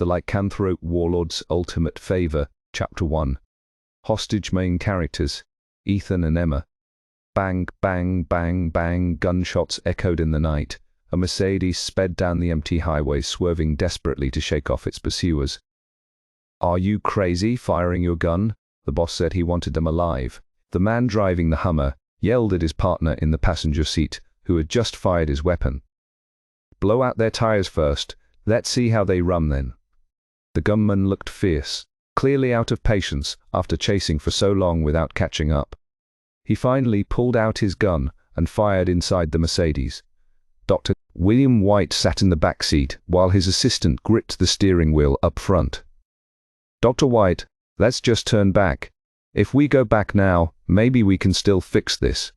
The Lycanthrope Warlord's Ultimate Favor, Chapter 1. Hostage main characters, Ethan and Emma. Bang, bang, bang, bang, gunshots echoed in the night. A Mercedes sped down the empty highway, swerving desperately to shake off its pursuers. "Are you crazy, firing your gun?" The boss said he wanted them alive. The man driving the Hummer yelled at his partner in the passenger seat, who had just fired his weapon. "Blow out their tires first. Let's see how they run then." The gunman looked fierce, clearly out of patience after chasing for so long without catching up. He finally pulled out his gun and fired inside the Mercedes. Dr. William White sat in the back seat while his assistant gripped the steering wheel up front. "Dr. White, let's just turn back. If we go back now, maybe we can still fix this."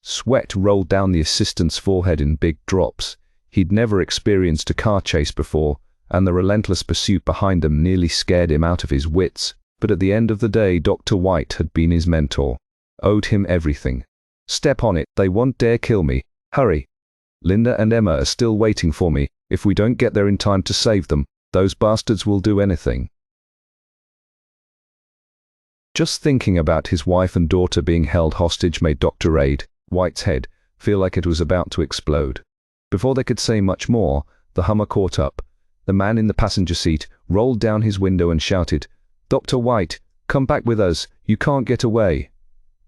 Sweat rolled down the assistant's forehead in big drops. He'd never experienced a car chase before, and the relentless pursuit behind them nearly scared him out of his wits. But at the end of the day, Dr. White had been his mentor, owed him everything. "Step on it, they won't dare kill me. Hurry. Linda and Emma are still waiting for me. If we don't get there in time to save them, those bastards will do anything." Just thinking about his wife and daughter being held hostage made Dr. White's head feel like it was about to explode. Before they could say much more, the Hummer caught up. The man in the passenger seat rolled down his window and shouted, "Dr. White, come back with us, you can't get away."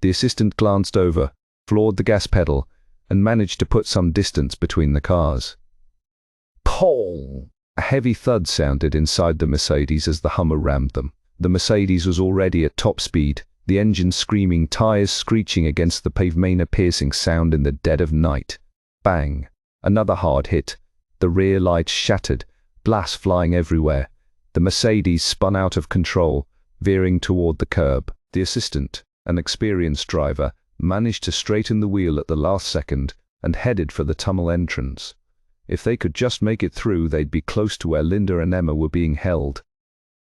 The assistant glanced over, floored the gas pedal, and managed to put some distance between the cars. Pong! A heavy thud sounded inside the Mercedes as the Hummer rammed them. The Mercedes was already at top speed, the engine screaming, tires screeching against the pavement, a piercing sound in the dead of night. Bang! Another hard hit. The rear lights shattered, glass flying everywhere. The Mercedes spun out of control, veering toward the curb. The assistant, an experienced driver, managed to straighten the wheel at the last second and headed for the tunnel entrance. If they could just make it through, they'd be close to where Linda and Emma were being held.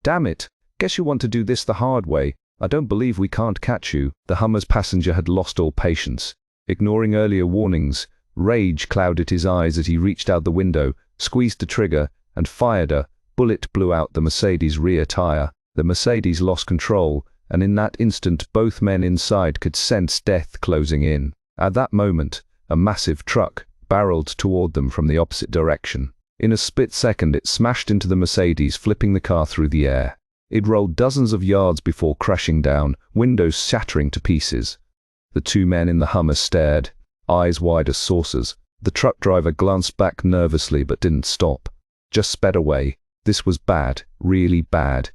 "Damn it! Guess you want to do this the hard way. I don't believe we can't catch you." The Hummer's passenger had lost all patience. Ignoring earlier warnings, rage clouded his eyes as he reached out the window, squeezed the trigger, and fired. A bullet blew out the Mercedes' rear tire. The Mercedes lost control, and in that instant both men inside could sense death closing in. At that moment, a massive truck barreled toward them from the opposite direction. In a split second it smashed into the Mercedes, flipping the car through the air. It rolled dozens of yards before crashing down, windows shattering to pieces. The two men in the Hummer stared, eyes wide as saucers. The truck driver glanced back nervously but didn't stop, just sped away. This was bad, really bad.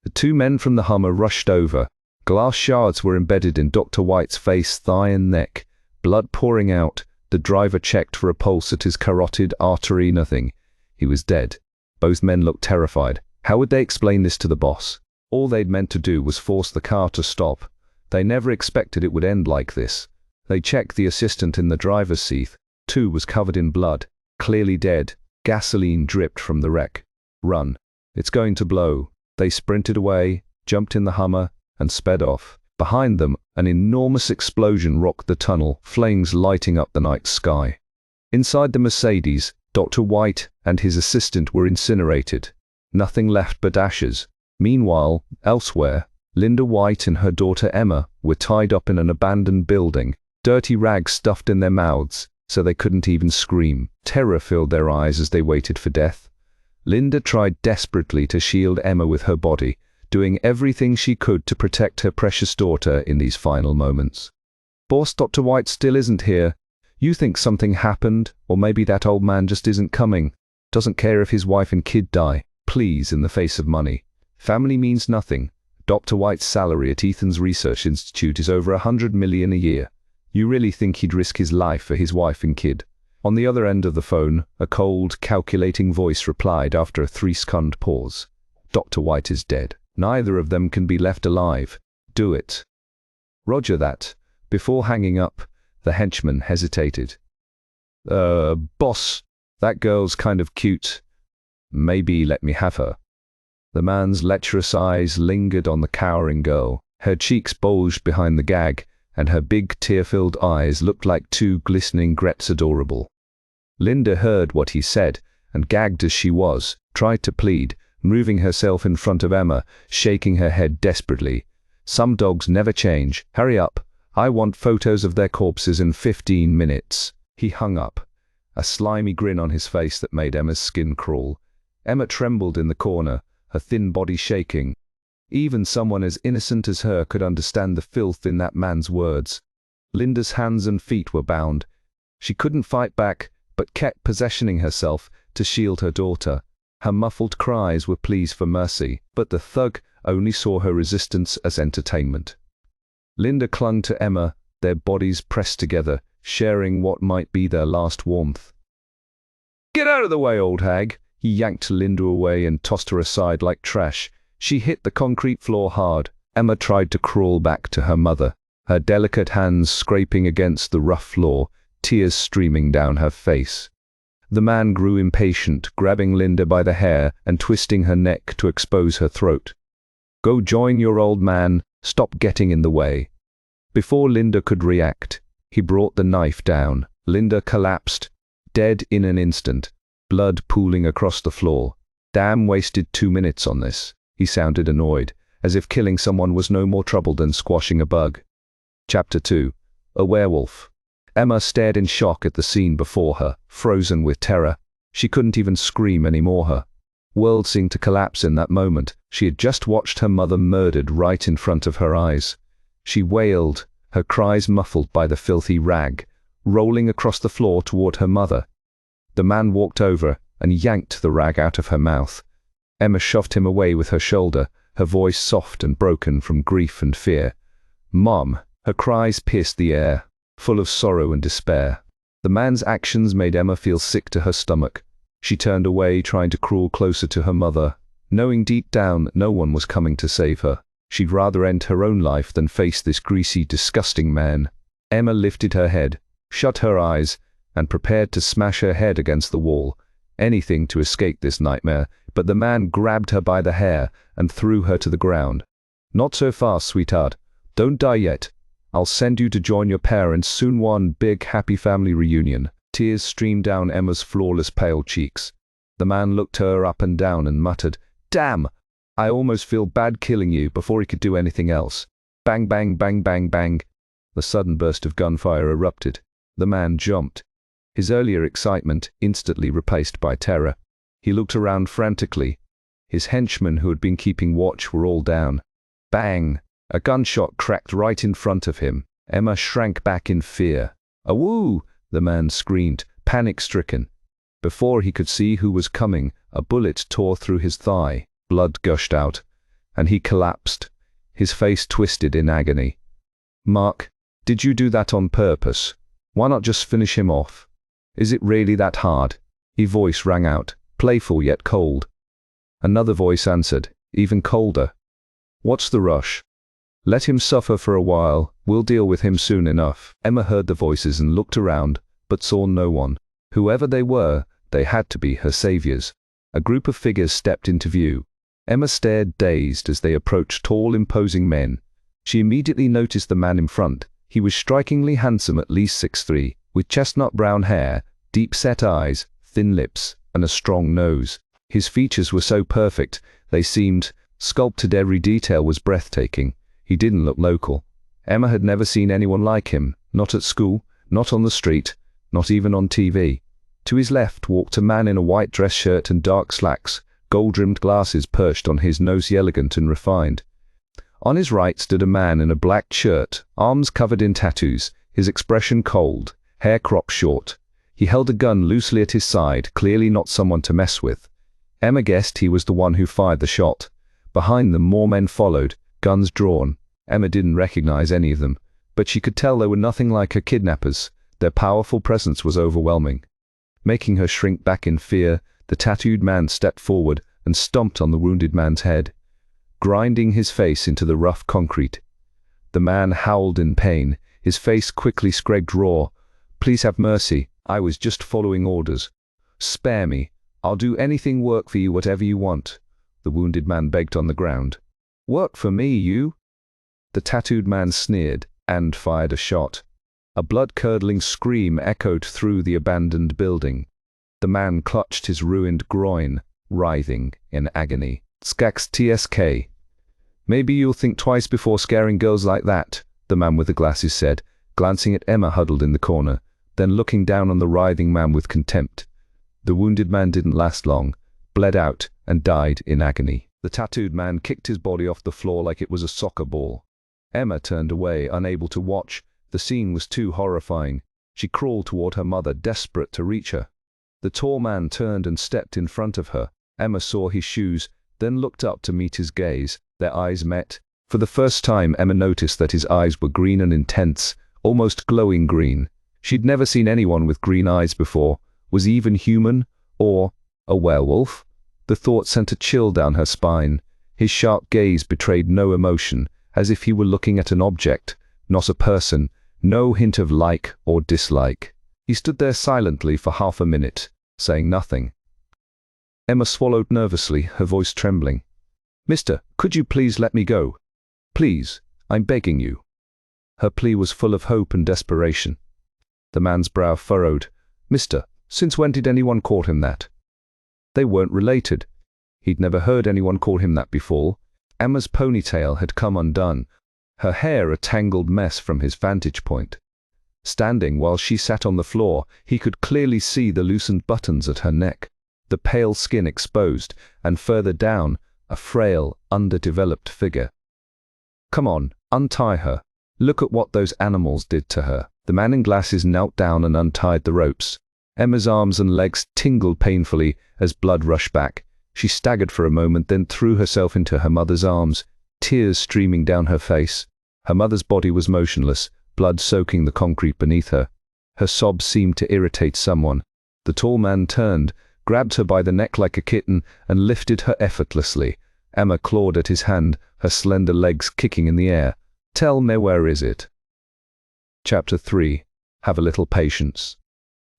The two men from the Hummer rushed over. Glass shards were embedded in Dr. White's face, thigh and neck, blood pouring out. The driver checked for a pulse at his carotid artery. Nothing. He was dead. Both men looked terrified. How would they explain this to the boss? All they'd meant to do was force the car to stop. They never expected it would end like this. They checked the assistant in the driver's seat, too, was covered in blood, clearly dead. Gasoline dripped from the wreck. "Run. It's going to blow." They sprinted away, jumped in the Hummer, and sped off. Behind them, an enormous explosion rocked the tunnel, flames lighting up the night sky. Inside the Mercedes, Dr. White and his assistant were incinerated. Nothing left but ashes. Meanwhile, elsewhere, Linda White and her daughter Emma were tied up in an abandoned building, dirty rags stuffed in their mouths so they couldn't even scream. Terror filled their eyes as they waited for death. Linda tried desperately to shield Emma with her body, doing everything she could to protect her precious daughter in these final moments. "Boss, Dr. White still isn't here. You think something happened, or maybe that old man just isn't coming. Doesn't care if his wife and kid die. Please, in the face of money. Family means nothing. Dr. White's salary at Ethan's research institute is over $100 million a year. You really think he'd risk his life for his wife and kid?" On the other end of the phone, a cold, calculating voice replied after a 3-second pause. "Dr. White is dead. Neither of them can be left alive. Do it." "Roger that." Before hanging up, the henchman hesitated. Boss, that girl's kind of cute. Maybe let me have her." The man's lecherous eyes lingered on the cowering girl. Her cheeks bulged behind the gag, and her big tear-filled eyes looked like two glistening grets. Adorable. Linda heard what he said, and gagged as she was, tried to plead, moving herself in front of Emma, shaking her head desperately. "Some dogs never change. Hurry up. I want photos of their corpses in 15 minutes. He hung up, a slimy grin on his face that made Emma's skin crawl. Emma trembled in the corner, her thin body shaking. Even someone as innocent as her could understand the filth in that man's words. Linda's hands and feet were bound. She couldn't fight back, but kept positioning herself to shield her daughter. Her muffled cries were pleas for mercy, but the thug only saw her resistance as entertainment. Linda clung to Emma, their bodies pressed together, sharing what might be their last warmth. "Get out of the way, old hag!" He yanked Linda away and tossed her aside like trash. She hit the concrete floor hard. Emma tried to crawl back to her mother, her delicate hands scraping against the rough floor, tears streaming down her face. The man grew impatient, grabbing Linda by the hair and twisting her neck to expose her throat. "Go join your old man. Stop getting in the way." Before Linda could react, he brought the knife down. Linda collapsed, dead in an instant, blood pooling across the floor. "Damn, wasted 2 minutes on this." He sounded annoyed, as if killing someone was no more trouble than squashing a bug. Chapter 2. A Werewolf. Emma stared in shock at the scene before her, frozen with terror. She couldn't even scream anymore. Her world seemed to collapse in that moment. She had just watched her mother murdered right in front of her eyes. She wailed, her cries muffled by the filthy rag, rolling across the floor toward her mother. The man walked over and yanked the rag out of her mouth. Emma shoved him away with her shoulder, her voice soft and broken from grief and fear. "Mom!" Her cries pierced the air, full of sorrow and despair. The man's actions made Emma feel sick to her stomach. She turned away, trying to crawl closer to her mother, knowing deep down that no one was coming to save her. She'd rather end her own life than face this greasy, disgusting man. Emma lifted her head, shut her eyes, and prepared to smash her head against the wall. Anything to escape this nightmare, but the man grabbed her by the hair and threw her to the ground. "Not so fast, sweetheart. Don't die yet. I'll send you to join your parents soon. One big happy family reunion." Tears streamed down Emma's flawless pale cheeks. The man looked her up and down and muttered, "Damn! I almost feel bad killing you," before he could do anything else. Bang, bang, bang, bang, bang. The sudden burst of gunfire erupted. The man jumped, his earlier excitement instantly replaced by terror. He looked around frantically. His henchmen who had been keeping watch were all down. Bang! A gunshot cracked right in front of him. Emma shrank back in fear. "Awoo!" the man screamed, panic-stricken. Before he could see who was coming, a bullet tore through his thigh. Blood gushed out, and he collapsed, his face twisted in agony. "Mark, did you do that on purpose? Why not just finish him off? Is it really that hard?" His voice rang out, playful yet cold. Another voice answered, even colder. "What's the rush? Let him suffer for a while. We'll deal with him soon enough." Emma heard the voices and looked around, but saw no one. Whoever they were, they had to be her saviors. A group of figures stepped into view. Emma stared dazed as they approached tall, imposing men. She immediately noticed the man in front. He was strikingly handsome, at least 6'3", with chestnut brown hair, deep-set eyes, thin lips, and a strong nose. His features were so perfect, they seemed sculpted. Every detail was breathtaking. He didn't look local. Emma had never seen anyone like him, not at school, not on the street, not even on TV. To his left walked a man in a white dress shirt and dark slacks, gold-rimmed glasses perched on his nose, elegant and refined. On his right stood a man in a black shirt, arms covered in tattoos, his expression cold, hair cropped short. He held a gun loosely at his side, clearly not someone to mess with. Emma guessed he was the one who fired the shot. Behind them more men followed, guns drawn. Emma didn't recognize any of them, but she could tell they were nothing like her kidnappers. Their powerful presence was overwhelming. Making her shrink back in fear, the tattooed man stepped forward and stomped on the wounded man's head, grinding his face into the rough concrete. The man howled in pain, his face quickly scragged raw. "Please have mercy, I was just following orders. Spare me, I'll do anything, work for you, whatever you want," the wounded man begged on the ground. "Work for me, you?" The tattooed man sneered and fired a shot. A blood-curdling scream echoed through the abandoned building. The man clutched his ruined groin, writhing in agony. Skax tsk. Maybe you'll think twice before scaring girls like that, the man with the glasses said, glancing at Emma huddled in the corner, then looking down on the writhing man with contempt. The wounded man didn't last long, bled out, and died in agony. The tattooed man kicked his body off the floor like it was a soccer ball. Emma turned away, unable to watch. The scene was too horrifying. She crawled toward her mother, desperate to reach her. The tall man turned and stepped in front of her. Emma saw his shoes, then looked up to meet his gaze. Their eyes met. For the first time, Emma noticed that his eyes were green and intense, almost glowing green. She'd never seen anyone with green eyes before. Was he even human? Or a werewolf? The thought sent a chill down her spine. His sharp gaze betrayed no emotion, as if he were looking at an object, not a person, no hint of like or dislike. He stood there silently for half a minute, saying nothing. Emma swallowed nervously, her voice trembling. "Mister, could you please let me go? Please, I'm begging you." Her plea was full of hope and desperation. The man's brow furrowed. "Mister, since when did anyone call him that?" They weren't related. He'd never heard anyone call him that before. Emma's ponytail had come undone, her hair a tangled mess from his vantage point. Standing while she sat on the floor, he could clearly see the loosened buttons at her neck, the pale skin exposed, and further down, a frail, underdeveloped figure. "Come on, untie her. Look at what those animals did to her." The man in glasses knelt down and untied the ropes. Emma's arms and legs tingled painfully as blood rushed back. She staggered for a moment, then threw herself into her mother's arms, tears streaming down her face. Her mother's body was motionless, blood soaking the concrete beneath her. Her sobs seemed to irritate someone. The tall man turned, grabbed her by the neck like a kitten, and lifted her effortlessly. Emma clawed at his hand, her slender legs kicking in the air. "Tell me, where is it?" Chapter 3. Have a little patience.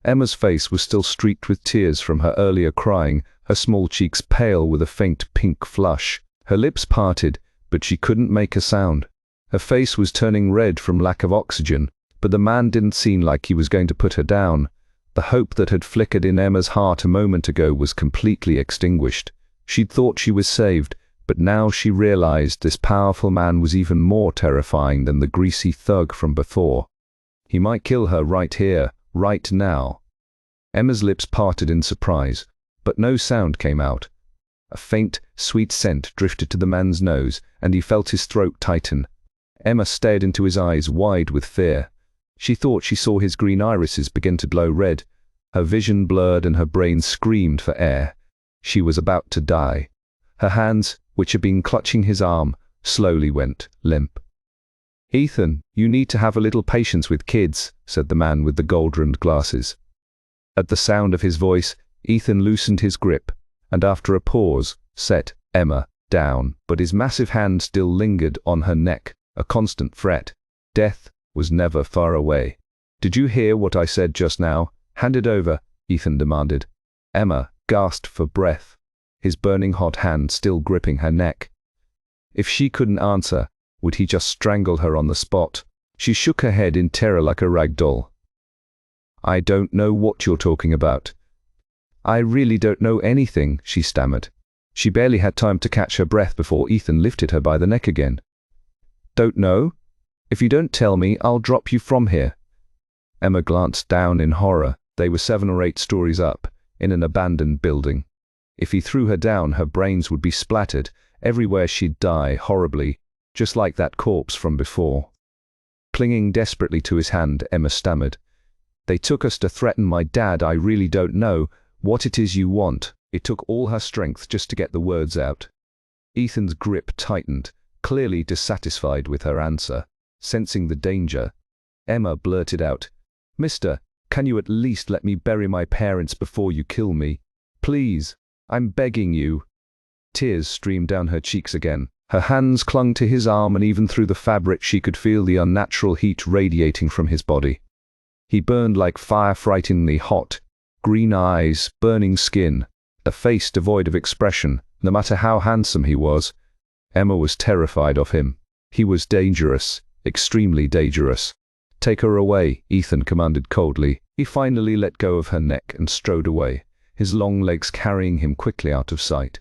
Emma's face was still streaked with tears from her earlier crying, her small cheeks pale with a faint pink flush. Her lips parted, but she couldn't make a sound. Her face was turning red from lack of oxygen, but the man didn't seem like he was going to put her down. The hope that had flickered in Emma's heart a moment ago was completely extinguished. She'd thought she was saved, but now she realized this powerful man was even more terrifying than the greasy thug from before. He might kill her right here, right now. Emma's lips parted in surprise, but no sound came out. A faint, sweet scent drifted to the man's nose, and he felt his throat tighten. Emma stared into his eyes, wide with fear. She thought she saw his green irises begin to glow red. Her vision blurred and her brain screamed for air. She was about to die. Her hands, which had been clutching his arm, slowly went limp. "Ethan, you need to have a little patience with kids," said the man with the gold-rimmed glasses. At the sound of his voice, Ethan loosened his grip, and after a pause, set Emma down, but his massive hand still lingered on her neck, a constant threat. Death was never far away. "Did you hear what I said just now? Hand it over," Ethan demanded. Emma gasped for breath, his burning hot hand still gripping her neck. If she couldn't answer, would he just strangle her on the spot? She shook her head in terror like a rag doll. "I don't know what you're talking about." "I really don't know anything," she stammered. She barely had time to catch her breath before Ethan lifted her by the neck again. "Don't know? If you don't tell me, I'll drop you from here." Emma glanced down in horror. They were 7 or 8 stories up, in an abandoned building. If he threw her down, her brains would be splattered. Everywhere she'd die horribly, just like that corpse from before. Clinging desperately to his hand, Emma stammered, "They took us to threaten my dad. I really don't know what it is you want." It took all her strength just to get the words out. Ethan's grip tightened, clearly dissatisfied with her answer. Sensing the danger, Emma blurted out, "Mister, can you at least let me bury my parents before you kill me? Please, I'm begging you." Tears streamed down her cheeks again. Her hands clung to his arm, and even through the fabric she could feel the unnatural heat radiating from his body. He burned like fire, frighteningly hot. Green eyes, burning skin, a face devoid of expression, no matter how handsome he was. Emma was terrified of him. He was dangerous, extremely dangerous. "Take her away," Ethan commanded coldly. He finally let go of her neck and strode away, his long legs carrying him quickly out of sight.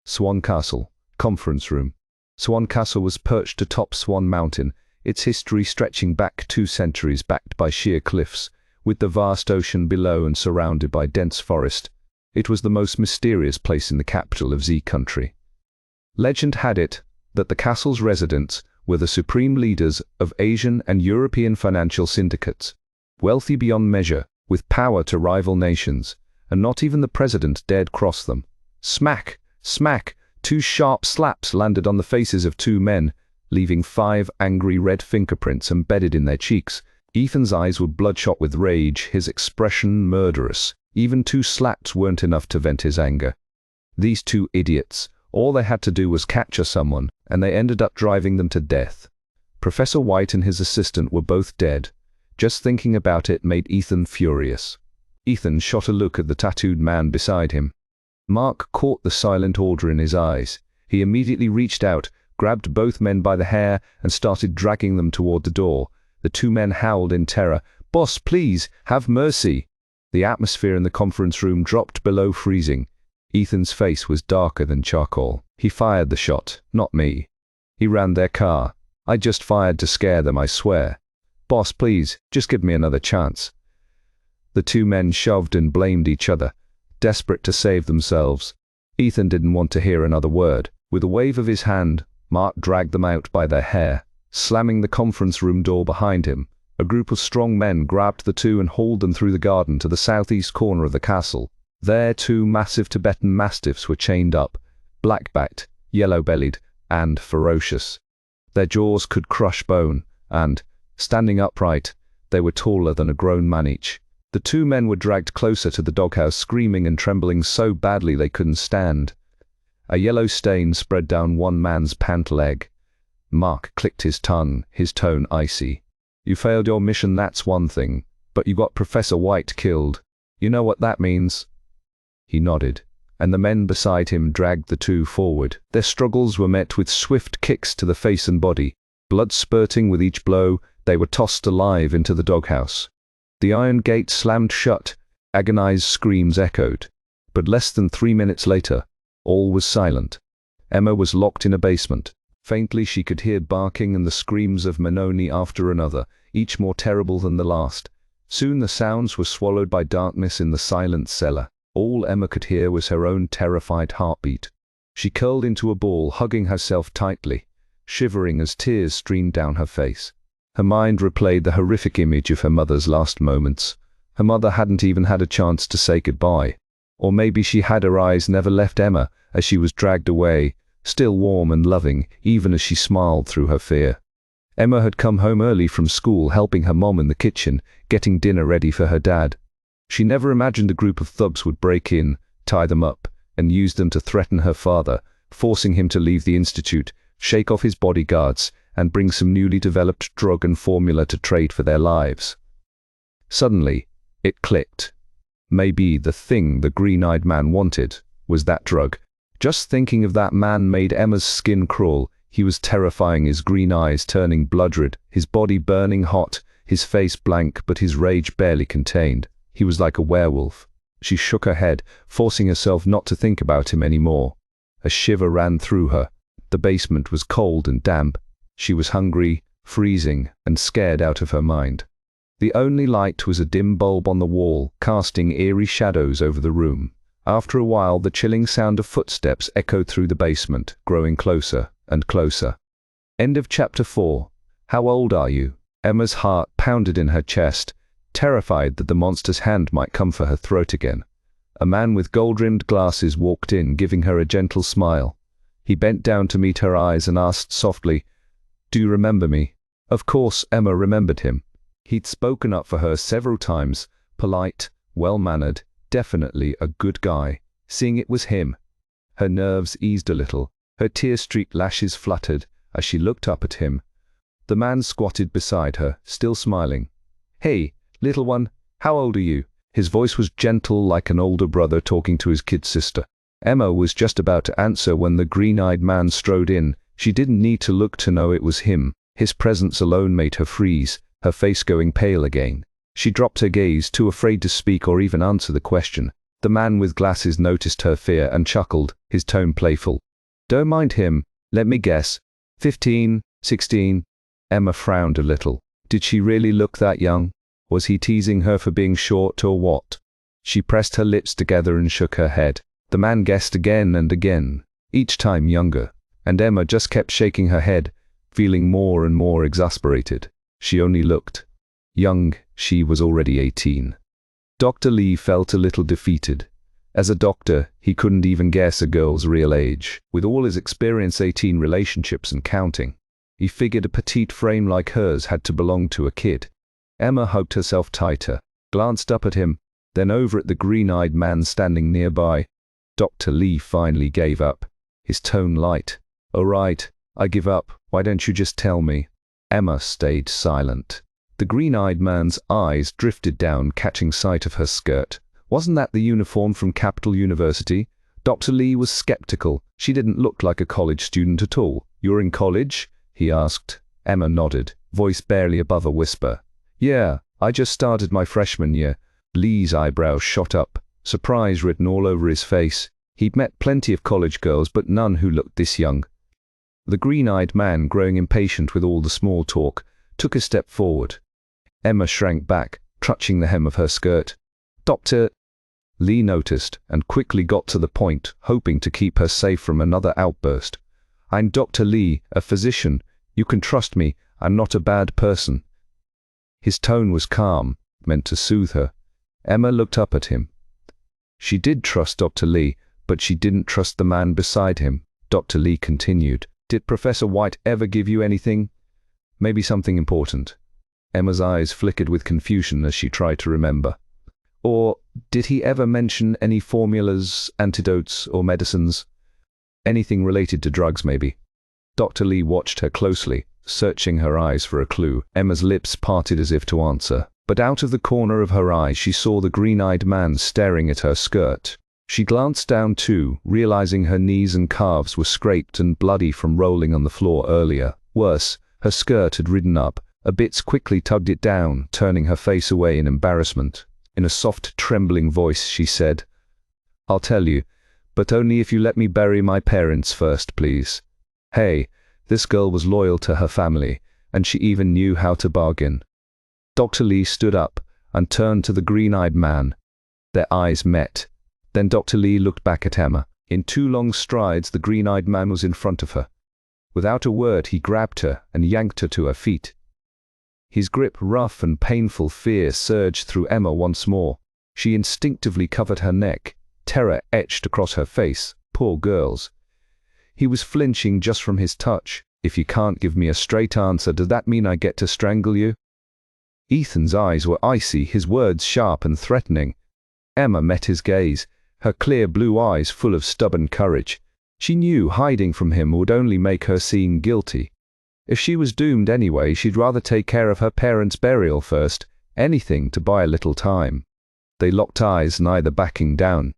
Swan Castle, conference room. Swan Castle was perched atop Swan Mountain, its history stretching back 2 centuries, backed by sheer cliffs, with the vast ocean below and surrounded by dense forest. It was the most mysterious place in the capital of Z country. Legend had it that the castle's residents were the supreme leaders of Asian and European financial syndicates, wealthy beyond measure, with power to rival nations, and not even the president dared cross them. Smack! Smack! 2 sharp slaps landed on the faces of 2 men, leaving 5 angry red fingerprints embedded in their cheeks. Ethan's eyes were bloodshot with rage, his expression murderous. Even 2 slaps weren't enough to vent his anger. These 2 idiots, all they had to do was capture someone, and they ended up driving them to death. Professor White and his assistant were both dead. Just thinking about it made Ethan furious. Ethan shot a look at the tattooed man beside him. Mark caught the silent order in his eyes. He immediately reached out, grabbed both men by the hair, and started dragging them toward the door. The 2 men howled in terror. "Boss, please, have mercy!" The atmosphere in the conference room dropped below freezing. Ethan's face was darker than charcoal. He fired the shot, not me. He ran their car. I just fired to scare them, I swear. "Boss, please, just give me another chance." The 2 men shoved and blamed each other, desperate to save themselves. Ethan didn't want to hear another word. With a wave of his hand, Mark dragged them out by their hair. Slamming the conference room door behind him, a group of strong men grabbed the 2 and hauled them through the garden to the southeast corner of the castle. There 2 massive Tibetan mastiffs were chained up, black-backed, yellow-bellied, and ferocious. Their jaws could crush bone, and, standing upright, they were taller than a grown man each. The 2 men were dragged closer to the doghouse, screaming and trembling so badly they couldn't stand. A yellow stain spread down one man's pant leg. Mark clicked his tongue, his tone icy. "You failed your mission, that's one thing, but you got Professor White killed. You know what that means?" He nodded, and the men beside him dragged the 2 forward. Their struggles were met with swift kicks to the face and body. Blood spurting with each blow, they were tossed alive into the doghouse. The iron gate slammed shut, agonized screams echoed. But less than 3 minutes later, all was silent. Emma was locked in a basement. Faintly she could hear barking and the screams of Benoni after another, each more terrible than the last. Soon the sounds were swallowed by darkness in the silent cellar. All Emma could hear was her own terrified heartbeat. She curled into a ball, hugging herself tightly, shivering as tears streamed down her face. Her mind replayed the horrific image of her mother's last moments. Her mother hadn't even had a chance to say goodbye. Or maybe she had. Her eyes never left Emma as she was dragged away, still warm and loving, even as she smiled through her fear. Emma had come home early from school, helping her mom in the kitchen, getting dinner ready for her dad. She never imagined a group of thugs would break in, tie them up, and use them to threaten her father, forcing him to leave the institute, shake off his bodyguards, and bring some newly developed drug and formula to trade for their lives. Suddenly, it clicked. Maybe the thing the green-eyed man wanted was that drug. Just thinking of that man made Emma's skin crawl. He was terrifying, his green eyes turning blood-red, his body burning hot, his face blank but his rage barely contained. He was like a werewolf. She shook her head, forcing herself not to think about him anymore. A shiver ran through her. The basement was cold and damp. She was hungry, freezing, and scared out of her mind. The only light was a dim bulb on the wall, casting eerie shadows over the room. After a while, the chilling sound of footsteps echoed through the basement, growing closer and closer. End of chapter 4. How old are you? Emma's heart pounded in her chest, terrified that the monster's hand might come for her throat again. A man with gold-rimmed glasses walked in, giving her a gentle smile. He bent down to meet her eyes and asked softly, "Do you remember me?" Of course, Emma remembered him. He'd spoken up for her several times, polite, well-mannered, definitely a good guy. Seeing it was him, her nerves eased a little. Her tear-streaked lashes fluttered as she looked up at him. The man squatted beside her, still smiling. "Hey, little one, how old are you?" His voice was gentle, like an older brother talking to his kid sister. Emma was just about to answer when the green-eyed man strode in. She didn't need to look to know it was him. His presence alone made her freeze, her face going pale again. She dropped her gaze, too afraid to speak or even answer the question. The man with glasses noticed her fear and chuckled, his tone playful. Don't mind him, let me guess. 15, 16. Emma frowned a little. Did she really look that young? Was he teasing her for being short or what? She pressed her lips together and shook her head. The man guessed again and again, each time younger, and Emma just kept shaking her head, feeling more and more exasperated. She only looked young. She was already 18. Dr. Lee felt a little defeated. As a doctor, he couldn't even guess a girl's real age. With all his experience, 18 relationships and counting, he figured a petite frame like hers had to belong to a kid. Emma hugged herself tighter, glanced up at him, then over at the green-eyed man standing nearby. Dr. Lee finally gave up, his tone light. All right, I give up. Why don't you just tell me? Emma stayed silent. The green-eyed man's eyes drifted down, catching sight of her skirt. Wasn't that the uniform from Capital University? Dr. Lee was skeptical. She didn't look like a college student at all. You're in college? He asked. Emma nodded, voice barely above a whisper. Yeah, I just started my freshman year. Lee's eyebrows shot up, surprise written all over his face. He'd met plenty of college girls, but none who looked this young. The green-eyed man, growing impatient with all the small talk, took a step forward. Emma shrank back, clutching the hem of her skirt. Dr. Lee noticed and quickly got to the point, hoping to keep her safe from another outburst. I'm Dr. Lee, a physician. You can trust me. I'm not a bad person. His tone was calm, meant to soothe her. Emma looked up at him. She did trust Dr. Lee, but she didn't trust the man beside him. Dr. Lee continued. Did Professor White ever give you anything? Maybe something important. Emma's eyes flickered with confusion as she tried to remember. Or did he ever mention any formulas, antidotes, or medicines? Anything related to drugs, maybe? Dr. Lee watched her closely, searching her eyes for a clue. Emma's lips parted as if to answer, but out of the corner of her eye she saw the green-eyed man staring at her skirt. She glanced down too, realizing her knees and calves were scraped and bloody from rolling on the floor earlier. Worse, her skirt had ridden up. A bits quickly tugged it down, turning her face away in embarrassment. In a soft, trembling voice she said, I'll tell you, but only if you let me bury my parents first, please. Hey, this girl was loyal to her family, and she even knew how to bargain. Dr. Lee stood up and turned to the green-eyed man. Their eyes met. Then Dr. Lee looked back at Emma. In 2 long strides, the green-eyed man was in front of her. Without a word, he grabbed her and yanked her to her feet. His grip, rough and painful. Fear surged through Emma once more. She instinctively covered her neck. Terror etched across her face. Poor girls. He was flinching just from his touch. If you can't give me a straight answer, does that mean I get to strangle you? Ethan's eyes were icy, his words sharp and threatening. Emma met his gaze, her clear blue eyes full of stubborn courage. She knew hiding from him would only make her seem guilty. If she was doomed anyway, she'd rather take care of her parents' burial first, anything to buy a little time. They locked eyes, neither backing down.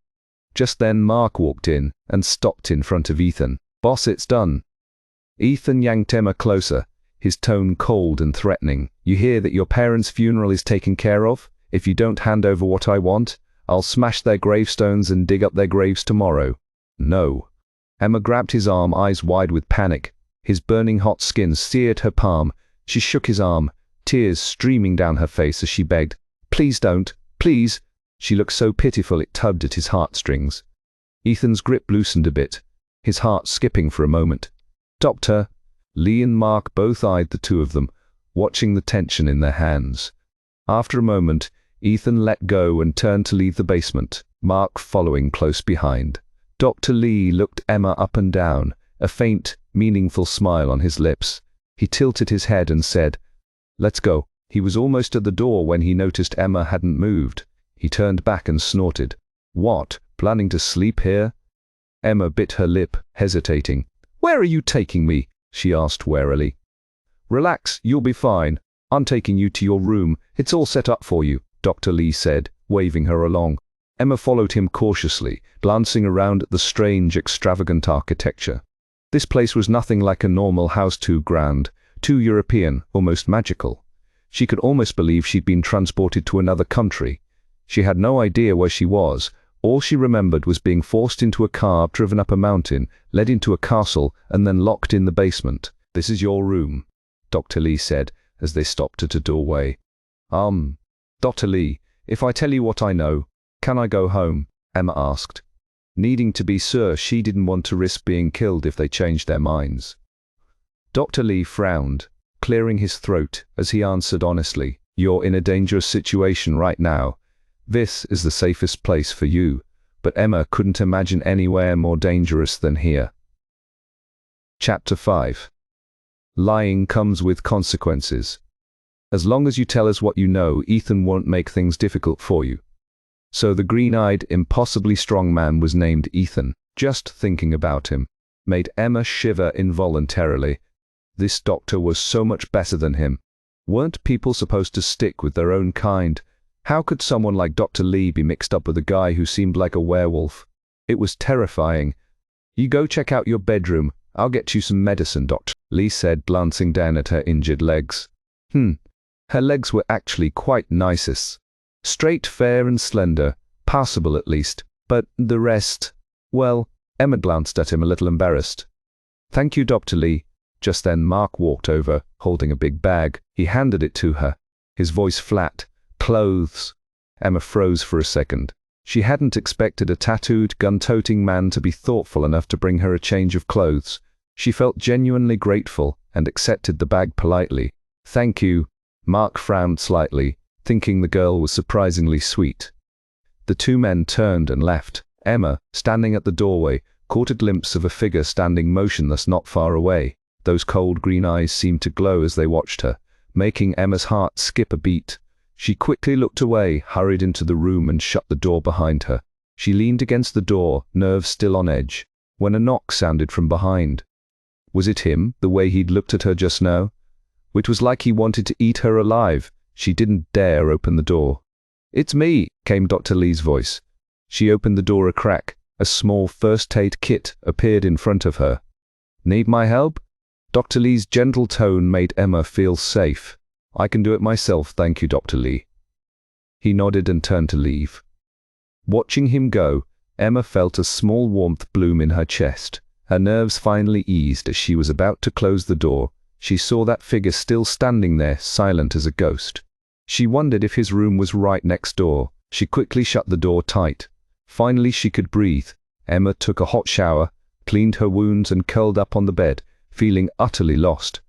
Just then Mark walked in and stopped in front of Ethan. Boss, it's done. Ethan yanked Emma closer, his tone cold and threatening. You hear that your parents' funeral is taken care of? If you don't hand over what I want, I'll smash their gravestones and dig up their graves tomorrow. No. Emma grabbed his arm, eyes wide with panic. His burning hot skin seared her palm. She shook his arm, tears streaming down her face as she begged, Please don't, please. She looked so pitiful it tugged at his heartstrings. Ethan's grip loosened a bit, his heart skipping for a moment. Doctor. Lee and Mark both eyed the two of them, watching the tension in their hands. After a moment, Ethan let go and turned to leave the basement, Mark following close behind. Dr. Lee looked Emma up and down, a faint, meaningful smile on his lips. He tilted his head and said, Let's go. He was almost at the door when he noticed Emma hadn't moved. He turned back and snorted. What, planning to sleep here? Emma bit her lip, hesitating. Where are you taking me? She asked warily. Relax, you'll be fine. I'm taking you to your room. It's all set up for you, Dr. Lee said, waving her along. Emma followed him cautiously, glancing around at the strange, extravagant architecture. This place was nothing like a normal house, too grand, too European, almost magical. She could almost believe she'd been transported to another country. She had no idea where she was, All she remembered was being forced into a car, driven up a mountain, led into a castle, and then locked in the basement. "This is your room," Dr. Lee said as they stopped at a doorway. Dr. Lee, if I tell you what I know, can I go home?" Emma asked. Needing to be sure she didn't want to risk being killed if they changed their minds. Dr. Lee frowned, clearing his throat as he answered honestly, "You're in a dangerous situation right now. This is the safest place for you," but Emma couldn't imagine anywhere more dangerous than here. Chapter 5. Lying comes with consequences. As long as you tell us what you know, Ethan won't make things difficult for you. So the green-eyed, impossibly strong man was named Ethan. Just thinking about him made Emma shiver involuntarily. This doctor was so much better than him. Weren't people supposed to stick with their own kind? How could someone like Dr. Lee be mixed up with a guy who seemed like a werewolf? It was terrifying. "You go check out your bedroom. I'll get you some medicine," Dr. Lee said, glancing down at her injured legs. Her legs were actually quite nice. Straight, fair and slender, passable at least, but the rest, well, Emma glanced at him a little embarrassed. "Thank you, Dr. Lee." Just then Mark walked over, holding a big bag. He handed it to her, his voice flat. "Clothes." Emma froze for a second. She hadn't expected a tattooed, gun-toting man to be thoughtful enough to bring her a change of clothes. She felt genuinely grateful and accepted the bag politely. "Thank you." Mark frowned slightly, thinking the girl was surprisingly sweet. The two men turned and left. Emma, standing at the doorway, caught a glimpse of a figure standing motionless not far away. Those cold green eyes seemed to glow as they watched her, making Emma's heart skip a beat. She quickly looked away, hurried into the room and shut the door behind her. She leaned against the door, nerves still on edge, when a knock sounded from behind. Was it him, the way he'd looked at her just now? It was like he wanted to eat her alive. She didn't dare open the door. "It's me," came Dr. Lee's voice. She opened the door a crack. A small first-aid kit appeared in front of her. "Need my help?" Dr. Lee's gentle tone made Emma feel safe. "I can do it myself, thank you, Dr. Lee." He nodded and turned to leave. Watching him go, Emma felt a small warmth bloom in her chest. Her nerves finally eased as she was about to close the door. She saw that figure still standing there, silent as a ghost. She wondered if his room was right next door. She quickly shut the door tight. Finally she could breathe. Emma took a hot shower, cleaned her wounds and curled up on the bed, feeling utterly lost.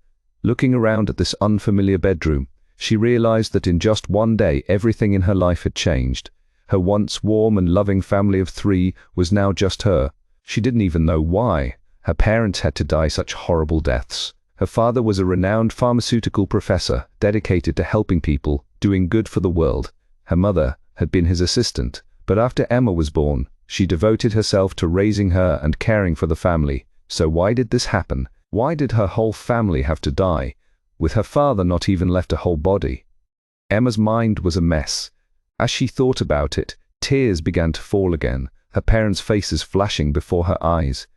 Looking around at this unfamiliar bedroom, she realized that in just one day everything in her life had changed. Her once warm and loving family of 3 was now just her. She didn't even know why. Her parents had to die such horrible deaths. Her father was a renowned pharmaceutical professor, dedicated to helping people, doing good for the world. Her mother had been his assistant, but after Emma was born, she devoted herself to raising her and caring for the family. So why did this happen? Why did her whole family have to die, with her father not even left a whole body? Emma's mind was a mess. As she thought about it, tears began to fall again, her parents' faces flashing before her eyes.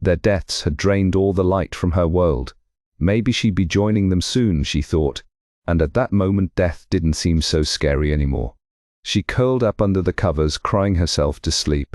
Their deaths had drained all the light from her world. Maybe she'd be joining them soon, she thought, and at that moment death didn't seem so scary anymore. She curled up under the covers, crying herself to sleep.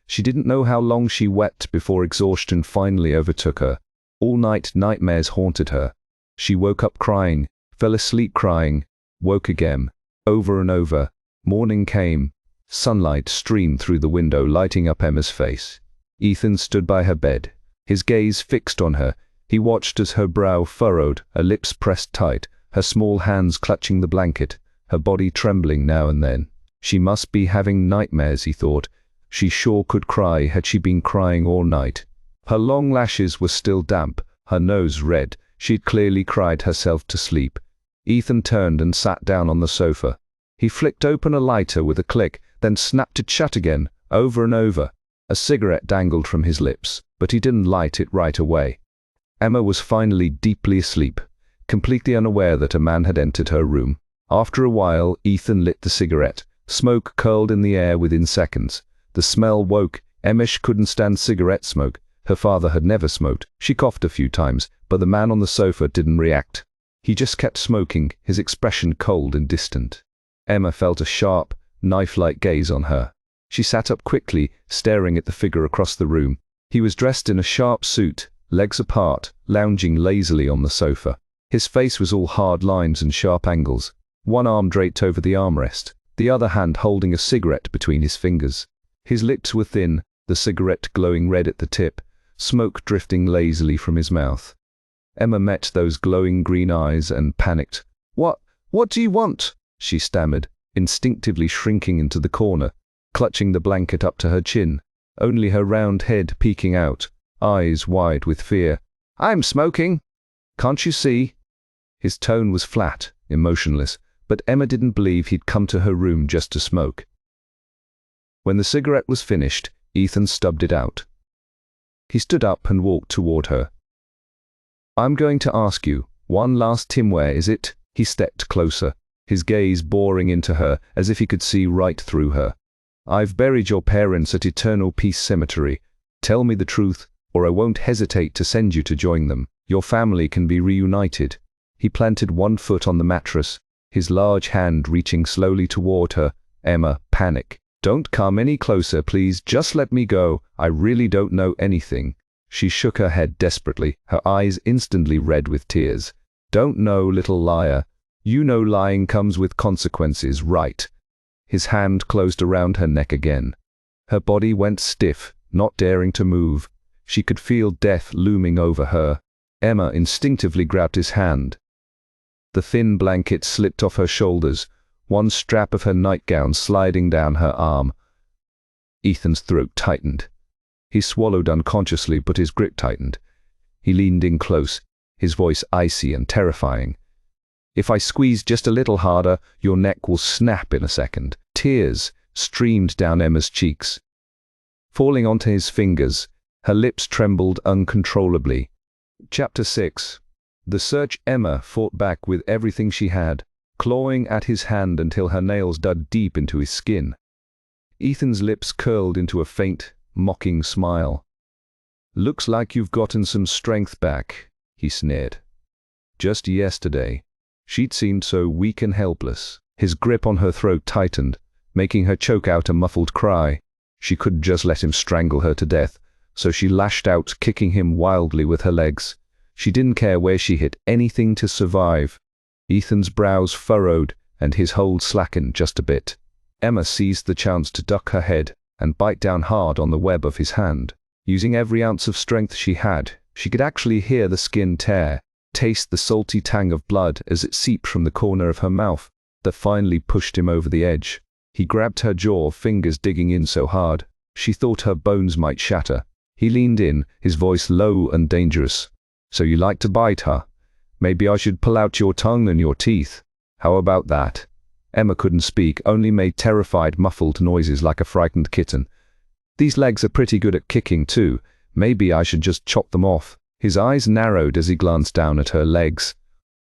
She didn't know how long she wept before exhaustion finally overtook her. All night nightmares haunted her. She woke up crying, fell asleep crying, woke again, over and over. Morning came. Sunlight streamed through the window, lighting up Emma's face. Ethan stood by her bed, his gaze fixed on her. He watched as her brow furrowed, her lips pressed tight, her small hands clutching the blanket, her body trembling now and then. She must be having nightmares, he thought. She sure could cry had she been crying all night. Her long lashes were still damp, her nose red. She'd clearly cried herself to sleep. Ethan turned and sat down on the sofa. He flicked open a lighter with a click, then snapped it shut again, over and over. A cigarette dangled from his lips, but he didn't light it right away. Emma was finally deeply asleep, completely unaware that a man had entered her room. After a while, Ethan lit the cigarette. Smoke curled in the air within seconds. The smell woke. Emma couldn't stand cigarette smoke. Her father had never smoked. She coughed a few times, but the man on the sofa didn't react. He just kept smoking, his expression cold and distant. Emma felt a sharp, knife-like gaze on her. She sat up quickly, staring at the figure across the room. He was dressed in a sharp suit, legs apart, lounging lazily on the sofa. His face was all hard lines and sharp angles, one arm draped over the armrest, the other hand holding a cigarette between his fingers. His lips were thin, the cigarette glowing red at the tip, smoke drifting lazily from his mouth. Emma met those glowing green eyes and panicked. What do you want?" she stammered, instinctively shrinking into the corner, clutching the blanket up to her chin, only her round head peeking out, eyes wide with fear. "I'm smoking. Can't you see?" His tone was flat, emotionless, but Emma didn't believe he'd come to her room just to smoke. When the cigarette was finished, Ethan stubbed it out. He stood up and walked toward her. "I'm going to ask you, one last Timware, is it?" He stepped closer, his gaze boring into her as if he could see right through her. "I've buried your parents at Eternal Peace Cemetery. Tell me the truth, or I won't hesitate to send you to join them. Your family can be reunited." He planted one foot on the mattress, his large hand reaching slowly toward her. Emma, panic. "Don't come any closer, please. Just let me go. I really don't know anything." She shook her head desperately, her eyes instantly red with tears. "Don't know, little liar. You know lying comes with consequences, right?" His hand closed around her neck again. Her body went stiff, not daring to move. She could feel death looming over her. Emma instinctively grabbed his hand. The thin blanket slipped off her shoulders, one strap of her nightgown sliding down her arm. Ethan's throat tightened. He swallowed unconsciously, but his grip tightened. He leaned in close, his voice icy and terrifying. "If I squeeze just a little harder, your neck will snap in a second." Tears streamed down Emma's cheeks. Falling onto his fingers, her lips trembled uncontrollably. Chapter 6. The search. Emma fought back with everything she had, clawing at his hand until her nails dug deep into his skin. Ethan's lips curled into a faint, mocking smile. "Looks like you've gotten some strength back," he sneered. Just yesterday, she'd seemed so weak and helpless. His grip on her throat tightened, making her choke out a muffled cry. She couldn't just let him strangle her to death, so she lashed out, kicking him wildly with her legs. She didn't care where she hit, anything to survive. Ethan's brows furrowed, and his hold slackened just a bit. Emma seized the chance to duck her head and bite down hard on the web of his hand. Using every ounce of strength she had, she could actually hear the skin tear, taste the salty tang of blood as it seeped from the corner of her mouth, that finally pushed him over the edge. He grabbed her jaw, fingers digging in so hard, she thought her bones might shatter. He leaned in, his voice low and dangerous. "So you like to bite, huh? Maybe I should pull out your tongue and your teeth. How about that?" Emma couldn't speak, only made terrified, muffled noises like a frightened kitten. "These legs are pretty good at kicking too. Maybe I should just chop them off." His eyes narrowed as he glanced down at her legs.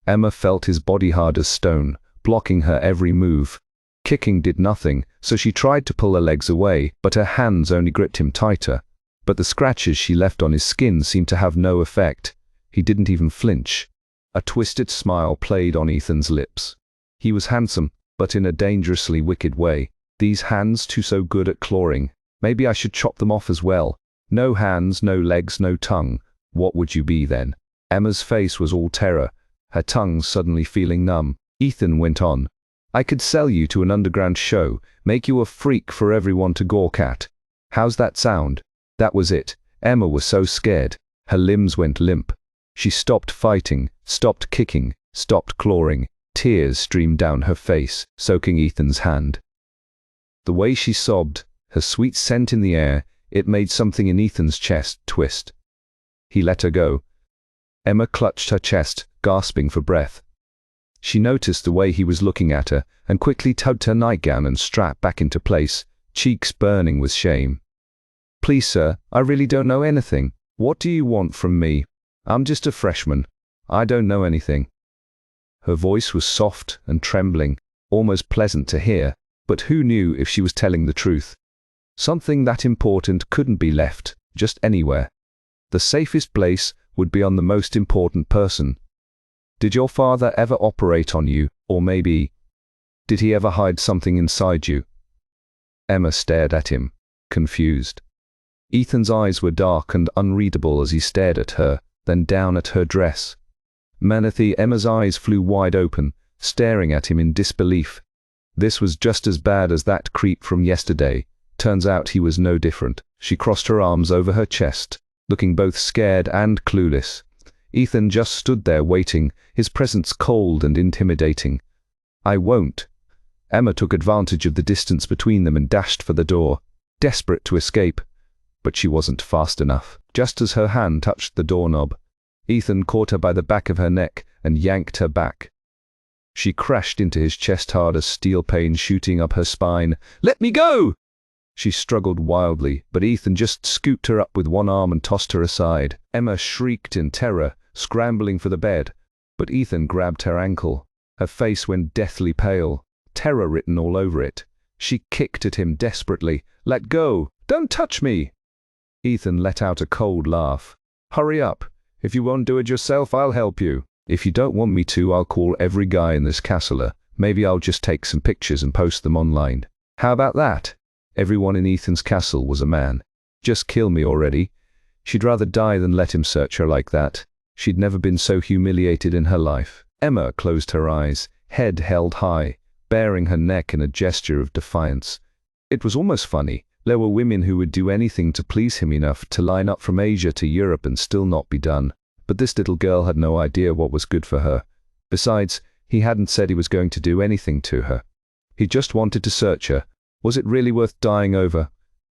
Emma felt his body hard as stone, blocking her every move. Kicking did nothing, so she tried to pull her legs away, but her hands only gripped him tighter. But the scratches she left on his skin seemed to have no effect. He didn't even flinch. A twisted smile played on Ethan's lips. He was handsome, but in a dangerously wicked way. These hands too so good at clawing. Maybe I should chop them off as well. No hands, no legs, no tongue. What would you be then? Emma's face was all terror, her tongue suddenly feeling numb. Ethan went on. "I could sell you to an underground show, make you a freak for everyone to gawk at. How's that sound?" That was it. Emma was so scared. Her limbs went limp. She stopped fighting, stopped kicking, stopped clawing. Tears streamed down her face, soaking Ethan's hand. The way she sobbed, her sweet scent in the air, it made something in Ethan's chest twist. He let her go. Emma clutched her chest, gasping for breath. She noticed the way he was looking at her, and quickly tugged her nightgown and strap back into place, cheeks burning with shame. "Please, sir, I really don't know anything. What do you want from me? I'm just a freshman. I don't know anything." Her voice was soft and trembling, almost pleasant to hear, but who knew if she was telling the truth? Something that important couldn't be left, just anywhere. The safest place would be on the most important person. Did your father ever operate on you, or maybe, did he ever hide something inside you? Emma stared at him, confused. Ethan's eyes were dark and unreadable as he stared at her, then down at her dress. Manatee, Emma's eyes flew wide open, staring at him in disbelief. This was just as bad as that creep from yesterday. Turns out he was no different. She crossed her arms over her chest, looking both scared and clueless. Ethan just stood there waiting, his presence cold and intimidating. "I won't." Emma took advantage of the distance between them and dashed for the door, desperate to escape. But she wasn't fast enough. Just as her hand touched the doorknob, Ethan caught her by the back of her neck and yanked her back. She crashed into his chest hard as steel pain shooting up her spine. "Let me go!" She struggled wildly, but Ethan just scooped her up with one arm and tossed her aside. Emma shrieked in terror, scrambling for the bed, but Ethan grabbed her ankle. Her face went deathly pale, terror written all over it. She kicked at him desperately. "Let go! Don't touch me!" Ethan let out a cold laugh. "Hurry up. If you won't do it yourself, I'll help you. If you don't want me to, I'll call every guy in this castle. Maybe I'll just take some pictures and post them online. How about that?" Everyone in Ethan's castle was a man. Just kill me already. She'd rather die than let him search her like that. She'd never been so humiliated in her life. Emma closed her eyes, head held high, baring her neck in a gesture of defiance. It was almost funny. There were women who would do anything to please him enough to line up from Asia to Europe and still not be done. But this little girl had no idea what was good for her. Besides, he hadn't said he was going to do anything to her. He just wanted to search her. Was it really worth dying over?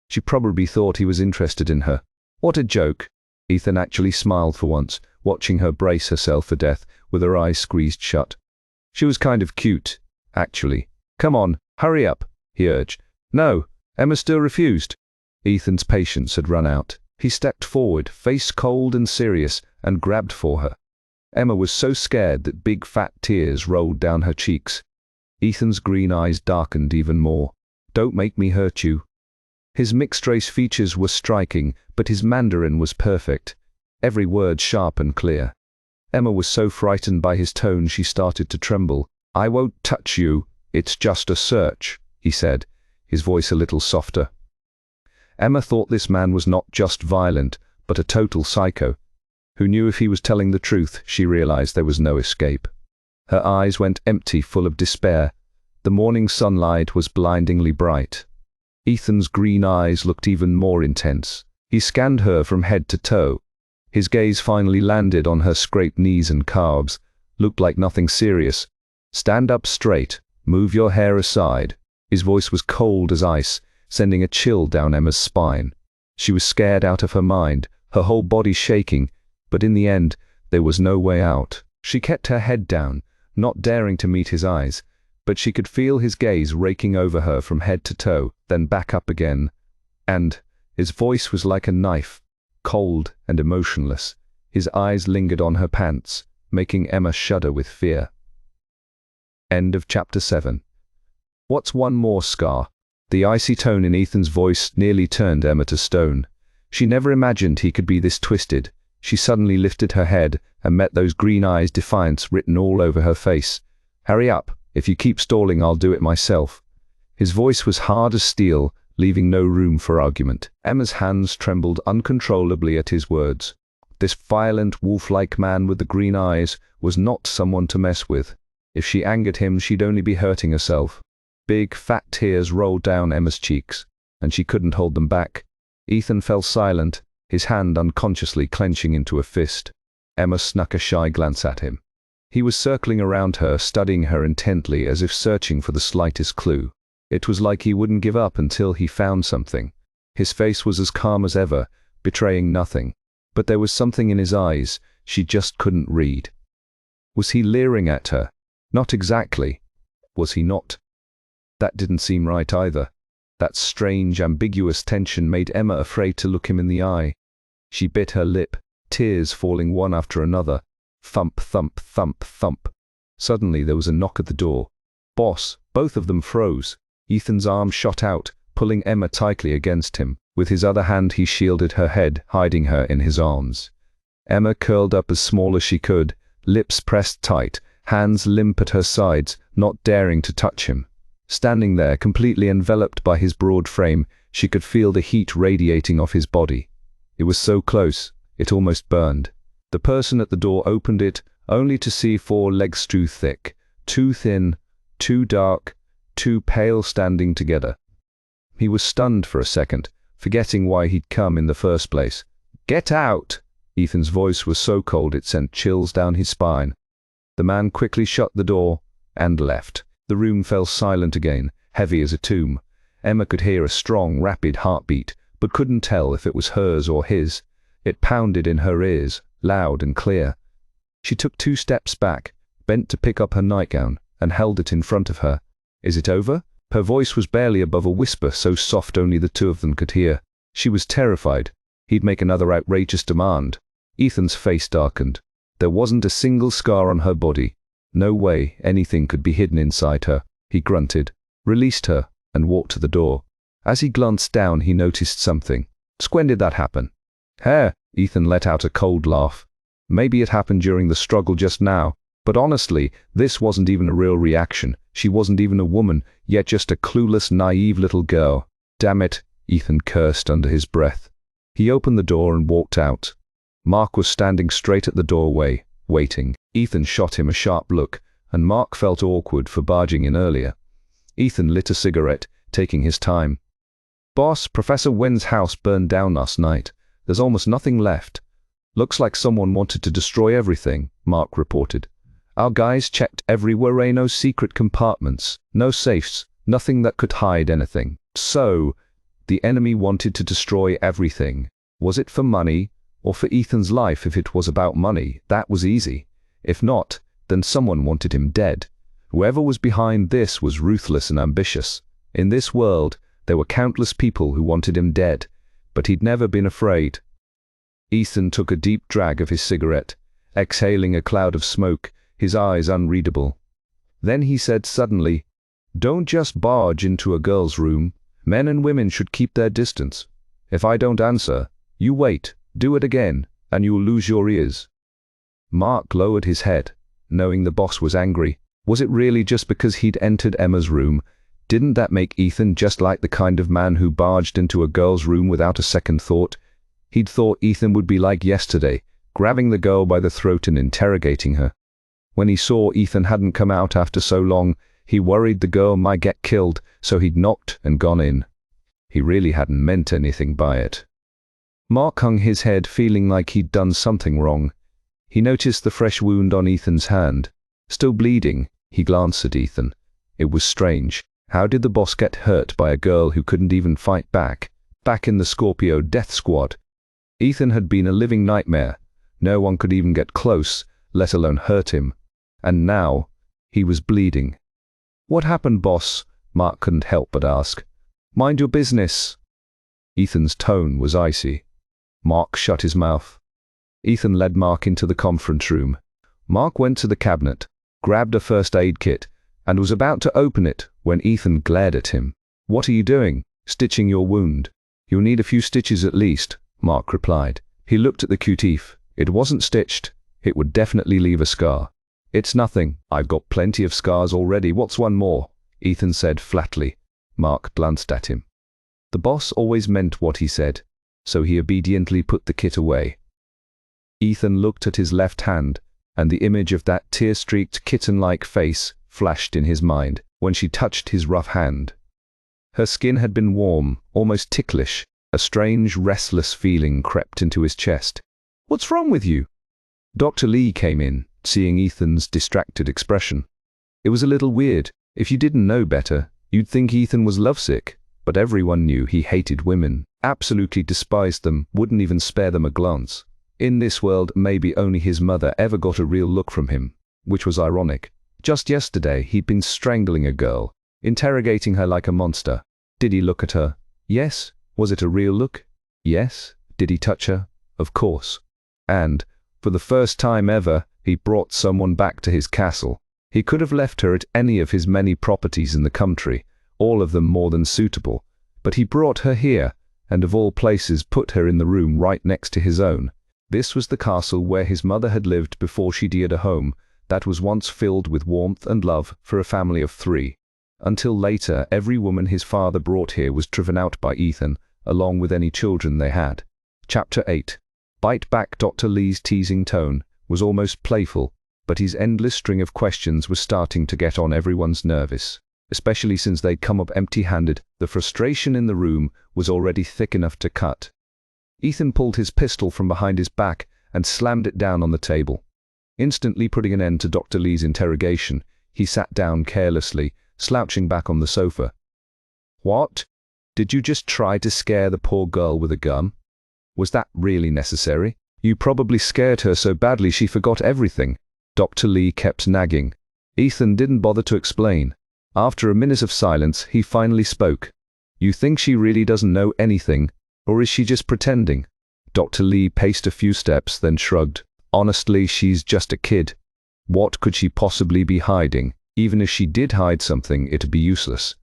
She probably thought he was interested in her. What a joke. Ethan actually smiled for once, watching her brace herself for death with her eyes squeezed shut. She was kind of cute, actually. "Come on, hurry up," he urged. "No." Emma still refused. Ethan's patience had run out. He stepped forward, face cold and serious, and grabbed for her. Emma was so scared that big fat tears rolled down her cheeks. Ethan's green eyes darkened even more. "Don't make me hurt you." His mixed-race features were striking, but his Mandarin was perfect, every word sharp and clear. Emma was so frightened by his tone she started to tremble. "I won't touch you. It's just a search," he said, his voice a little softer. Emma thought this man was not just violent, but a total psycho, who knew if he was telling the truth, she realized there was no escape. Her eyes went empty, full of despair. The morning sunlight was blindingly bright. Ethan's green eyes looked even more intense. He scanned her from head to toe. His gaze finally landed on her scraped knees and calves. "Looked like nothing serious. Stand up straight. Move your hair aside." His voice was cold as ice, sending a chill down Emma's spine. She was scared out of her mind, her whole body shaking, but in the end, there was no way out. She kept her head down, not daring to meet his eyes, but she could feel his gaze raking over her from head to toe, then back up again. And his voice was like a knife, cold and emotionless. His eyes lingered on her pants, making Emma shudder with fear. End of chapter 7. What's one more scar? The icy tone in Ethan's voice nearly turned Emma to stone. She never imagined he could be this twisted. She suddenly lifted her head and met those green eyes, defiance written all over her face. "Hurry up. If you keep stalling, I'll do it myself." His voice was hard as steel, leaving no room for argument. Emma's hands trembled uncontrollably at his words. This violent, wolf-like man with the green eyes was not someone to mess with. If she angered him, she'd only be hurting herself. Big, fat tears rolled down Emma's cheeks, and she couldn't hold them back. Ethan fell silent, his hand unconsciously clenching into a fist. Emma snuck a shy glance at him. He was circling around her, studying her intently as if searching for the slightest clue. It was like he wouldn't give up until he found something. His face was as calm as ever, betraying nothing. But there was something in his eyes she just couldn't read. Was he leering at her? Not exactly. Was he not? That didn't seem right either. That strange, ambiguous tension made Emma afraid to look him in the eye. She bit her lip, tears falling one after another. Thump, thump, thump, thump. Suddenly there was a knock at the door. "Boss." Both of them froze. Ethan's arm shot out, pulling Emma tightly against him. With his other hand he shielded her head, hiding her in his arms. Emma curled up as small as she could, lips pressed tight, hands limp at her sides, not daring to touch him. Standing there, completely enveloped by his broad frame, she could feel the heat radiating off his body. It was so close, it almost burned. The person at the door opened it, only to see 4 legs too thick, too thin, too dark, too pale standing together. He was stunned for a second, forgetting why he'd come in the first place. "Get out!" Ethan's voice was so cold it sent chills down his spine. The man quickly shut the door and left. The room fell silent again, heavy as a tomb. Emma could hear a strong, rapid heartbeat, but couldn't tell if it was hers or his. It pounded in her ears, loud and clear. She took 2 steps back, bent to pick up her nightgown, and held it in front of her. "Is it over?" Her voice was barely above a whisper, so soft only the 2 of them could hear. She was terrified. He'd make another outrageous demand. Ethan's face darkened. There wasn't a single scar on her body. No way anything could be hidden inside her. He grunted, released her, and walked to the door. As he glanced down, he noticed something. "When did that happen?" "Hey," Ethan let out a cold laugh. "Maybe it happened during the struggle just now, but honestly, this wasn't even a real reaction. She wasn't even a woman, yet just a clueless, naive little girl." "Damn it," Ethan cursed under his breath. He opened the door and walked out. Mark was standing straight at the doorway, waiting. Ethan shot him a sharp look, and Mark felt awkward for barging in earlier. Ethan lit a cigarette, taking his time. "Boss, Professor Wen's house burned down last night. There's almost nothing left. Looks like someone wanted to destroy everything," Mark reported. "Our guys checked everywhere, no secret compartments, no safes, nothing that could hide anything. So, the enemy wanted to destroy everything. Was it for money, or for Ethan's life? If it was about money, that was easy. If not, then someone wanted him dead. Whoever was behind this was ruthless and ambitious. In this world, there were countless people who wanted him dead, but he'd never been afraid." Ethan took a deep drag of his cigarette, exhaling a cloud of smoke, his eyes unreadable. Then he said suddenly, "Don't just barge into a girl's room. Men and women should keep their distance. If I don't answer, you wait, do it again, and you'll lose your ears." Mark lowered his head, knowing the boss was angry. Was it really just because he'd entered Emma's room? Didn't that make Ethan just like the kind of man who barged into a girl's room without a second thought? He'd thought Ethan would be like yesterday, grabbing the girl by the throat and interrogating her. When he saw Ethan hadn't come out after so long, he worried the girl might get killed, so he'd knocked and gone in. He really hadn't meant anything by it. Mark hung his head, feeling like he'd done something wrong. He noticed the fresh wound on Ethan's hand. Still bleeding, he glanced at Ethan. It was strange. How did the boss get hurt by a girl who couldn't even fight back? Back in the Scorpio death squad, Ethan had been a living nightmare. No one could even get close, let alone hurt him. And now, he was bleeding. "What happened, boss?" Mark couldn't help but ask. "Mind your business." Ethan's tone was icy. Mark shut his mouth. Ethan led Mark into the conference room. Mark went to the cabinet, grabbed a first aid kit, and was about to open it when Ethan glared at him. "What are you doing?" "Stitching your wound." "You'll need a few stitches at least," Mark replied. He looked at the cutif. It wasn't stitched. It would definitely leave a scar. "It's nothing. I've got plenty of scars already. What's one more?" Ethan said flatly. Mark glanced at him. The boss always meant what he said, so he obediently put the kit away. Ethan looked at his left hand, and the image of that tear-streaked kitten-like face flashed in his mind when she touched his rough hand. Her skin had been warm, almost ticklish. A strange, restless feeling crept into his chest. "What's wrong with you?" Dr. Lee came in, seeing Ethan's distracted expression. It was a little weird. If you didn't know better, you'd think Ethan was lovesick, but everyone knew he hated women, absolutely despised them, wouldn't even spare them a glance. In this world, maybe only his mother ever got a real look from him, which was ironic. Just yesterday, he'd been strangling a girl, interrogating her like a monster. Did he look at her? Yes. Was it a real look? Yes. Did he touch her? Of course. And, for the first time ever, he brought someone back to his castle. He could have left her at any of his many properties in the country, all of them more than suitable, but he brought her here, and of all places put her in the room right next to his own. This was the castle where his mother had lived before she dared a home that was once filled with warmth and love for a family of 3. Until later, every woman his father brought here was driven out by Ethan, along with any children they had. Chapter 8. Bite back. Dr. Lee's teasing tone was almost playful, but his endless string of questions was starting to get on everyone's nerves, especially since they'd come up empty-handed. The frustration in the room was already thick enough to cut. Ethan pulled his pistol from behind his back and slammed it down on the table. Instantly putting an end to Dr. Lee's interrogation, he sat down carelessly, slouching back on the sofa. "What? Did you just try to scare the poor girl with a gun? Was that really necessary? You probably scared her so badly she forgot everything." Dr. Lee kept nagging. Ethan didn't bother to explain. After a minute of silence, he finally spoke. "You think she really doesn't know anything, or is she just pretending?" Dr. Lee paced a few steps, then shrugged. "Honestly, she's just a kid. What could she possibly be hiding? Even if she did hide something, it'd be useless.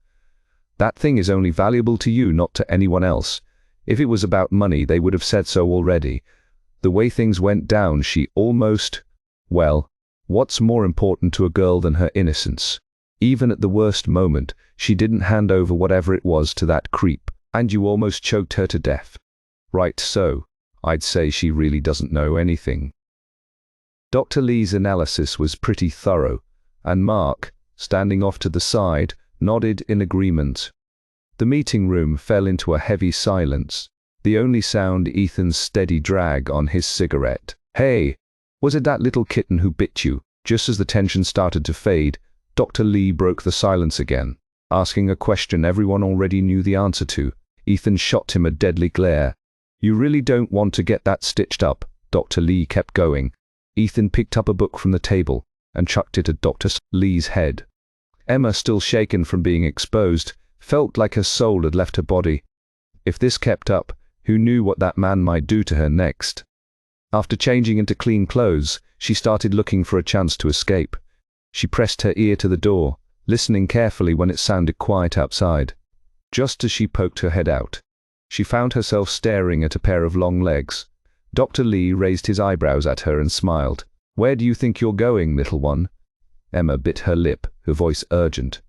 That thing is only valuable to you, not to anyone else. If it was about money, they would have said so already. The way things went down, she almost... Well, what's more important to a girl than her innocence? Even at the worst moment, she didn't hand over whatever it was to that creep, and you almost choked her to death. Right, so I'd say she really doesn't know anything." Dr. Lee's analysis was pretty thorough, and Mark, standing off to the side, nodded in agreement. The meeting room fell into a heavy silence, the only sound Ethan's steady drag on his cigarette. "Hey, was it that little kitten who bit you?" Just as the tension started to fade, Dr. Lee broke the silence again, asking a question everyone already knew the answer to. Ethan shot him a deadly glare. "You really don't want to get that stitched up?" Dr. Lee kept going. Ethan picked up a book from the table and chucked it at Dr. Lee's head. Emma, still shaken from being exposed, felt like her soul had left her body. If this kept up, who knew what that man might do to her next? After changing into clean clothes, she started looking for a chance to escape. She pressed her ear to the door, listening carefully when it sounded quiet outside. Just as she poked her head out, she found herself staring at a pair of long legs. Dr. Lee raised his eyebrows at her and smiled. "Where do you think you're going, little one?" Emma bit her lip, her voice urgent.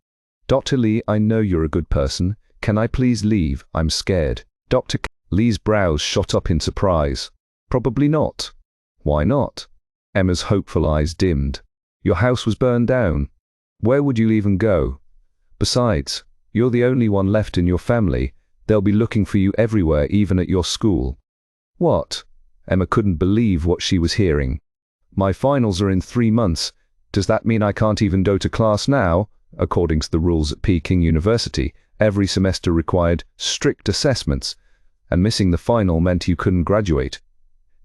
"Dr. Lee, I know you're a good person. Can I please leave? I'm scared." Dr. Lee's brows shot up in surprise. "Probably not." "Why not?" Emma's hopeful eyes dimmed. "Your house was burned down. Where would you even go? Besides, you're the only one left in your family. They'll be looking for you everywhere, even at your school." "What?" Emma couldn't believe what she was hearing. "My finals are in 3 months. Does that mean I can't even go to class now?" According to the rules at Peking University, every semester required strict assessments, and missing the final meant you couldn't graduate.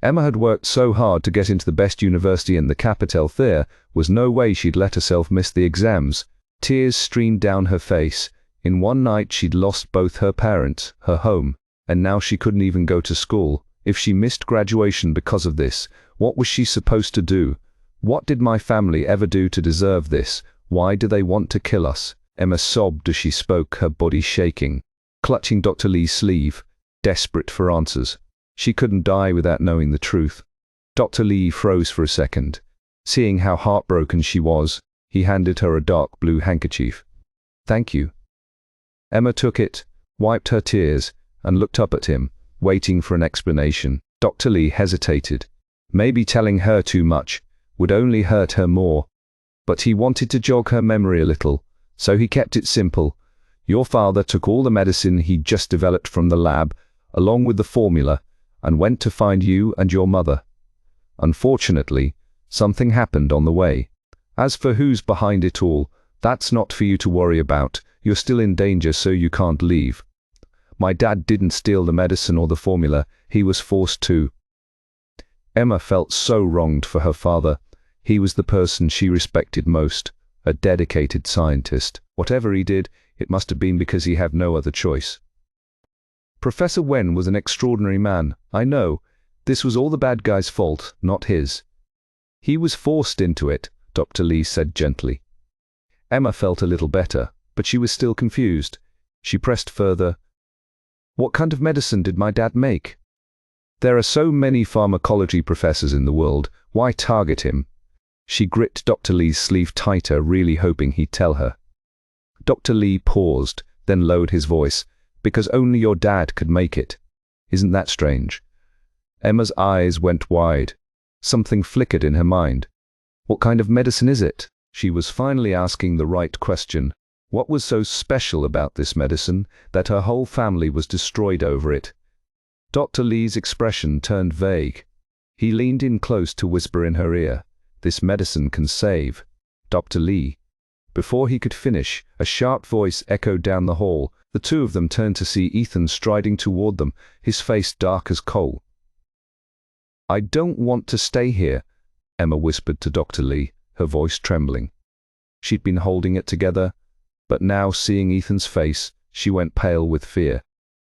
Emma had worked so hard to get into the best university in the capital. There was no way she'd let herself miss the exams. Tears streamed down her face. In one night she'd lost both her parents, her home, and now she couldn't even go to school. If she missed graduation because of this, what was she supposed to do? "What did my family ever do to deserve this? Why do they want to kill us?" Emma sobbed as she spoke, her body shaking, clutching Dr. Lee's sleeve, desperate for answers. She couldn't die without knowing the truth. Dr. Lee froze for a second. Seeing how heartbroken she was, he handed her a dark blue handkerchief. "Thank you." Emma took it, wiped her tears, and looked up at him, waiting for an explanation. Dr. Lee hesitated. Maybe telling her too much would only hurt her more. But he wanted to jog her memory a little, so he kept it simple. "Your father took all the medicine he'd just developed from the lab, along with the formula, and went to find you and your mother. Unfortunately, something happened on the way. As for who's behind it all, that's not for you to worry about. You're still in danger, so you can't leave. My dad didn't steal the medicine or the formula, he was forced to." Emma felt so wronged for her father. He was the person she respected most, a dedicated scientist. Whatever he did, it must have been because he had no other choice. "Professor Wen was an extraordinary man, I know. This was all the bad guy's fault, not his. He was forced into it," Dr. Lee said gently. Emma felt a little better, but she was still confused. She pressed further. "What kind of medicine did my dad make? There are so many pharmacology professors in the world, why target him?" She gripped Dr. Lee's sleeve tighter, really hoping he'd tell her. Dr. Lee paused, then lowered his voice. Because only your dad could make it. Isn't that strange? Emma's eyes went wide. Something flickered in her mind. What kind of medicine is it? She was finally asking the right question. What was so special about this medicine that her whole family was destroyed over it? Dr. Lee's expression turned vague. He leaned in close to whisper in her ear, "This medicine can save." Dr. Lee. Before he could finish, a sharp voice echoed down the hall. The two of them turned to see Ethan striding toward them, his face dark as coal. "I don't want to stay here," Emma whispered to Dr. Lee, her voice trembling. She'd been holding it together, but now seeing Ethan's face, she went pale with fear.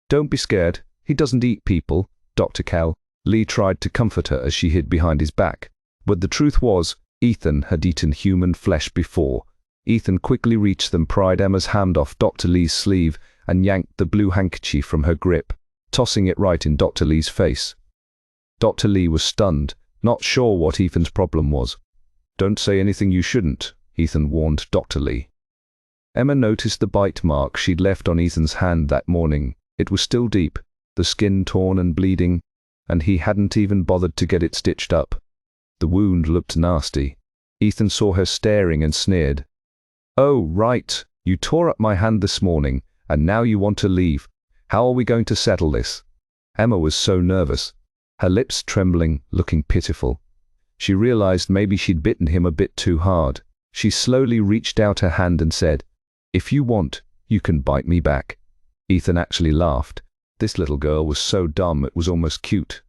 "Don't be scared. He doesn't eat people, Dr. Cal." Lee tried to comfort her as she hid behind his back. But the truth was, Ethan had eaten human flesh before. Ethan quickly reached them, pried Emma's hand off Dr. Lee's sleeve, and yanked the blue handkerchief from her grip, tossing it right in Dr. Lee's face. Dr. Lee was stunned, not sure what Ethan's problem was. "Don't say anything you shouldn't," Ethan warned Dr. Lee. Emma noticed the bite mark she'd left on Ethan's hand that morning. It was still deep, the skin torn and bleeding, and he hadn't even bothered to get it stitched up. The wound looked nasty. Ethan saw her staring and sneered. "Oh, right, you tore up my hand this morning, and now you want to leave. How are we going to settle this?" Emma was so nervous, her lips trembling, looking pitiful. She realized maybe she'd bitten him a bit too hard. She slowly reached out her hand and said, "If you want, you can bite me back." Ethan actually laughed. This little girl was so dumb it was almost cute.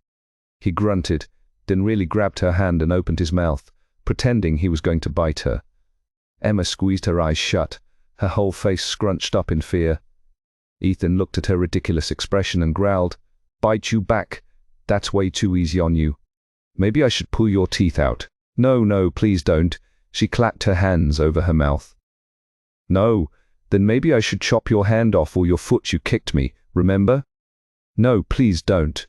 He grunted, then really grabbed her hand and opened his mouth, pretending he was going to bite her. Emma squeezed her eyes shut, her whole face scrunched up in fear. Ethan looked at her ridiculous expression and growled, "Bite you back? That's way too easy on you. Maybe I should pull your teeth out." No, please don't." She clapped her hands over her mouth. "No, then maybe I should chop your hand off or your foot. You kicked me, remember?" "No, please don't."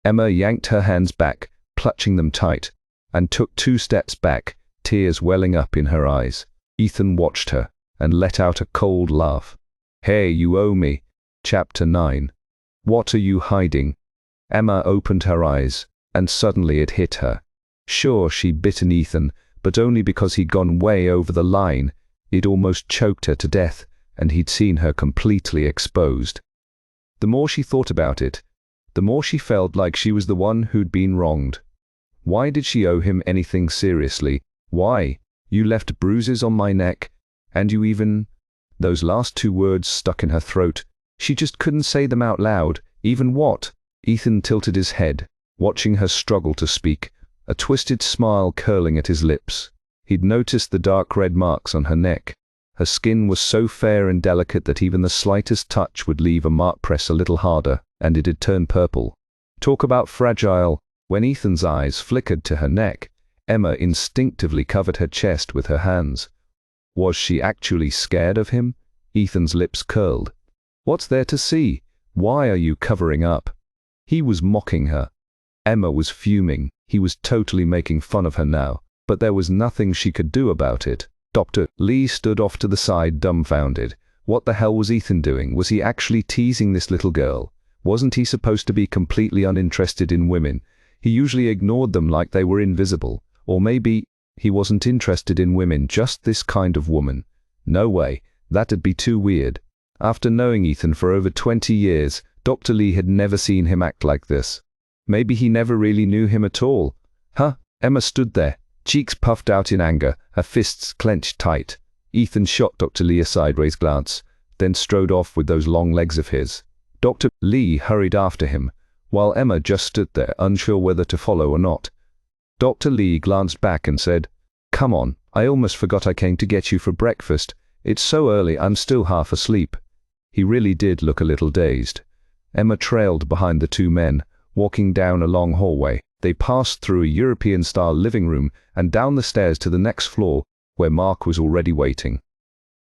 Emma yanked her hands back, clutching them tight, and took 2 steps back, tears welling up in her eyes. Ethan watched her and let out a cold laugh. "Hey, you owe me." Chapter 9. What are you hiding? Emma opened her eyes, and suddenly it hit her. Sure, she'd bitten Ethan, but only because he'd gone way over the line. He'd almost choked her to death, and he'd seen her completely exposed. The more she thought about it, the more she felt like she was the one who'd been wronged. Why did she owe him anything seriously? Why? "You left bruises on my neck, and you even..." Those last 2 words stuck in her throat. She just couldn't say them out loud. Even what? Ethan tilted his head, watching her struggle to speak, a twisted smile curling at his lips. He'd noticed the dark red marks on her neck. Her skin was so fair and delicate that even the slightest touch would leave a mark press a little harder, and it'd turn purple. Talk about fragile. When Ethan's eyes flickered to her neck, Emma instinctively covered her chest with her hands. Was she actually scared of him? Ethan's lips curled. "What's there to see? Why are you covering up?" He was mocking her. Emma was fuming. He was totally making fun of her now, but there was nothing she could do about it. Dr. Lee stood off to the side, dumbfounded. What the hell was Ethan doing? Was he actually teasing this little girl? Wasn't he supposed to be completely uninterested in women? He usually ignored them like they were invisible. Or maybe he wasn't interested in women, just this kind of woman. No way, that'd be too weird. After knowing Ethan for over 20 years, Dr. Lee had never seen him act like this. Maybe he never really knew him at all. Huh? Emma stood there, cheeks puffed out in anger, her fists clenched tight. Ethan shot Dr. Lee a sideways glance, then strode off with those long legs of his. Dr. Lee hurried after him, while Emma just stood there, unsure whether to follow or not. Dr. Lee glanced back and said, "Come on, I almost forgot I came to get you for breakfast. It's so early, I'm still half asleep." He really did look a little dazed. Emma trailed behind the 2 men, walking down a long hallway. They passed through a European-style living room and down the stairs to the next floor, where Mark was already waiting.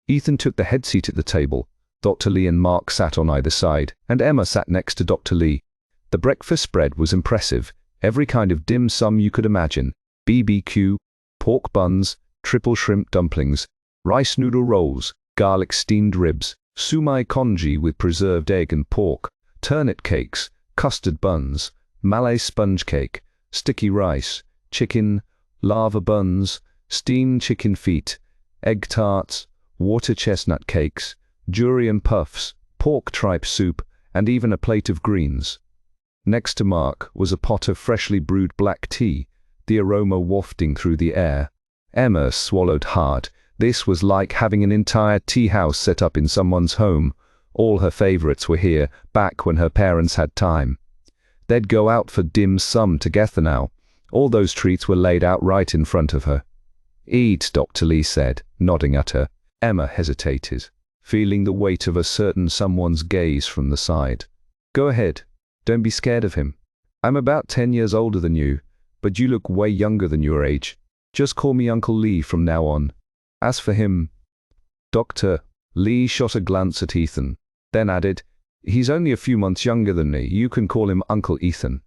Ethan took the head seat at the table. Dr. Lee and Mark sat on either side, and Emma sat next to Dr. Lee. The breakfast spread was impressive. Every kind of dim sum you could imagine. BBQ, pork buns, triple shrimp dumplings, rice noodle rolls, garlic steamed ribs, sumai congee with preserved egg and pork, turnip cakes, custard buns, Malay sponge cake, sticky rice, chicken, lava buns, steamed chicken feet, egg tarts, water chestnut cakes, durian puffs, pork tripe soup, and even a plate of greens. Next to Mark was a pot of freshly brewed black tea, the aroma wafting through the air. Emma swallowed hard. This was like having an entire tea house set up in someone's home. All her favorites were here, back when her parents had time. They'd go out for dim sum together now. All those treats were laid out right in front of her. "Eat," Dr. Lee said, nodding at her. Emma hesitated, feeling the weight of a certain someone's gaze from the side. "Go ahead. Don't be scared of him. I'm about 10 years older than you, but you look way younger than your age. Just call me Uncle Lee from now on. As for him..." Dr. Lee shot a glance at Ethan, then added, "He's only a few months younger than me. You can call him Uncle Ethan."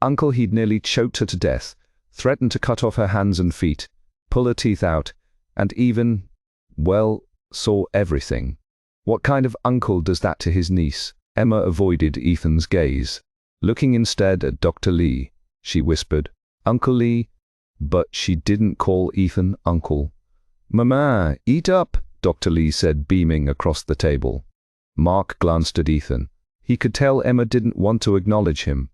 Uncle, he'd nearly choked her to death, threatened to cut off her hands and feet, pull her teeth out, and even, well, saw everything. What kind of uncle does that to his niece? Emma avoided Ethan's gaze. Looking instead at Dr. Lee, she whispered, "Uncle Lee," but she didn't call Ethan uncle. "Mama, eat up," Dr. Lee said, beaming across the table. Mark glanced at Ethan. He could tell Emma didn't want to acknowledge him.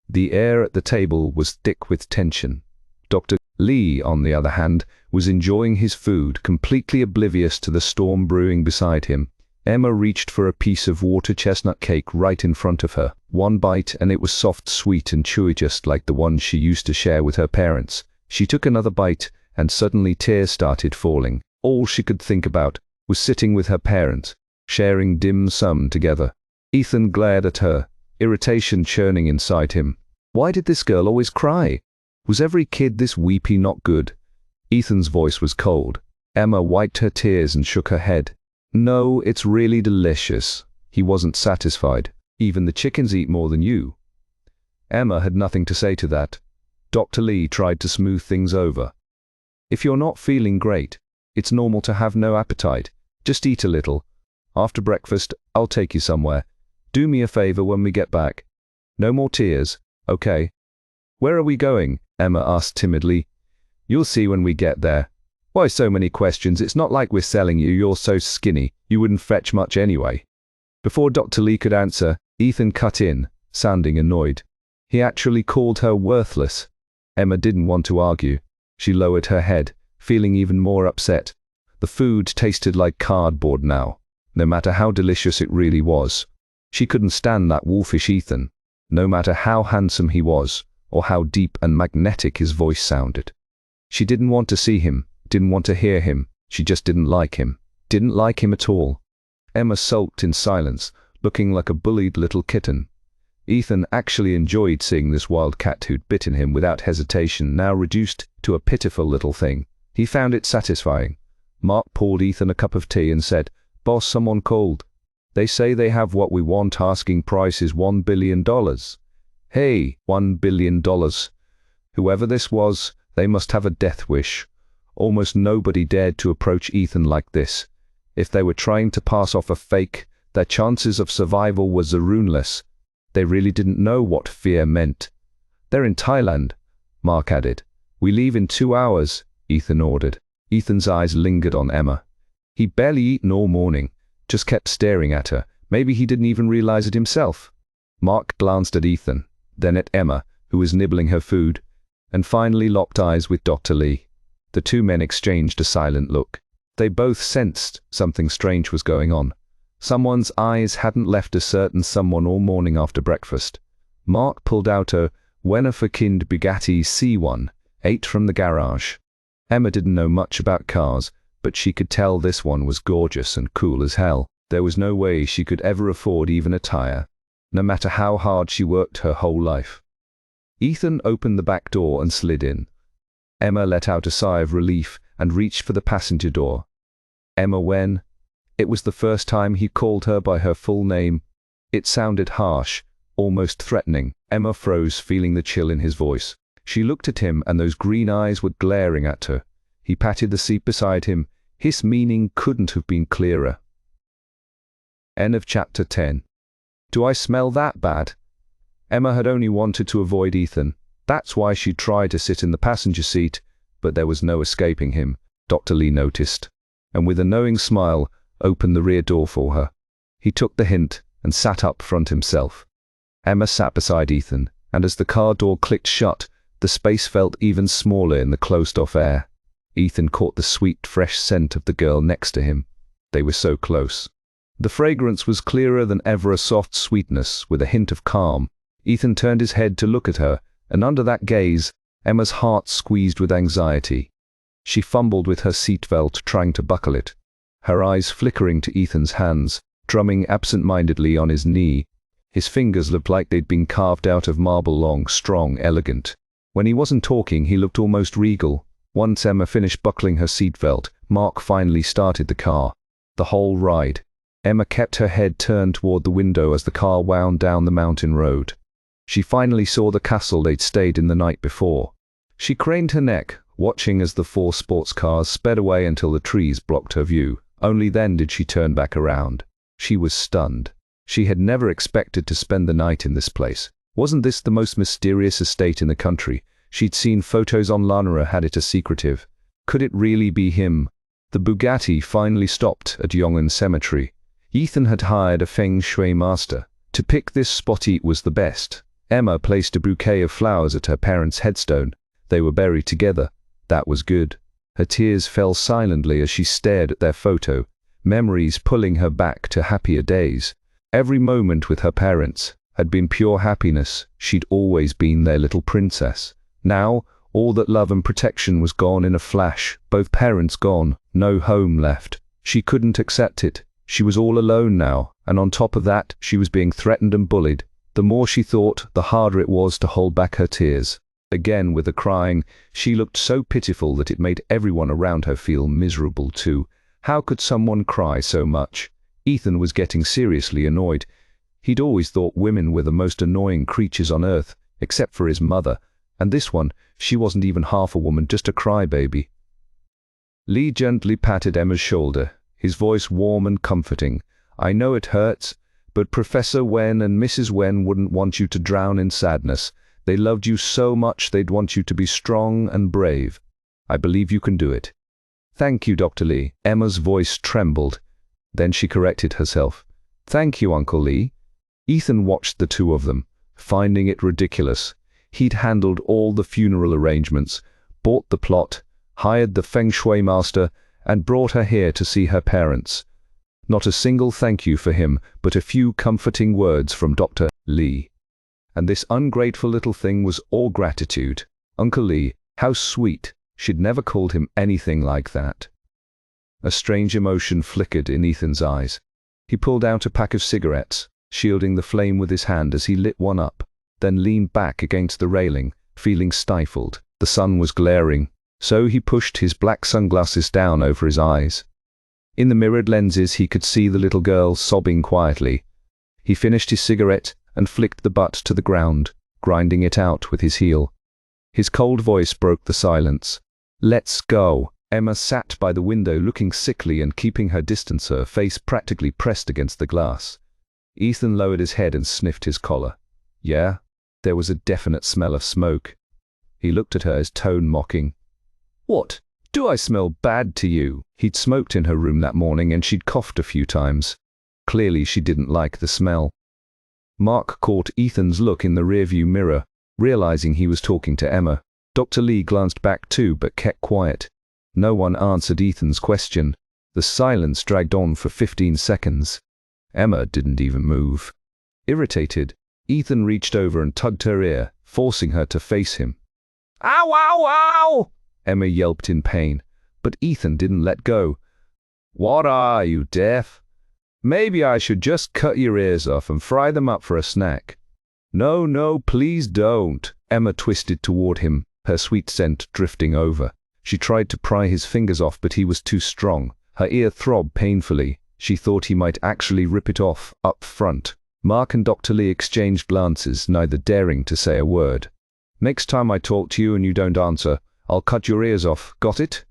The air at the table was thick with tension. Dr. Lee, on the other hand, was enjoying his food, completely oblivious to the storm brewing beside him. Emma reached for a piece of water chestnut cake right in front of her. One bite and it was soft, sweet and chewy, just like the one she used to share with her parents. She took another bite and suddenly tears started falling. All she could think about was sitting with her parents, sharing dim sum together. Ethan glared at her, irritation churning inside him. Why did this girl always cry? Was every kid this weepy not good? Ethan's voice was cold. Emma wiped her tears and shook her head. "No, it's really delicious." He wasn't satisfied. "Even the chickens eat more than you." Emma had nothing to say to that. Dr. Lee tried to smooth things over. "If you're not feeling great, it's normal to have no appetite. Just eat a little. After breakfast, I'll take you somewhere. Do me a favor when we get back. No more tears, okay?" "Where are we going?" Emma asked timidly. "You'll see when we get there." "Why so many questions? It's not like we're selling you. You're so skinny, you wouldn't fetch much anyway." Before Dr. Lee could answer, Ethan cut in, sounding annoyed. He actually called her worthless. Emma didn't want to argue. She lowered her head, feeling even more upset. The food tasted like cardboard now, no matter how delicious it really was. She couldn't stand that wolfish Ethan, no matter how handsome he was, or how deep and magnetic his voice sounded. She didn't want to see him, didn't want to hear him. She just didn't like him. Didn't like him at all. Emma sulked in silence, looking like a bullied little kitten. Ethan actually enjoyed seeing this wild cat who'd bitten him without hesitation, now reduced to a pitiful little thing. He found it satisfying. Mark poured Ethan a cup of tea and said, "Boss, someone called. They say they have what we want. Asking price is $1 billion. Hey, $1 billion. Whoever this was, they must have a death wish. Almost nobody dared to approach Ethan like this. If they were trying to pass off a fake, their chances of survival were ruinless. They really didn't know what fear meant. "They're in Thailand," Mark added. "We leave in 2 hours," Ethan ordered. Ethan's eyes lingered on Emma. He'd barely eaten all morning, just kept staring at her. Maybe he didn't even realize it himself. Mark glanced at Ethan, then at Emma, who was nibbling her food, and finally locked eyes with Dr. Lee. The two men exchanged a silent look. They both sensed something strange was going on. Someone's eyes hadn't left a certain someone all morning after breakfast. Mark pulled out a Wennerfakind Bugatti C1, 8 from the garage. Emma didn't know much about cars, but she could tell this one was gorgeous and cool as hell. There was no way she could ever afford even a tire, no matter how hard she worked her whole life. Ethan opened the back door and slid in. Emma let out a sigh of relief and reached for the passenger door. Emma Wen. It was the first time he called her by her full name. It sounded harsh, almost threatening. Emma froze, feeling the chill in his voice. She looked at him and those green eyes were glaring at her. He patted the seat beside him, His meaning couldn't have been clearer. End of chapter 10. Do I smell that bad? Emma had only wanted to avoid Ethan. That's why she tried to sit in the passenger seat, but there was no escaping him, Dr. Lee noticed, and with a knowing smile, opened the rear door for her. He took the hint and sat up front himself. Emma sat beside Ethan, and as the car door clicked shut, the space felt even smaller in the closed-off air. Ethan caught the sweet, fresh scent of the girl next to him. They were so close. The fragrance was clearer than ever, a soft sweetness with a hint of calm. Ethan turned his head to look at her, and under that gaze, Emma's heart squeezed with anxiety. She fumbled with her seatbelt, trying to buckle it, her eyes flickering to Ethan's hands, drumming absent-mindedly on his knee. His fingers looked like they'd been carved out of marble, long, strong, elegant. When he wasn't talking, he looked almost regal. Once Emma finished buckling her seatbelt, Mark finally started the car. The whole ride, Emma kept her head turned toward the window as the car wound down the mountain road. She finally saw the castle they'd stayed in the night before. She craned her neck, watching as the 4 sports cars sped away until the trees blocked her view. Only then did she turn back around. She was stunned. She had never expected to spend the night in this place. Wasn't this the most mysterious estate in the country? She'd seen photos online or had it a secretive. Could it really be him? The Bugatti finally stopped at Yongan Cemetery. Ethan had hired a feng shui master to pick this spot. It was the best. Emma placed a bouquet of flowers at her parents' headstone. They were buried together. That was good. Her tears fell silently as she stared at their photo, memories pulling her back to happier days. Every moment with her parents had been pure happiness. She'd always been their little princess. Now, all that love and protection was gone in a flash. Both parents gone, no home left. She couldn't accept it. She was all alone now, and on top of that, she was being threatened and bullied. The more she thought, the harder it was to hold back her tears. Again with the crying, she looked so pitiful that it made everyone around her feel miserable too. How could someone cry so much? Ethan was getting seriously annoyed. He'd always thought women were the most annoying creatures on earth, except for his mother. And this one, she wasn't even half a woman, just a crybaby. Lee gently patted Emma's shoulder, his voice warm and comforting. I know it hurts, but Professor Wen and Mrs. Wen wouldn't want you to drown in sadness. They loved you so much they'd want you to be strong and brave. I believe you can do it. Thank you, Dr. Lee. Emma's voice trembled. Then she corrected herself. Thank you, Uncle Lee. Ethan watched the two of them, finding it ridiculous. He'd handled all the funeral arrangements, bought the plot, hired the feng shui master, and brought her here to see her parents. Not a single thank you for him, but a few comforting words from Dr. Lee. And this ungrateful little thing was all gratitude. Uncle Lee, how sweet. She'd never called him anything like that. A strange emotion flickered in Ethan's eyes. He pulled out a pack of cigarettes, shielding the flame with his hand as he lit one up, then leaned back against the railing, feeling stifled. The sun was glaring, so he pushed his black sunglasses down over his eyes. In the mirrored lenses he could see the little girl sobbing quietly. He finished his cigarette and flicked the butt to the ground, grinding it out with his heel. His cold voice broke the silence. Let's go. Emma sat by the window looking sickly and keeping her distance, her face practically pressed against the glass. Ethan lowered his head and sniffed his collar. Yeah, there was a definite smell of smoke. He looked at her, his tone mocking. What? Do I smell bad to you? He'd smoked in her room that morning and she'd coughed a few times. Clearly she didn't like the smell. Mark caught Ethan's look in the rearview mirror, realizing he was talking to Emma. Dr. Lee glanced back too, but kept quiet. No one answered Ethan's question. The silence dragged on for 15 seconds. Emma didn't even move. Irritated, Ethan reached over and tugged her ear, forcing her to face him. Ow, ow, ow! Emma yelped in pain, but Ethan didn't let go. What are you, deaf? Maybe I should just cut your ears off and fry them up for a snack. No, no, please don't. Emma twisted toward him, her sweet scent drifting over. She tried to pry his fingers off, but he was too strong. Her ear throbbed painfully. She thought he might actually rip it off, up front. Mark and Dr. Lee exchanged glances, neither daring to say a word. Next time I talk to you and you don't answer, I'll cut your ears off, got it?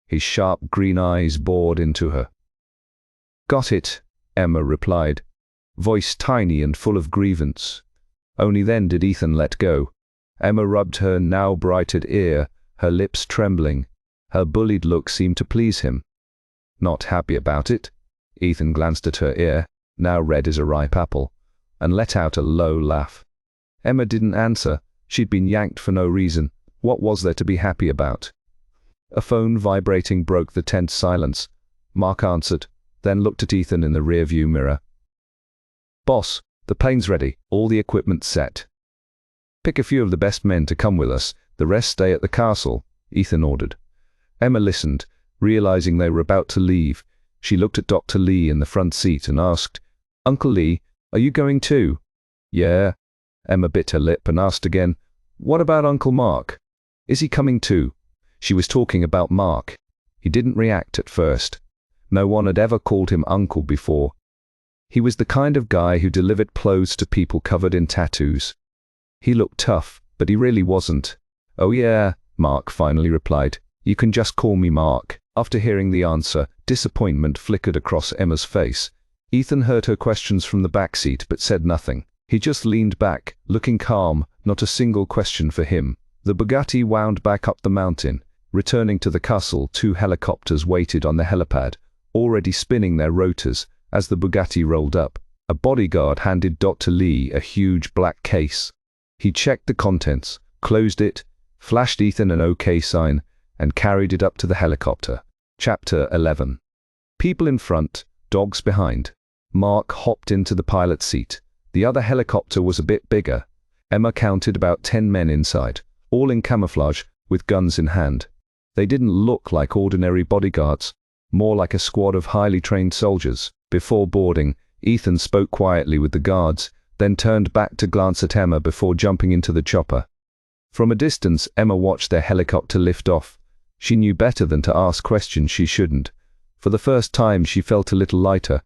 His sharp green eyes bored into her. "Got it," Emma replied, voice tiny and full of grievance. Only then did Ethan let go. Emma rubbed her now brightened ear, her lips trembling. Her bullied look seemed to please him. "Not happy about it?" Ethan glanced at her ear, now red as a ripe apple, and let out a low laugh. Emma didn't answer. She'd been yanked for no reason. What was there to be happy about? A phone vibrating broke the tense silence. Mark answered, then looked at Ethan in the rearview mirror. "Boss, the plane's ready, all the equipment set. Pick a few of the best men to come with us, the rest stay at the castle," Ethan ordered. Emma listened, realizing they were about to leave. She looked at Dr. Lee in the front seat and asked, "Uncle Lee, are you going too?" "Yeah." Emma bit her lip and asked again, "What about Uncle Mark? Is he coming too?" She was talking about Mark. He didn't react at first. No one had ever called him uncle before. He was the kind of guy who delivered clothes to people covered in tattoos. He looked tough, but he really wasn't. "Oh yeah," Mark finally replied. "You can just call me Mark." After hearing the answer, disappointment flickered across Emma's face. Ethan heard her questions from the backseat but said nothing. He just leaned back, looking calm, not a single question for him. The Bugatti wound back up the mountain. Returning to the castle, 2 helicopters waited on the helipad, already spinning their rotors. As the Bugatti rolled up, a bodyguard handed Dr. Lee a huge black case. He checked the contents, closed it, flashed Ethan an OK sign, and carried it up to the helicopter. Chapter 11. People in front, dogs behind. Mark hopped into the pilot's seat. The other helicopter was a bit bigger. Emma counted about 10 men inside, all in camouflage, with guns in hand. They didn't look like ordinary bodyguards, more like a squad of highly trained soldiers. Before boarding, Ethan spoke quietly with the guards, then turned back to glance at Emma before jumping into the chopper. From a distance, Emma watched their helicopter lift off. She knew better than to ask questions she shouldn't. For the first time, she felt a little lighter.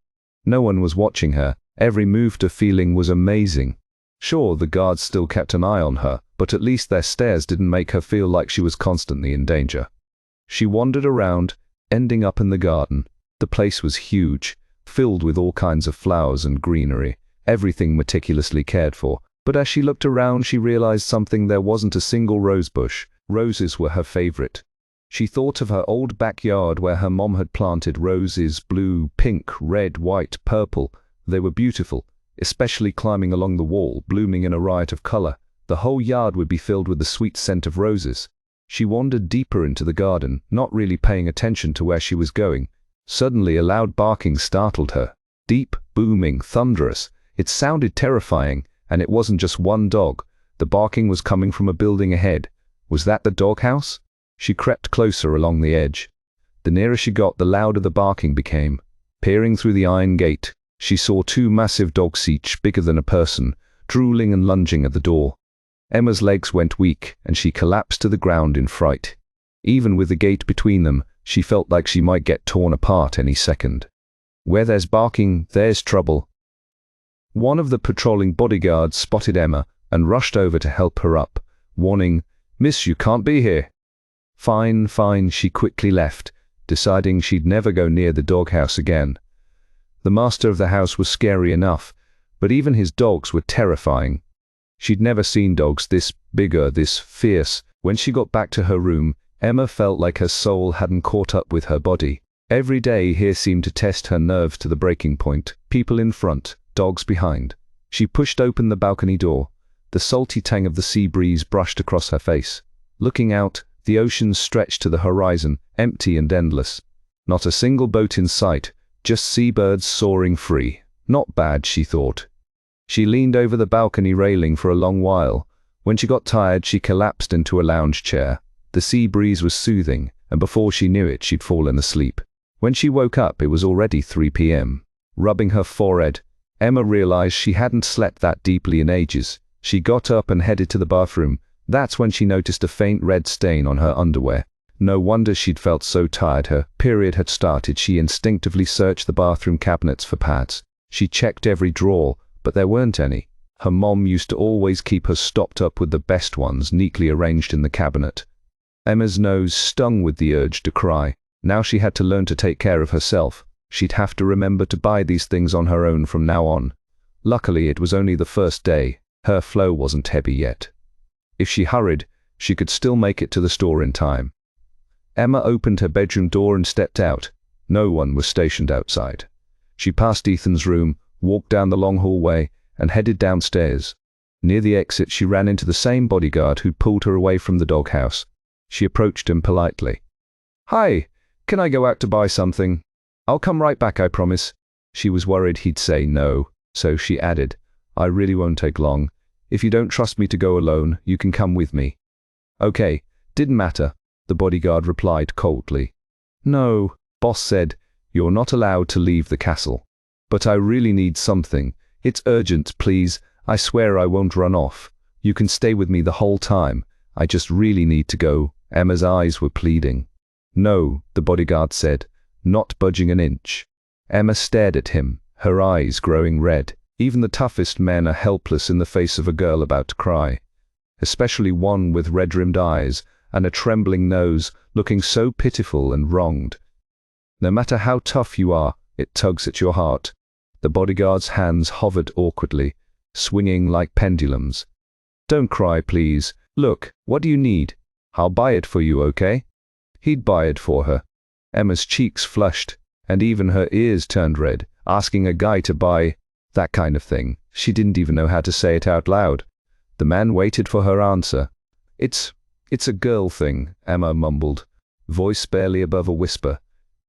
No one was watching her. Every move to feeling was amazing. Sure, the guards still kept an eye on her, but at least their stares didn't make her feel like she was constantly in danger. She wandered around, ending up in the garden. The place was huge, filled with all kinds of flowers and greenery, everything meticulously cared for. But as she looked around, she realized something: there wasn't a single rose bush. Roses were her favorite. She thought of her old backyard where her mom had planted roses, blue, pink, red, white, purple. They were beautiful, especially climbing along the wall, blooming in a riot of color. The whole yard would be filled with the sweet scent of roses. She wandered deeper into the garden, not really paying attention to where she was going. Suddenly a loud barking startled her. Deep, booming, thunderous. It sounded terrifying, and it wasn't just one dog. The barking was coming from a building ahead. Was that the doghouse? She crept closer along the edge. The nearer she got, the louder the barking became. Peering through the iron gate, she saw 2 massive dogs, each bigger than a person, drooling and lunging at the door. Emma's legs went weak, and she collapsed to the ground in fright. Even with the gate between them, she felt like she might get torn apart any second. Where there's barking, there's trouble. One of the patrolling bodyguards spotted Emma and rushed over to help her up, warning, "Miss, you can't be here." Fine, she quickly left, deciding she'd never go near the doghouse again. The master of the house was scary enough, but even his dogs were terrifying. She'd never seen dogs this bigger, this fierce. When she got back to her room, Emma felt like her soul hadn't caught up with her body. Every day here seemed to test her nerves to the breaking point. People in front, dogs behind. She pushed open the balcony door. The salty tang of the sea breeze brushed across her face. Looking out, the ocean stretched to the horizon, empty and endless. Not a single boat in sight, just seabirds soaring free. Not bad, she thought. She leaned over the balcony railing for a long while. When she got tired, she collapsed into a lounge chair. The sea breeze was soothing, and before she knew it, she'd fallen asleep. When she woke up, it was already 3 p.m. Rubbing her forehead, Emma realized she hadn't slept that deeply in ages. She got up and headed to the bathroom. That's when she noticed a faint red stain on her underwear. No wonder she'd felt so tired. Her period had started. She instinctively searched the bathroom cabinets for pads. She checked every drawer, but there weren't any. Her mom used to always keep her stocked up with the best ones neatly arranged in the cabinet. Emma's nose stung with the urge to cry. Now she had to learn to take care of herself. She'd have to remember to buy these things on her own from now on. Luckily, it was only the first day. Her flow wasn't heavy yet. If she hurried, she could still make it to the store in time. Emma opened her bedroom door and stepped out. No one was stationed outside. She passed Ethan's room, walked down the long hallway, and headed downstairs. Near the exit, she ran into the same bodyguard who'd pulled her away from the doghouse. She approached him politely. "Hi, can I go out to buy something? I'll come right back, I promise." She was worried he'd say no, so she added, "I really won't take long. If you don't trust me to go alone, you can come with me." "Okay, didn't matter," the bodyguard replied coldly. "No," boss said, "you're not allowed to leave the castle. But I really need something. It's urgent, please. I swear I won't run off. You can stay with me the whole time. I just really need to go." Emma's eyes were pleading. "No," the bodyguard said, not budging an inch. Emma stared at him, her eyes growing red. Even the toughest men are helpless in the face of a girl about to cry, especially one with red-rimmed eyes and a trembling nose, looking so pitiful and wronged. No matter how tough you are, it tugs at your heart. The bodyguard's hands hovered awkwardly, swinging like pendulums. "Don't cry, please. Look, what do you need? I'll buy it for you, okay?" He'd buy it for her. Emma's cheeks flushed, and even her ears turned red, asking a guy to buy that kind of thing. She didn't even know how to say it out loud. The man waited for her answer. It's a girl thing," Emma mumbled, voice barely above a whisper.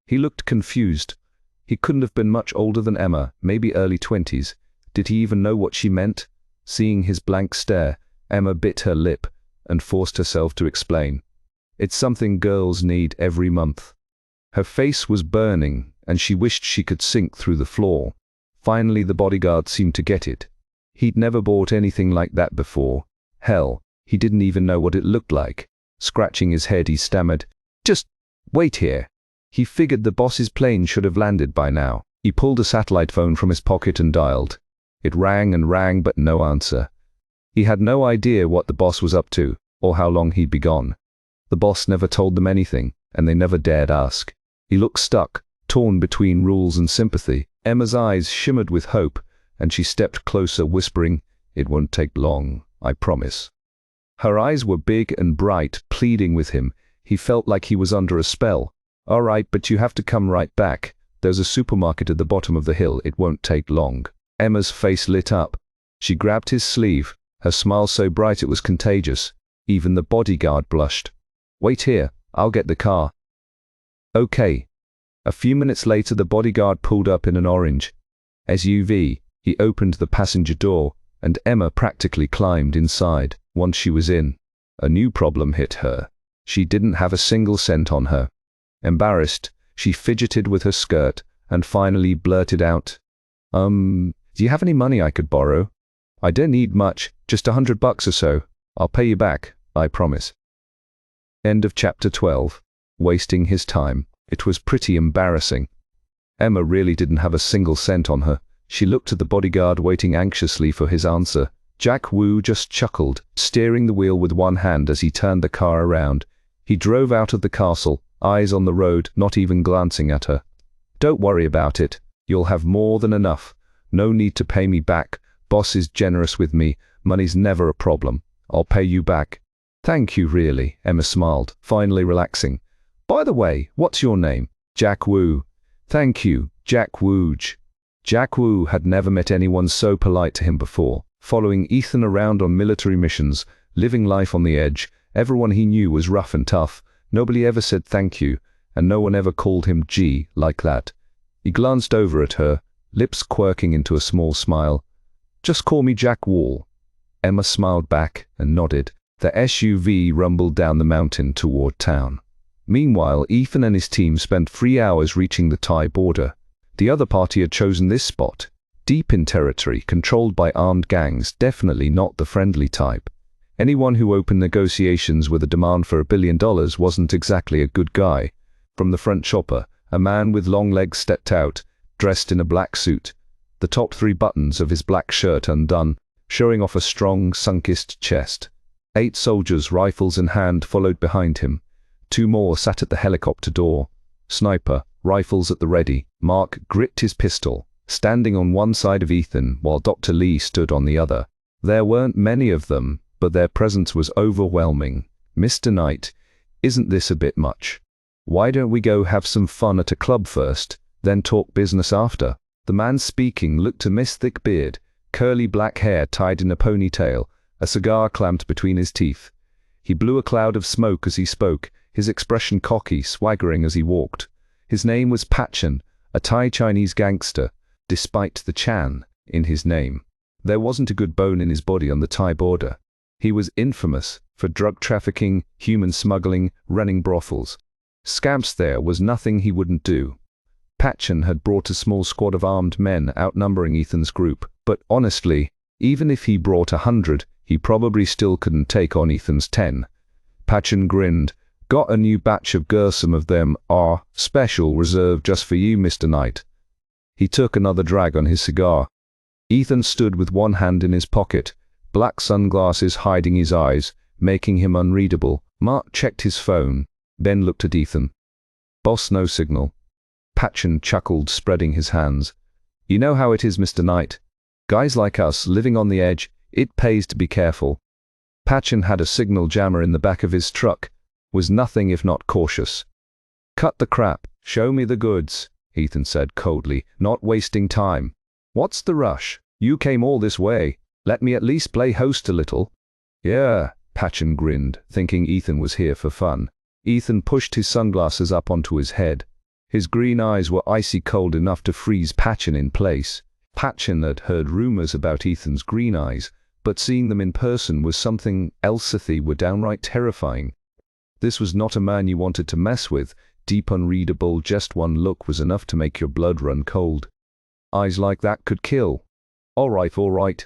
He looked confused. He couldn't have been much older than Emma, maybe early 20s. Did he even know what she meant? Seeing his blank stare, Emma bit her lip and forced herself to explain. "It's something girls need every month." Her face was burning, and she wished she could sink through the floor. Finally, the bodyguard seemed to get it. He'd never bought anything like that before. Hell, he didn't even know what it looked like. Scratching his head, he stammered, "Just wait here." He figured the boss's plane should have landed by now. He pulled a satellite phone from his pocket and dialed. It rang and rang, but no answer. He had no idea what the boss was up to, or how long he'd be gone. The boss never told them anything, and they never dared ask. He looked stuck, torn between rules and sympathy. Emma's eyes shimmered with hope, and she stepped closer, whispering, "It won't take long, I promise." Her eyes were big and bright, pleading with him. He felt like he was under a spell. "All right, but you have to come right back. There's a supermarket at the bottom of the hill. It won't take long." Emma's face lit up. She grabbed his sleeve, her smile so bright it was contagious. Even the bodyguard blushed. "Wait here, I'll get the car." "Okay." A few minutes later, the bodyguard pulled up in an orange SUV. He opened the passenger door, and Emma practically climbed inside. Once she was in, a new problem hit her. She didn't have a single cent on her. Embarrassed, she fidgeted with her skirt and finally blurted out, "Do you have any money I could borrow? I don't need much, just $100 or so. I'll pay you back, I promise." End of chapter 12. Wasting his time. It was pretty embarrassing. Emma really didn't have a single cent on her. She looked at the bodyguard, waiting anxiously for his answer. Jack Wu just chuckled, steering the wheel with one hand as he turned the car around. He drove out of the castle, eyes on the road, not even glancing at her. "Don't worry about it. You'll have more than enough. No need to pay me back. Boss is generous with me. Money's never a problem. I'll pay you back." "Thank you, really," Emma smiled, finally relaxing. "By the way, what's your name?" "Jack Wu." "Thank you, Jack Wooge." Jack Wu had never met anyone so polite to him before. Following Ethan around on military missions, living life on the edge, everyone he knew was rough and tough. Nobody ever said thank you, and no one ever called him G like that. He glanced over at her, lips quirking into a small smile. "Just call me Jack Wall." Emma smiled back and nodded. The SUV rumbled down the mountain toward town. Meanwhile, Ethan and his team spent 3 hours reaching the Thai border. The other party had chosen this spot, deep in territory controlled by armed gangs, definitely not the friendly type. Anyone who opened negotiations with a demand for $1 billion wasn't exactly a good guy. From the front chopper, a man with long legs stepped out, dressed in a black suit, the top 3 buttons of his black shirt undone, showing off a strong, sun-kissed chest. 8 soldiers, rifles in hand, followed behind him. 2 more sat at the helicopter door. Sniper, rifles at the ready. Mark gripped his pistol, standing on one side of Ethan while Dr. Lee stood on the other. There weren't many of them, but their presence was overwhelming. "Mr. Knight, isn't this a bit much? Why don't we go have some fun at a club first, then talk business after?" The man speaking looked to Miss thick beard, curly black hair tied in a ponytail, a cigar clamped between his teeth. He blew a cloud of smoke as he spoke, his expression cocky, swaggering as he walked. His name was Patchen, a Thai Chinese gangster, despite the Chan in his name. There wasn't a good bone in his body on the Thai border. He was infamous for drug trafficking, human smuggling, running brothels. Scamps there was nothing he wouldn't do. Patchen had brought a small squad of armed men outnumbering Ethan's group, but honestly, even if he brought 100, he probably still couldn't take on Ethan's 10. Patchen grinned. "Got a new batch of girls, some of them are special, reserved just for you, Mr. Knight." He took another drag on his cigar. Ethan stood with one hand in his pocket, black sunglasses hiding his eyes, making him unreadable. Mark checked his phone, then looked at Ethan. "Boss, no signal." Patchen chuckled, spreading his hands. "You know how it is, Mr. Knight. Guys like us, living on the edge, it pays to be careful." Patchen had a signal jammer in the back of his truck, was nothing if not cautious. "Cut the crap, show me the goods," Ethan said coldly, not wasting time. "What's the rush? You came all this way. Let me at least play host a little." "Yeah," Patchen grinned, thinking Ethan was here for fun. Ethan pushed his sunglasses up onto his head. His green eyes were icy cold enough to freeze Patchen in place. Patchen had heard rumors about Ethan's green eyes, but seeing them in person was something else. They were downright terrifying. This was not a man you wanted to mess with. Deep, unreadable, just one look was enough to make your blood run cold. Eyes like that could kill. All right,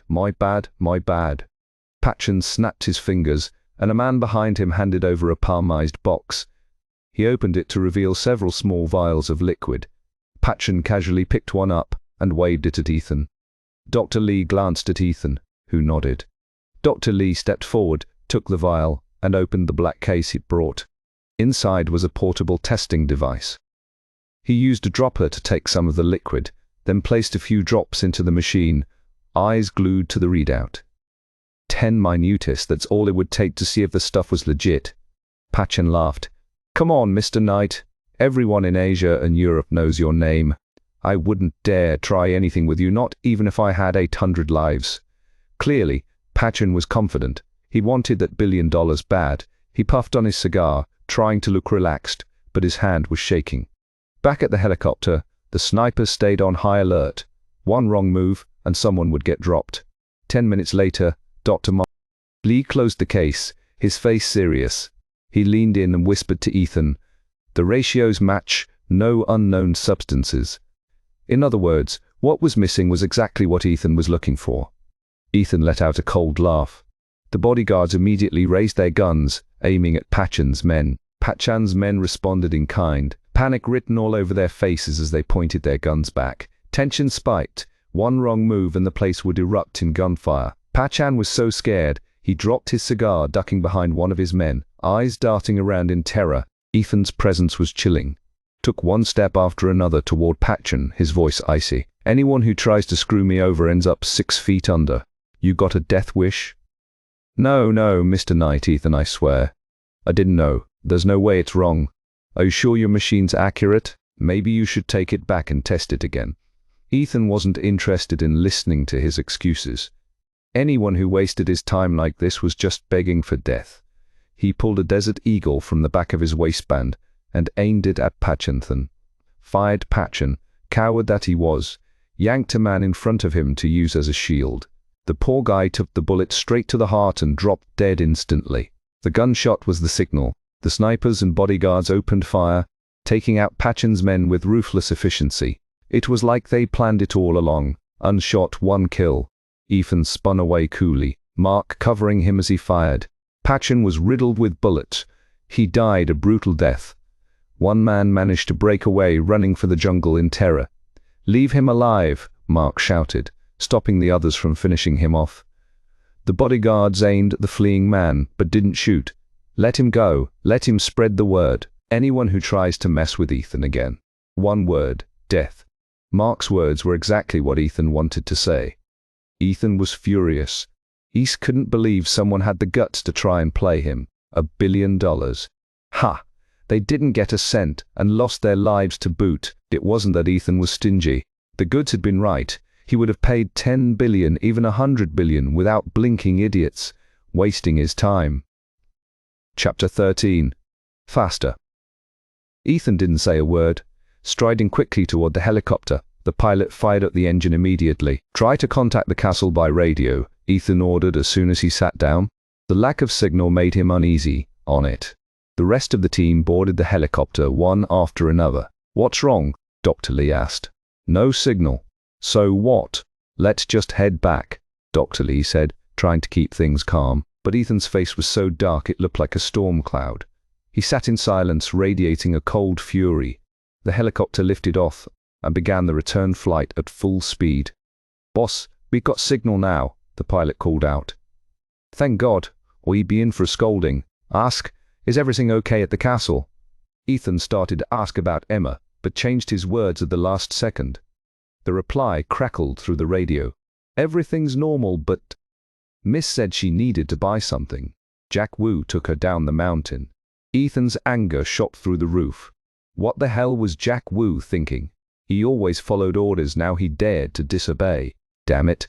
my bad. Patchen snapped his fingers, and a man behind him handed over a palmized box. He opened it to reveal several small vials of liquid. Patchen casually picked one up and waved it at Ethan. Dr. Lee glanced at Ethan, who nodded. Dr. Lee stepped forward, took the vial, and opened the black case he'd brought. Inside was a portable testing device. He used a dropper to take some of the liquid, then placed a few drops into the machine, eyes glued to the readout. 10 minutes, that's all it would take to see if the stuff was legit. Patchen laughed. "Come on, Mr. Knight. Everyone in Asia and Europe knows your name. I wouldn't dare try anything with you, not even if I had 800 lives." Clearly, Patchen was confident. He wanted that $1 billion bad. He puffed on his cigar, trying to look relaxed, but his hand was shaking. Back at the helicopter, the snipers stayed on high alert. One wrong move, and someone would get dropped. 10 minutes later, Dr. Lee closed the case, his face serious. He leaned in and whispered to Ethan, "The ratios match, no unknown substances." In other words, what was missing was exactly what Ethan was looking for. Ethan let out a cold laugh. The bodyguards immediately raised their guns, aiming at Patchen's men. Patchen's men responded in kind, panic written all over their faces as they pointed their guns back. Tension spiked. One wrong move and the place would erupt in gunfire. Patchen was so scared, he dropped his cigar, ducking behind one of his men, eyes darting around in terror. Ethan's presence was chilling. Took one step after another toward Patchen, his voice icy. "Anyone who tries to screw me over ends up 6 feet under. You got a death wish?" No, Mr. Knight, Ethan, I swear. I didn't know. There's no way it's wrong. Are you sure your machine's accurate? Maybe you should take it back and test it again." Ethan wasn't interested in listening to his excuses. Anyone who wasted his time like this was just begging for death. He pulled a Desert Eagle from the back of his waistband and aimed it at Patchen. Fired. Patchen, coward that he was, yanked a man in front of him to use as a shield. The poor guy took the bullet straight to the heart and dropped dead instantly. The gunshot was the signal. The snipers and bodyguards opened fire, taking out Patchen's men with ruthless efficiency. It was like they planned it all along. Unshot, 1 kill. Ethan spun away coolly, Mark covering him as he fired. Patchen was riddled with bullets. He died a brutal death. One man managed to break away, running for the jungle in terror. "Leave him alive," Mark shouted, stopping the others from finishing him off. The bodyguards aimed at the fleeing man, but didn't shoot. "Let him go. Let him spread the word." Anyone who tries to mess with Ethan again. One word, death. Mark's words were exactly what Ethan wanted to say. Ethan was furious. He couldn't believe someone had the guts to try and play him. $1 billion. Ha! They didn't get a cent and lost their lives to boot. It wasn't that Ethan was stingy. The goods had been right. He would have paid 10 billion, even 100 billion, without blinking idiots, wasting his time. Chapter 13. Faster. Ethan didn't say a word. Striding quickly toward the helicopter, the pilot fired up the engine immediately. Try to contact the castle by radio, Ethan ordered as soon as he sat down. The lack of signal made him uneasy. On it. The rest of the team boarded the helicopter one after another. What's wrong? Dr. Lee asked. No signal. So what? Let's just head back, Dr. Lee said, trying to keep things calm. But Ethan's face was so dark it looked like a storm cloud. He sat in silence, radiating a cold fury. The helicopter lifted off and began the return flight at full speed. Boss, we got signal now, the pilot called out. Thank God, or he'd be in for a scolding. Ask, is everything okay at the castle? Ethan started to ask about Emma, but changed his words at the last second. The reply crackled through the radio. Everything's normal, but... Miss said she needed to buy something. Jack Wu took her down the mountain. Ethan's anger shot through the roof. What the hell was Jack Wu thinking? He always followed orders, now he dared to disobey. Damn it.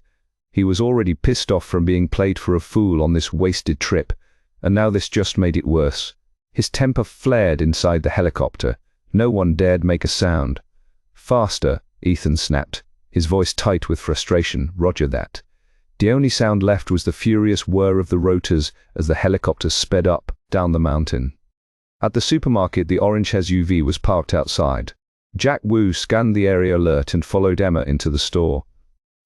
He was already pissed off from being played for a fool on this wasted trip, and now this just made it worse. His temper flared inside the helicopter. No one dared make a sound. Faster, Ethan snapped, his voice tight with frustration. Roger that. The only sound left was the furious whir of the rotors as the helicopter sped up, down the mountain. At the supermarket, the orange SUV was parked outside. Jack Wu scanned the area alert and followed Emma into the store.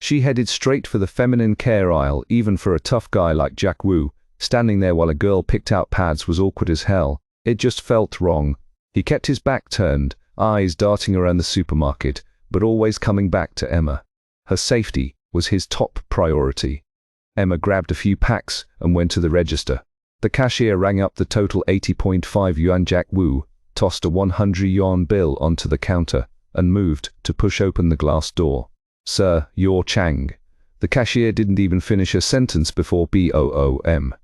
She headed straight for the feminine care aisle. Even for a tough guy like Jack Wu, standing there while a girl picked out pads was awkward as hell. It just felt wrong. He kept his back turned, eyes darting around the supermarket, but always coming back to Emma. Her safety was his top priority. Emma grabbed a few packs and went to the register. The cashier rang up the total 80.5 yuan. Jack Wu tossed a 100 yuan bill onto the counter and moved to push open the glass door. Sir, you're Chang. The cashier didn't even finish a sentence before BOOM.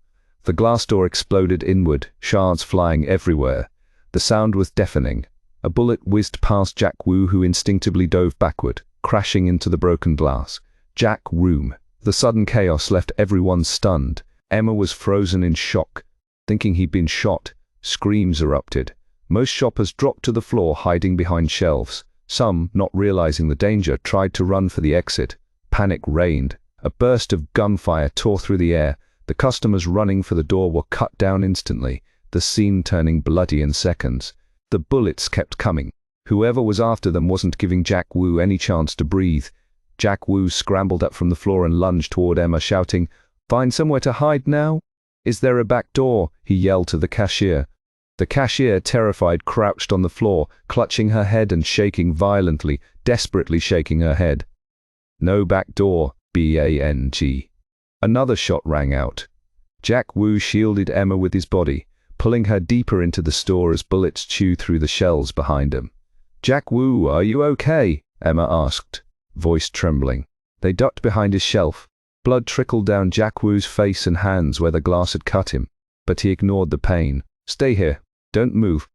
The glass door exploded inward, shards flying everywhere. The sound was deafening. A bullet whizzed past Jack Wu, who instinctively dove backward, crashing into the broken glass. Jack Wu. The sudden chaos left everyone stunned. Emma was frozen in shock. Thinking he'd been shot, screams erupted. Most shoppers dropped to the floor, hiding behind shelves. Some, not realizing the danger, tried to run for the exit. Panic reigned. A burst of gunfire tore through the air. The customers running for the door were cut down instantly, the scene turning bloody in seconds. The bullets kept coming. Whoever was after them wasn't giving Jack Wu any chance to breathe. Jack Wu scrambled up from the floor and lunged toward Emma, shouting, "Find somewhere to hide now? Is there a back door?" he yelled to the cashier. The cashier, terrified, crouched on the floor, clutching her head and shaking violently, desperately shaking her head. No back door, BANG. Another shot rang out. Jack Wu shielded Emma with his body, pulling her deeper into the store as bullets chewed through the shells behind him. "Jack Wu, are you okay?" Emma asked, voice trembling. They ducked behind his shelf. Blood trickled down Jack Wu's face and hands where the glass had cut him, but he ignored the pain. "Stay here. Don't move.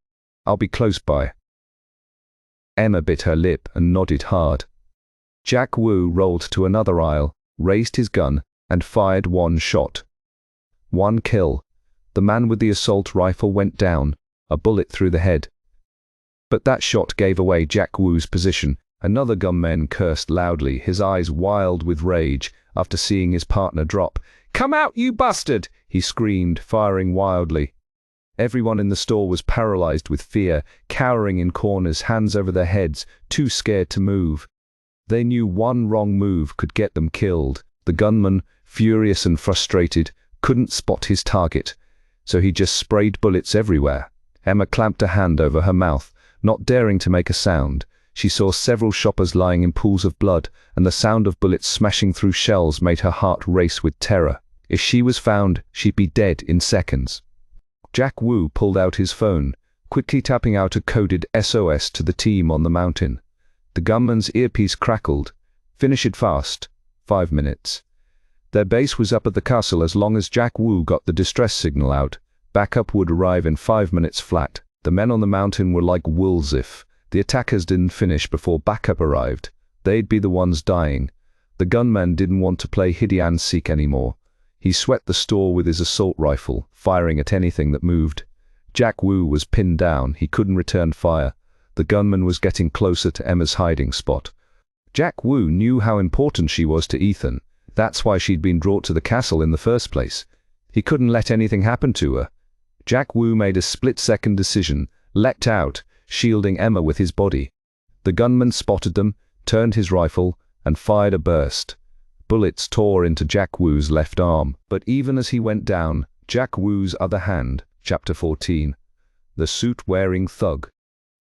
I'll be close by." Emma bit her lip and nodded hard. Jack Wu rolled to another aisle, raised his gun, and fired one shot. One kill. The man with the assault rifle went down, a bullet through the head. But that shot gave away Jack Wu's position. Another gunman cursed loudly, his eyes wild with rage, after seeing his partner drop. "Come out, you bastard!" he screamed, firing wildly. Everyone in the store was paralyzed with fear, cowering in corners, hands over their heads, too scared to move. They knew one wrong move could get them killed. The gunman, furious and frustrated, couldn't spot his target, so he just sprayed bullets everywhere. Emma clamped a hand over her mouth, not daring to make a sound. She saw several shoppers lying in pools of blood, and the sound of bullets smashing through shells made her heart race with terror. If she was found, she'd be dead in seconds. Jack Wu pulled out his phone, quickly tapping out a coded SOS to the team on the mountain. The gunman's earpiece crackled. "Finish it fast. 5 minutes." Their base was up at the castle as long as Jack Wu got the distress signal out. Backup would arrive in 5 minutes flat. The men on the mountain were like wolves if the attackers didn't finish before backup arrived. They'd be the ones dying. The gunman didn't want to play hide-and-seek anymore. He swept the store with his assault rifle, firing at anything that moved. Jack Wu was pinned down. He couldn't return fire. The gunman was getting closer to Emma's hiding spot. Jack Wu knew how important she was to Ethan. That's why she'd been brought to the castle in the first place. He couldn't let anything happen to her. Jack Wu made a split-second decision, leapt out, shielding Emma with his body. The gunman spotted them, turned his rifle, and fired a burst. Bullets tore into Jack Wu's left arm, but even as he went down, Jack Wu's other hand, Chapter 14. The suit-wearing thug.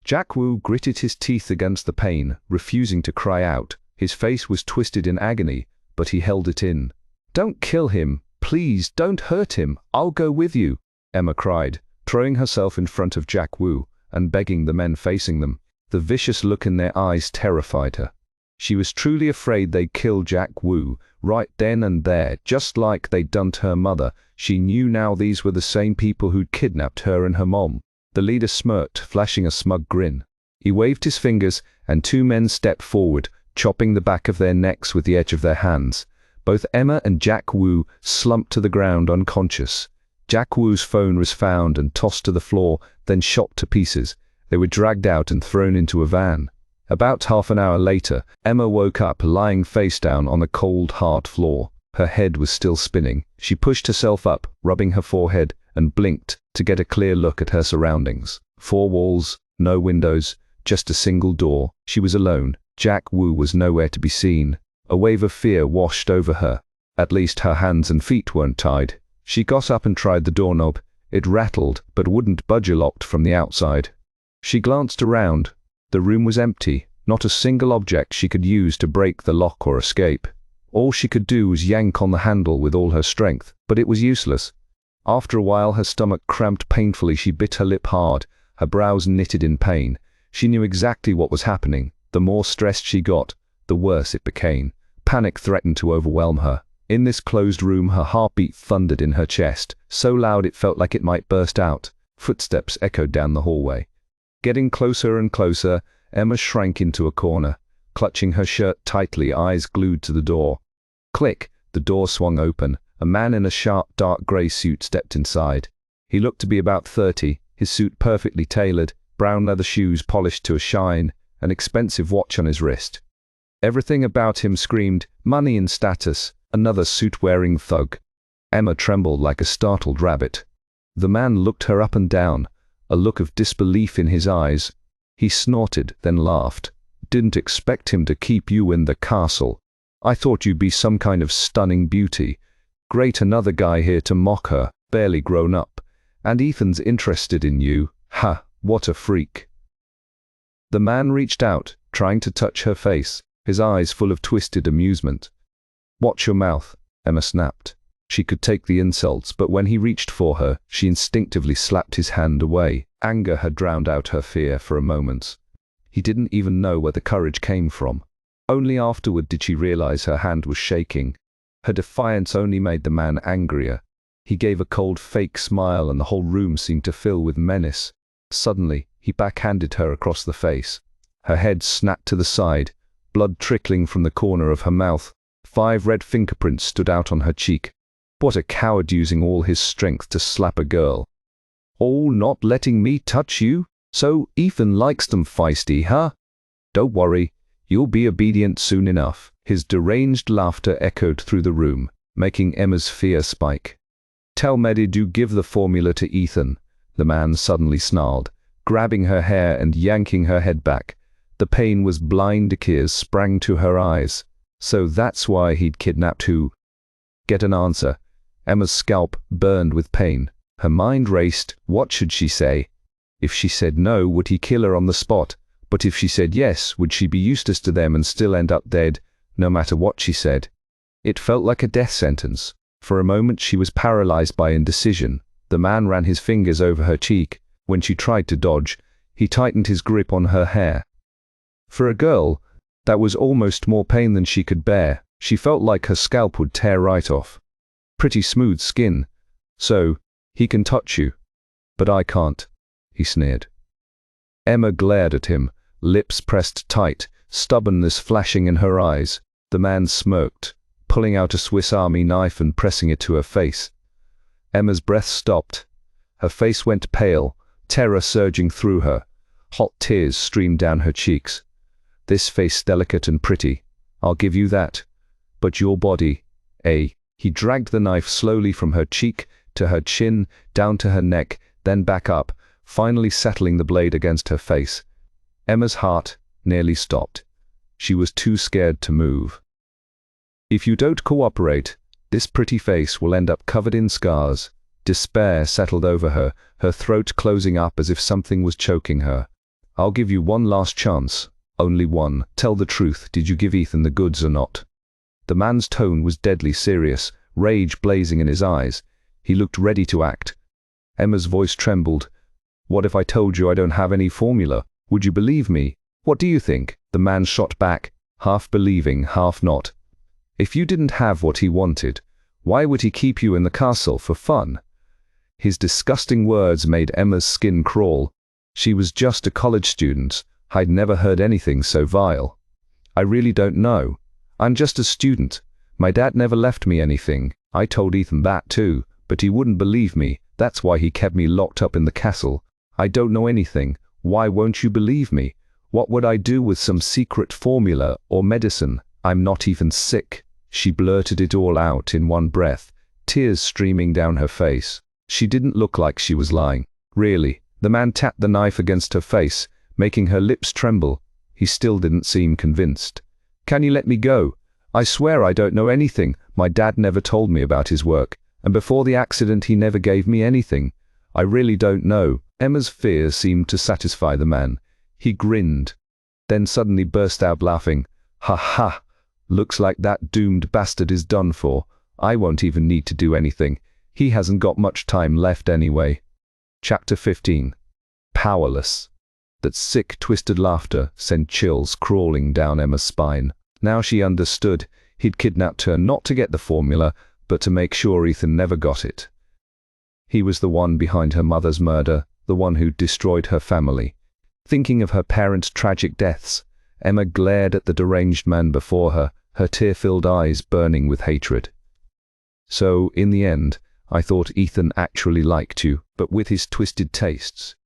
Jack Wu gritted his teeth against the pain, refusing to cry out. His face was twisted in agony, but he held it in. "Don't kill him. Please, don't hurt him. I'll go with you," Emma cried, throwing herself in front of Jack Wu and begging the men facing them. The vicious look in their eyes terrified her. She was truly afraid they'd kill Jack Wu, right then and there, just like they'd done to her mother. She knew now these were the same people who'd kidnapped her and her mom. The leader smirked, flashing a smug grin. He waved his fingers, and 2 men stepped forward, chopping the back of their necks with the edge of their hands. Both Emma and Jack Wu slumped to the ground unconscious. Jack Wu's phone was found and tossed to the floor, then shot to pieces. They were dragged out and thrown into a van. About half an hour later, Emma woke up lying face down on the cold, hard floor. Her head was still spinning. She pushed herself up, rubbing her forehead, and blinked to get a clear look at her surroundings. 4 walls, no windows, just a single door. She was alone. Jack Wu was nowhere to be seen. A wave of fear washed over her. At least her hands and feet weren't tied. She got up and tried the doorknob. It rattled, but wouldn't budge locked from the outside. She glanced around. The room was empty, not a single object she could use to break the lock or escape. All she could do was yank on the handle with all her strength, but it was useless. After a while her stomach cramped painfully. She bit her lip hard, her brows knitted in pain. She knew exactly what was happening. The more stressed she got, the worse it became. Panic threatened to overwhelm her. In this closed room her heartbeat thundered in her chest, so loud it felt like it might burst out. Footsteps echoed down the hallway. Getting closer and closer, Emma shrank into a corner, clutching her shirt tightly, eyes glued to the door. Click! The door swung open. A man in a sharp, dark grey suit stepped inside. He looked to be about 30, his suit perfectly tailored, brown leather shoes polished to a shine, an expensive watch on his wrist. Everything about him screamed money and status. Another suit-wearing thug. Emma trembled like a startled rabbit. The man looked her up and down, a look of disbelief in his eyes. He snorted, then laughed. "Didn't expect him to keep you in the castle. I thought you'd be some kind of stunning beauty. Great, another guy here to mock her, barely grown up. And Ethan's interested in you. Ha, what a freak." The man reached out, trying to touch her face, his eyes full of twisted amusement. "Watch your mouth," Emma snapped. She could take the insults, but when he reached for her, she instinctively slapped his hand away. Anger had drowned out her fear for a moment. He didn't even know where the courage came from. Only afterward did she realize her hand was shaking. Her defiance only made the man angrier. He gave a cold, fake smile and the whole room seemed to fill with menace. Suddenly, he backhanded her across the face. Her head snapped to the side, blood trickling from the corner of her mouth. 5 red fingerprints stood out on her cheek. What a coward, using all his strength to slap a girl. "Oh, not letting me touch you? So Ethan likes them feisty, huh? Don't worry, you'll be obedient soon enough." His deranged laughter echoed through the room, making Emma's fear spike. "Tell Mehdi to give the formula to Ethan," the man suddenly snarled, grabbing her hair and yanking her head back. The pain was blind. Tears sprang to her eyes. So that's why he'd kidnapped who? Get an answer. Emma's scalp burned with pain. Her mind raced. What should she say? If she said no, would he kill her on the spot? But if she said yes, would she be useless to them and still end up dead, no matter what she said? It felt like a death sentence. For a moment she was paralyzed by indecision. The man ran his fingers over her cheek. When she tried to dodge, he tightened his grip on her hair. For a girl, that was almost more pain than she could bear. She felt like her scalp would tear right off. Pretty smooth skin. So, he can touch you. But I can't, he sneered. Emma glared at him, lips pressed tight, stubbornness flashing in her eyes. The man smirked, pulling out a Swiss Army knife and pressing it to her face. Emma's breath stopped. Her face went pale, terror surging through her. Hot tears streamed down her cheeks. This face delicate and pretty, I'll give you that. But your body, He dragged the knife slowly from her cheek to her chin, down to her neck, then back up, finally settling the blade against her face. Emma's heart nearly stopped. She was too scared to move. If you don't cooperate, this pretty face will end up covered in scars. Despair settled over her, her throat closing up as if something was choking her. I'll give you one last chance. Only one. Tell the truth. Did you give Ethan the goods or not? The man's tone was deadly serious, rage blazing in his eyes. He looked ready to act. Emma's voice trembled. What if I told you I don't have any formula? Would you believe me? What do you think? The man shot back, half believing, half not. If you didn't have what he wanted, why would he keep you in the castle for fun? His disgusting words made Emma's skin crawl. She was just a college student. I'd never heard anything so vile. I really don't know. I'm just a student. My dad never left me anything. I told Ethan that too, but he wouldn't believe me. That's why he kept me locked up in the castle. I don't know anything. Why won't you believe me? What would I do with some secret formula or medicine? I'm not even sick. She blurted it all out in one breath, tears streaming down her face. She didn't look like she was lying. Really. The man tapped the knife against her face, making her lips tremble. He still didn't seem convinced. Can you let me go? I swear I don't know anything. My dad never told me about his work, and before the accident he never gave me anything. I really don't know. Emma's fear seemed to satisfy the man. He grinned, then suddenly burst out laughing. Ha ha! Looks like that doomed bastard is done for. I won't even need to do anything. He hasn't got much time left anyway. Chapter 15. Powerless. That sick, twisted laughter sent chills crawling down Emma's spine. Now she understood. He'd kidnapped her not to get the formula, but to make sure Ethan never got it. He was the one behind her mother's murder, the one who destroyed her family. Thinking of her parents' tragic deaths, Emma glared at the deranged man before her, her tear-filled eyes burning with hatred. So, in the end, I thought Ethan actually liked you, but with his twisted tastes.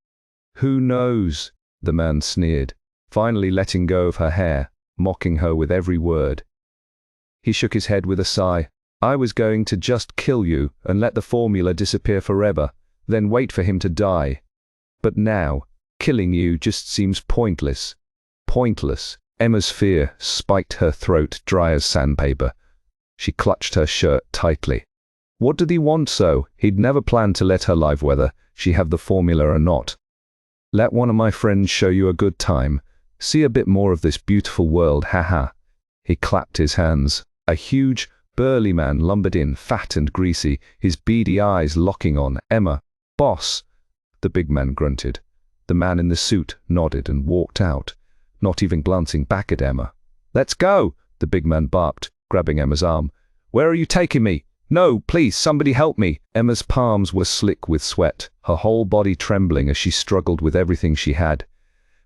Who knows? The man sneered, finally letting go of her hair, mocking her with every word. He shook his head with a sigh. I was going to just kill you and let the formula disappear forever, then wait for him to die. But now, killing you just seems pointless. Pointless. Emma's fear spiked her throat dry as sandpaper. She clutched her shirt tightly. What did he want so? He'd never planned to let her live whether she have the formula or not. Let one of my friends show you a good time. See a bit more of this beautiful world, haha. He clapped his hands. A huge, burly man lumbered in, fat and greasy, his beady eyes locking on Emma. Boss, the big man grunted. The man in the suit nodded and walked out, not even glancing back at Emma. Let's go, the big man barked, grabbing Emma's arm. Where are you taking me? No, please, somebody help me. Emma's palms were slick with sweat, her whole body trembling as she struggled with everything she had.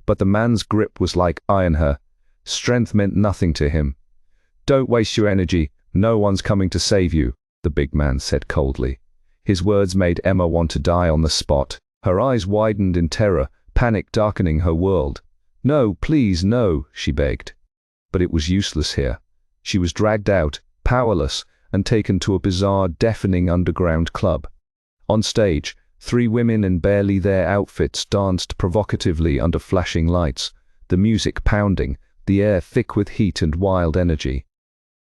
But the man's grip was like iron her. Strength meant nothing to him. Don't waste your energy. No one's coming to save you, the big man said coldly. His words made Emma want to die on the spot. Her eyes widened in terror, panic darkening her world. No, please, no, she begged. But it was useless here. She was dragged out, powerless, and taken to a bizarre, deafening underground club. On stage, 3 women in barely their outfits danced provocatively under flashing lights, the music pounding, the air thick with heat and wild energy.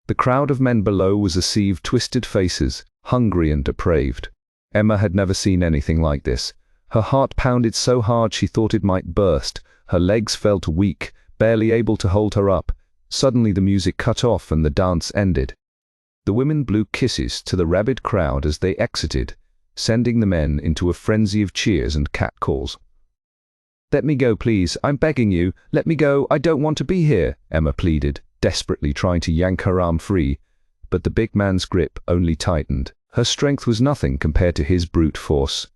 The crowd of men below was a sea of twisted faces, hungry and depraved. Emma had never seen anything like this. Her heart pounded so hard she thought it might burst. Her legs felt weak, barely able to hold her up. Suddenly the music cut off and the dance ended. The women blew kisses to the rabid crowd as they exited, sending the men into a frenzy of cheers and catcalls. "Let me go, please. I'm begging you. Let me go. I don't want to be here," Emma pleaded, desperately trying to yank her arm free. But the big man's grip only tightened. Her strength was nothing compared to his brute force.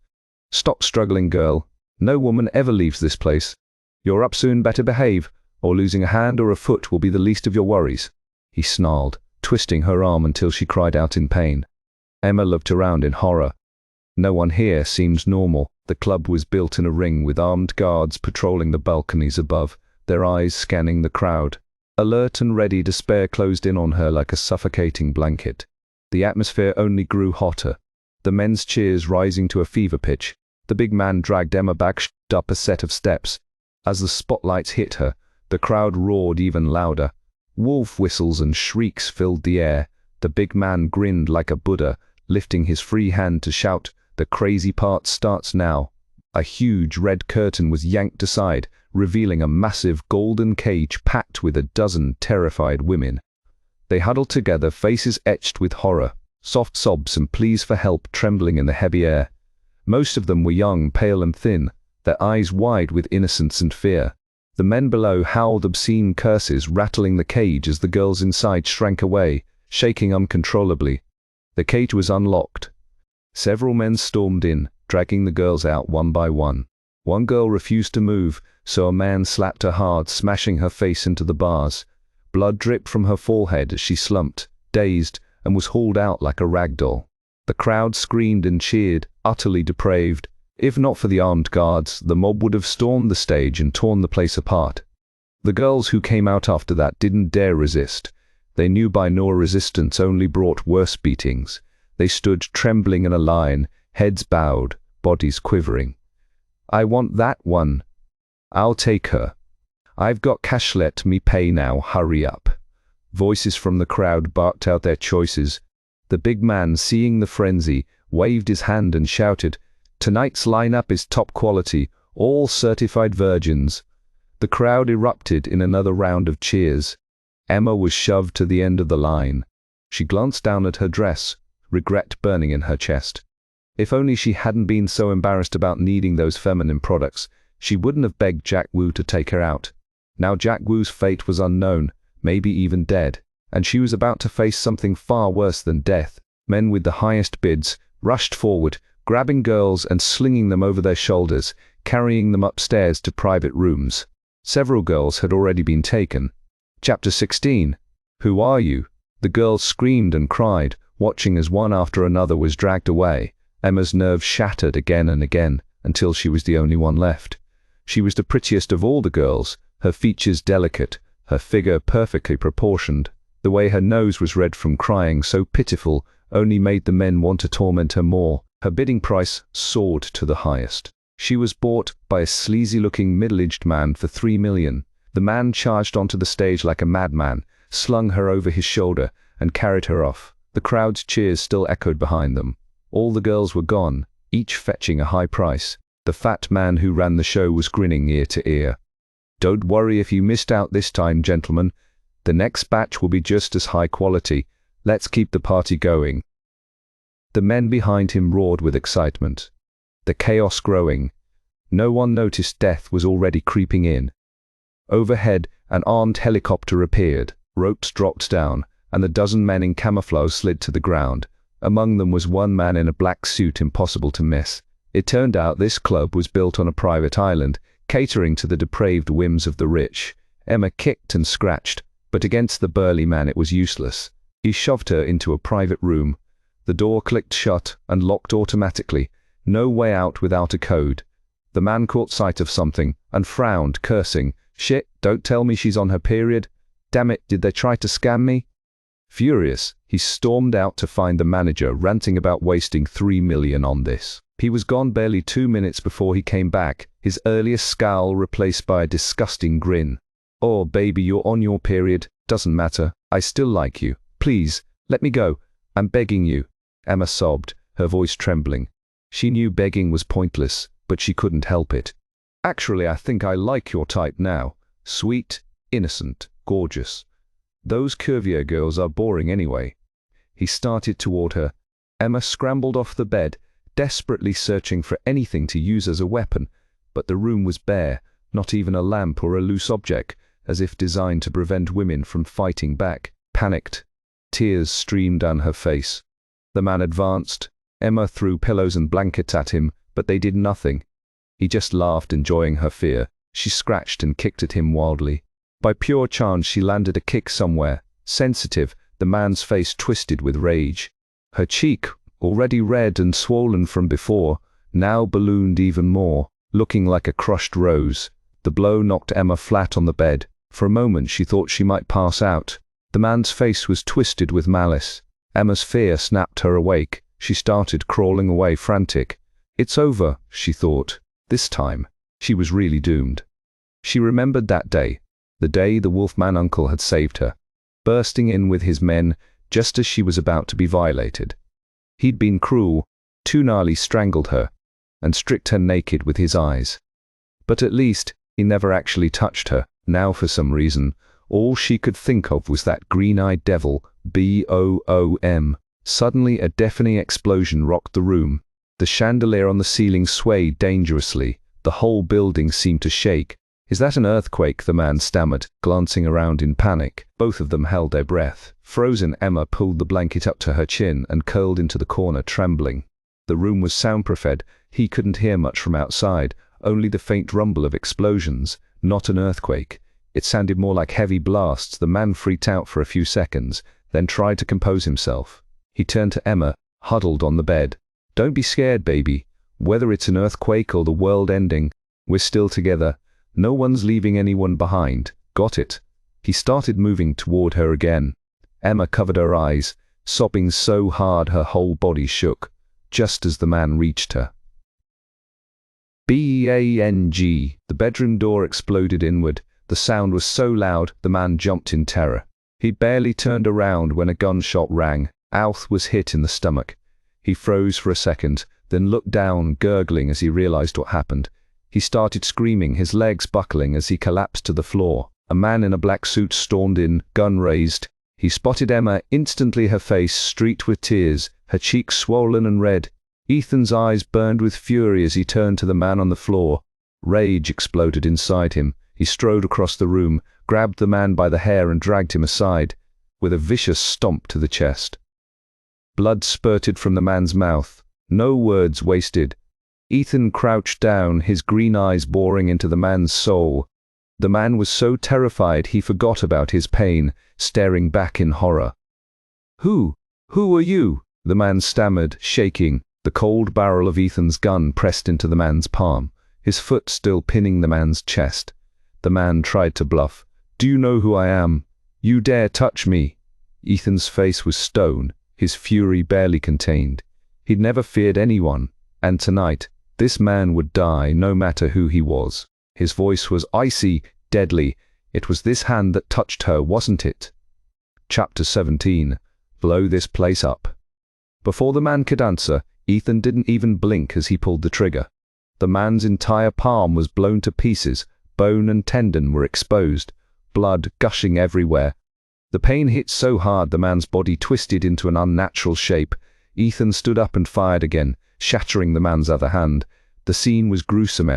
"Stop struggling, girl. No woman ever leaves this place. You're up soon, better behave, or losing a hand or a foot will be the least of your worries," he snarled, twisting her arm until she cried out in pain. Emma looked around in horror. No one here seemed normal. The club was built in a ring with armed guards patrolling the balconies above, their eyes scanning the crowd. Alert and ready, despair closed in on her like a suffocating blanket. The atmosphere only grew hotter, the men's cheers rising to a fever pitch. The big man dragged Emma back up a set of steps. As the spotlights hit her, the crowd roared even louder. Wolf whistles and shrieks filled the air. The big man grinned like a Buddha, lifting his free hand to shout, "The crazy part starts now." A huge red curtain was yanked aside, revealing a massive golden cage packed with a dozen terrified women. They huddled together, faces etched with horror, soft sobs and pleas for help trembling in the heavy air. Most of them were young, pale and thin, their eyes wide with innocence and fear. The men below howled obscene curses, rattling the cage as the girls inside shrank away, shaking uncontrollably. The cage was unlocked. Several men stormed in, dragging the girls out one by one. One girl refused to move, so a man slapped her hard, smashing her face into the bars. Blood dripped from her forehead as she slumped, dazed, and was hauled out like a rag doll. The crowd screamed and cheered, utterly depraved. If not for the armed guards, the mob would have stormed the stage and torn the place apart. The girls who came out after that didn't dare resist. They knew by now resistance only brought worse beatings. They stood trembling in a line, heads bowed, bodies quivering. "I want that one. I'll take her. I've got cash, let me pay now, hurry up." Voices from the crowd barked out their choices. The big man, seeing the frenzy, waved his hand and shouted, "Tonight's lineup is top quality, all certified virgins." The crowd erupted in another round of cheers. Emma was shoved to the end of the line. She glanced down at her dress, regret burning in her chest. If only she hadn't been so embarrassed about needing those feminine products, she wouldn't have begged Jack Wu to take her out. Now Jack Wu's fate was unknown, maybe even dead, and she was about to face something far worse than death. Men with the highest bids rushed forward, grabbing girls and slinging them over their shoulders, carrying them upstairs to private rooms. Several girls had already been taken. Chapter 16. "Who are you?" The girls screamed and cried, watching as one after another was dragged away. Emma's nerves shattered again and again, until she was the only one left. She was the prettiest of all the girls, her features delicate, her figure perfectly proportioned. The way her nose was red from crying, so pitiful, only made the men want to torment her more. Her bidding price soared to the highest. She was bought by a sleazy-looking middle-aged man for 3 million. The man charged onto the stage like a madman, slung her over his shoulder, and carried her off. The crowd's cheers still echoed behind them. All the girls were gone, each fetching a high price. The fat man who ran the show was grinning ear to ear. "Don't worry if you missed out this time, gentlemen. The next batch will be just as high quality. Let's keep the party going." The men behind him roared with excitement. The chaos growing. No one noticed death was already creeping in. Overhead, an armed helicopter appeared. Ropes dropped down, and the dozen men in camouflage slid to the ground. Among them was one man in a black suit impossible to miss. It turned out this club was built on a private island, catering to the depraved whims of the rich. Emma kicked and scratched, but against the burly man it was useless. He shoved her into a private room. The door clicked shut and locked automatically. No way out without a code. The man caught sight of something and frowned, cursing. "Shit, don't tell me she's on her period. Damn it, did they try to scam me?" Furious, he stormed out to find the manager, ranting about wasting 3 million on this. He was gone barely 2 minutes before he came back, his earliest scowl replaced by a disgusting grin. "Oh, baby, you're on your period. Doesn't matter. I still like you. Please, let me go. I'm begging you." Emma sobbed, her voice trembling. She knew begging was pointless, but she couldn't help it. "Actually, I think I like your type now. Sweet, innocent, gorgeous. Those curvier girls are boring anyway." He started toward her. Emma scrambled off the bed, desperately searching for anything to use as a weapon, but the room was bare, not even a lamp or a loose object, as if designed to prevent women from fighting back. Panicked, tears streamed down her face. The man advanced. Emma threw pillows and blankets at him, but they did nothing. He just laughed, enjoying her fear. She scratched and kicked at him wildly. By pure chance she landed a kick somewhere. Sensitive, the man's face twisted with rage. Her cheek, already red and swollen from before, now ballooned even more, looking like a crushed rose. The blow knocked Emma flat on the bed. For a moment she thought she might pass out. The man's face was twisted with malice. Emma's fear snapped her awake. She started crawling away, frantic. It's over, she thought. This time, she was really doomed. She remembered that day, the day the Wolfman uncle had saved her, bursting in with his men just as she was about to be violated. He'd been cruel, too gnarly, strangled her, and stripped her naked with his eyes. But at least, he never actually touched her. Now, for some reason, all she could think of was that green-eyed devil, BOOM. Suddenly, a deafening explosion rocked the room. The chandelier on the ceiling swayed dangerously. The whole building seemed to shake. Is that an earthquake? The man stammered, glancing around in panic. Both of them held their breath. Frozen, Emma pulled the blanket up to her chin and curled into the corner, trembling. The room was soundproofed. He couldn't hear much from outside, only the faint rumble of explosions. Not an earthquake. It sounded more like heavy blasts. The man freaked out for a few seconds, then tried to compose himself. He turned to Emma, huddled on the bed. Don't be scared, baby. Whether it's an earthquake or the world ending, we're still together. No one's leaving anyone behind. Got it? He started moving toward her again. Emma covered her eyes, sobbing so hard her whole body shook, just as the man reached her. Bang! The bedroom door exploded inward. The sound was so loud, the man jumped in terror. He barely turned around when a gunshot rang. Alf was hit in the stomach. He froze for a second, then looked down, gurgling as he realized what happened. He started screaming, his legs buckling as he collapsed to the floor. A man in a black suit stormed in, gun raised. He spotted Emma. Instantly her face streaked with tears, her cheeks swollen and red. Ethan's eyes burned with fury as he turned to the man on the floor. Rage exploded inside him. He strode across the room, grabbed the man by the hair and dragged him aside, with a vicious stomp to the chest. Blood spurted from the man's mouth. No words wasted. Ethan crouched down, his green eyes boring into the man's soul. The man was so terrified he forgot about his pain, staring back in horror. Who are you?" the man stammered, shaking, the cold barrel of Ethan's gun pressed into the man's palm, his foot still pinning the man's chest. The man tried to bluff. "Do you know who I am? You dare touch me?" Ethan's face was stone, his fury barely contained. He'd never feared anyone, and tonight, this man would die no matter who he was. His voice was icy, deadly. It was this hand that touched her, wasn't it? Chapter 17. Blow this place up. Before the man could answer, Ethan didn't even blink as he pulled the trigger. The man's entire palm was blown to pieces. Bone and tendon were exposed, blood gushing everywhere. The pain hit so hard the man's body twisted into an unnatural shape. Ethan stood up and fired again, shattering the man's other hand. The scene was gruesome.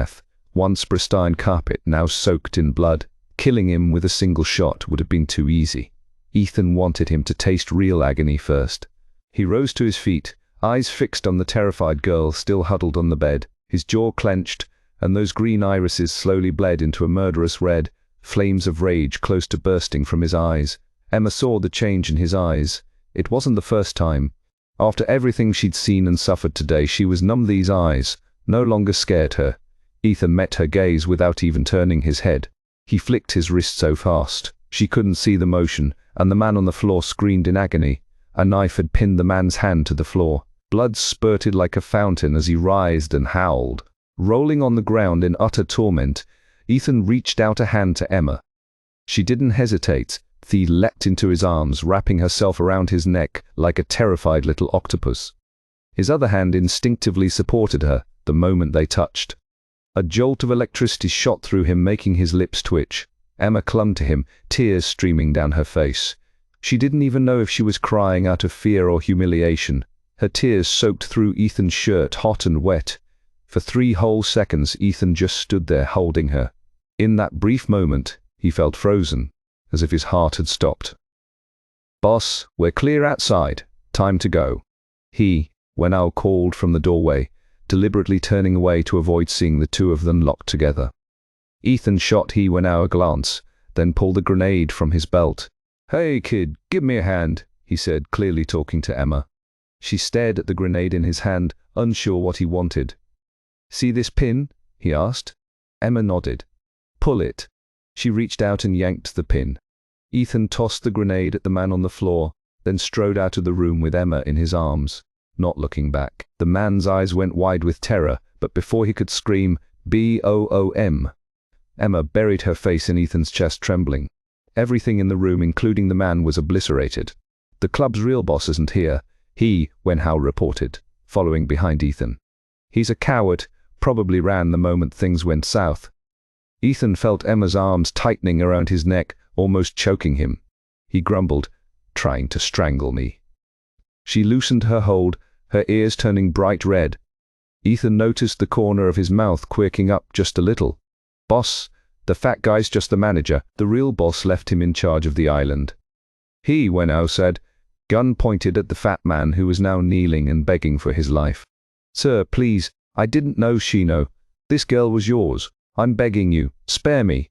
Once pristine carpet, now soaked in blood. Killing him with a single shot would have been too easy. Ethan wanted him to taste real agony first. He rose to his feet, eyes fixed on the terrified girl still huddled on the bed, his jaw clenched, and those green irises slowly bled into a murderous red, flames of rage close to bursting from his eyes. Emma saw the change in his eyes. It wasn't the first time. After everything she'd seen and suffered today, she was numb. These eyes no longer scared her. Ethan met her gaze without even turning his head. He flicked his wrist so fast, she couldn't see the motion, and the man on the floor screamed in agony. A knife had pinned the man's hand to the floor. Blood spurted like a fountain as he writhed and howled. Rolling on the ground in utter torment, Ethan reached out a hand to Emma. She didn't hesitate. Thea leapt into his arms, wrapping herself around his neck like a terrified little octopus. His other hand instinctively supported her the moment they touched. A jolt of electricity shot through him, making his lips twitch. Emma clung to him, tears streaming down her face. She didn't even know if she was crying out of fear or humiliation. Her tears soaked through Ethan's shirt, hot and wet. For 3 whole seconds, Ethan just stood there holding her. In that brief moment, he felt frozen, as if his heart had stopped. "Boss, we're clear outside. Time to go," Wenhao called from the doorway, deliberately turning away to avoid seeing the two of them locked together. Ethan shot Wenhao a glance, then pulled a grenade from his belt. "Hey kid, give me a hand," he said, clearly talking to Emma. She stared at the grenade in his hand, unsure what he wanted. "See this pin?" he asked. Emma nodded. "Pull it." She reached out and yanked the pin. Ethan tossed the grenade at the man on the floor, then strode out of the room with Emma in his arms, not looking back. The man's eyes went wide with terror, but before he could scream, "Boom!" Emma buried her face in Ethan's chest, trembling. Everything in the room, including the man, was obliterated. "The club's real boss isn't here," Wenhao reported, following behind Ethan. "He's a coward, probably ran the moment things went south." Ethan felt Emma's arms tightening around his neck, almost choking him. He grumbled, "Trying to strangle me." She loosened her hold, her ears turning bright red. Ethan noticed the corner of his mouth quirking up just a little. "Boss, the fat guy's just the manager. The real boss left him in charge of the island." Wenhao said, gun pointed at the fat man who was now kneeling and begging for his life. "Sir, please, I didn't know Shino. This girl was yours. I'm begging you, spare me."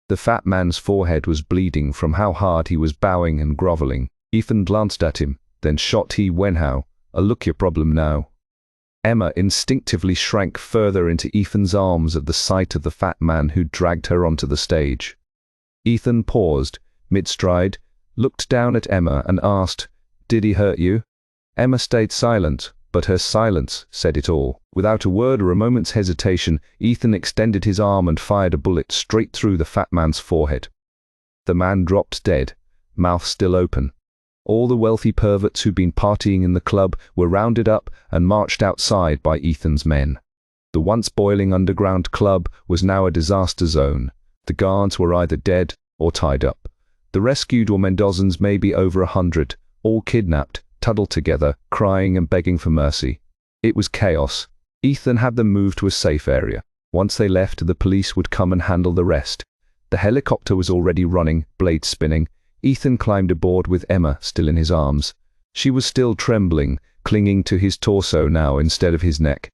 The fat man's forehead was bleeding from how hard he was bowing and groveling. Ethan glanced at him, then shot Wenhao, "A look your problem now." Emma instinctively shrank further into Ethan's arms at the sight of the fat man who dragged her onto the stage. Ethan paused, mid-stride, looked down at Emma and asked, "Did he hurt you?" Emma stayed silent, but her silence said it all. Without a word or a moment's hesitation, Ethan extended his arm and fired a bullet straight through the fat man's forehead. The man dropped dead, mouth still open. All the wealthy perverts who'd been partying in the club were rounded up and marched outside by Ethan's men. The once boiling underground club was now a disaster zone. The guards were either dead or tied up. The rescued were Mendozans, maybe over 100, all kidnapped, huddled together, crying and begging for mercy. It was chaos. Ethan had them moved to a safe area. Once they left, the police would come and handle the rest. The helicopter was already running, blades spinning. Ethan climbed aboard with Emma still in his arms. She was still trembling, clinging to his torso now instead of his neck.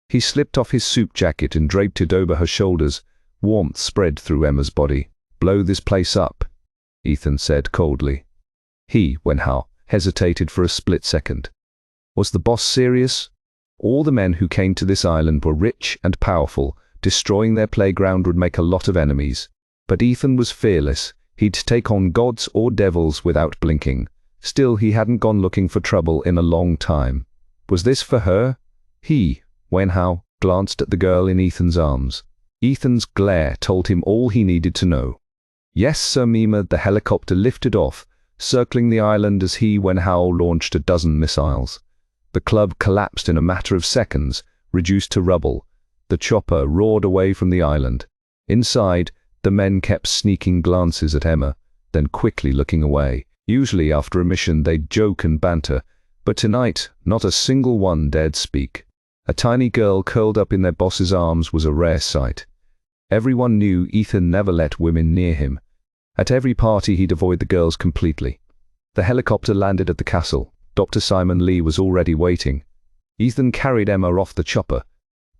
He slipped off his suit jacket and draped it over her shoulders. Warmth spread through Emma's body. "Blow this place up," Ethan said coldly. Wenhao hesitated for a split second. Was the boss serious? All the men who came to this island were rich and powerful. Destroying their playground would make a lot of enemies. But Ethan was fearless. He'd take on gods or devils without blinking. Still, he hadn't gone looking for trouble in a long time. Was this for her? Wenhao glanced at the girl in Ethan's arms. Ethan's glare told him all he needed to know. "Yes, Sir Mima." The helicopter lifted off, circling the island as Wenhao launched a dozen missiles. The club collapsed in a matter of seconds, reduced to rubble. The chopper roared away from the island. Inside, the men kept sneaking glances at Emma, then quickly looking away. Usually after a mission they'd joke and banter, but tonight not a single one dared speak. A tiny girl curled up in their boss's arms was a rare sight. Everyone knew Ethan never let women near him. At every party he'd avoid the girls completely. The helicopter landed at the castle. Dr. Simon Lee was already waiting. Ethan carried Emma off the chopper.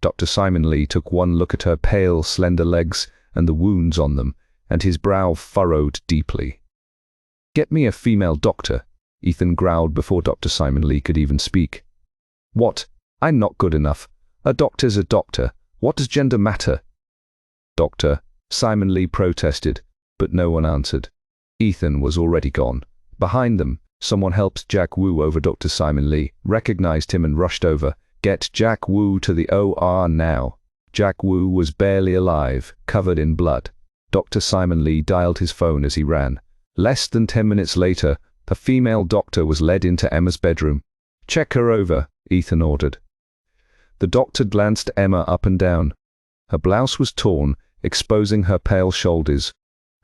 Dr. Simon Lee took one look at her pale, slender legs and the wounds on them, and his brow furrowed deeply. "Get me a female doctor," Ethan growled before Dr. Simon Lee could even speak. "What? I'm not good enough. A doctor's a doctor. What does gender matter?" "Doctor," Simon Lee protested, but no one answered. Ethan was already gone. Behind them, someone helped Jack Wu over. Dr. Simon Lee recognized him and rushed over. "Get Jack Wu to the OR now." Jack Wu was barely alive, covered in blood. Dr. Simon Lee dialed his phone as he ran. Less than 10 minutes later, a female doctor was led into Emma's bedroom. "Check her over," Ethan ordered. The doctor glanced Emma up and down. Her blouse was torn, exposing her pale shoulders.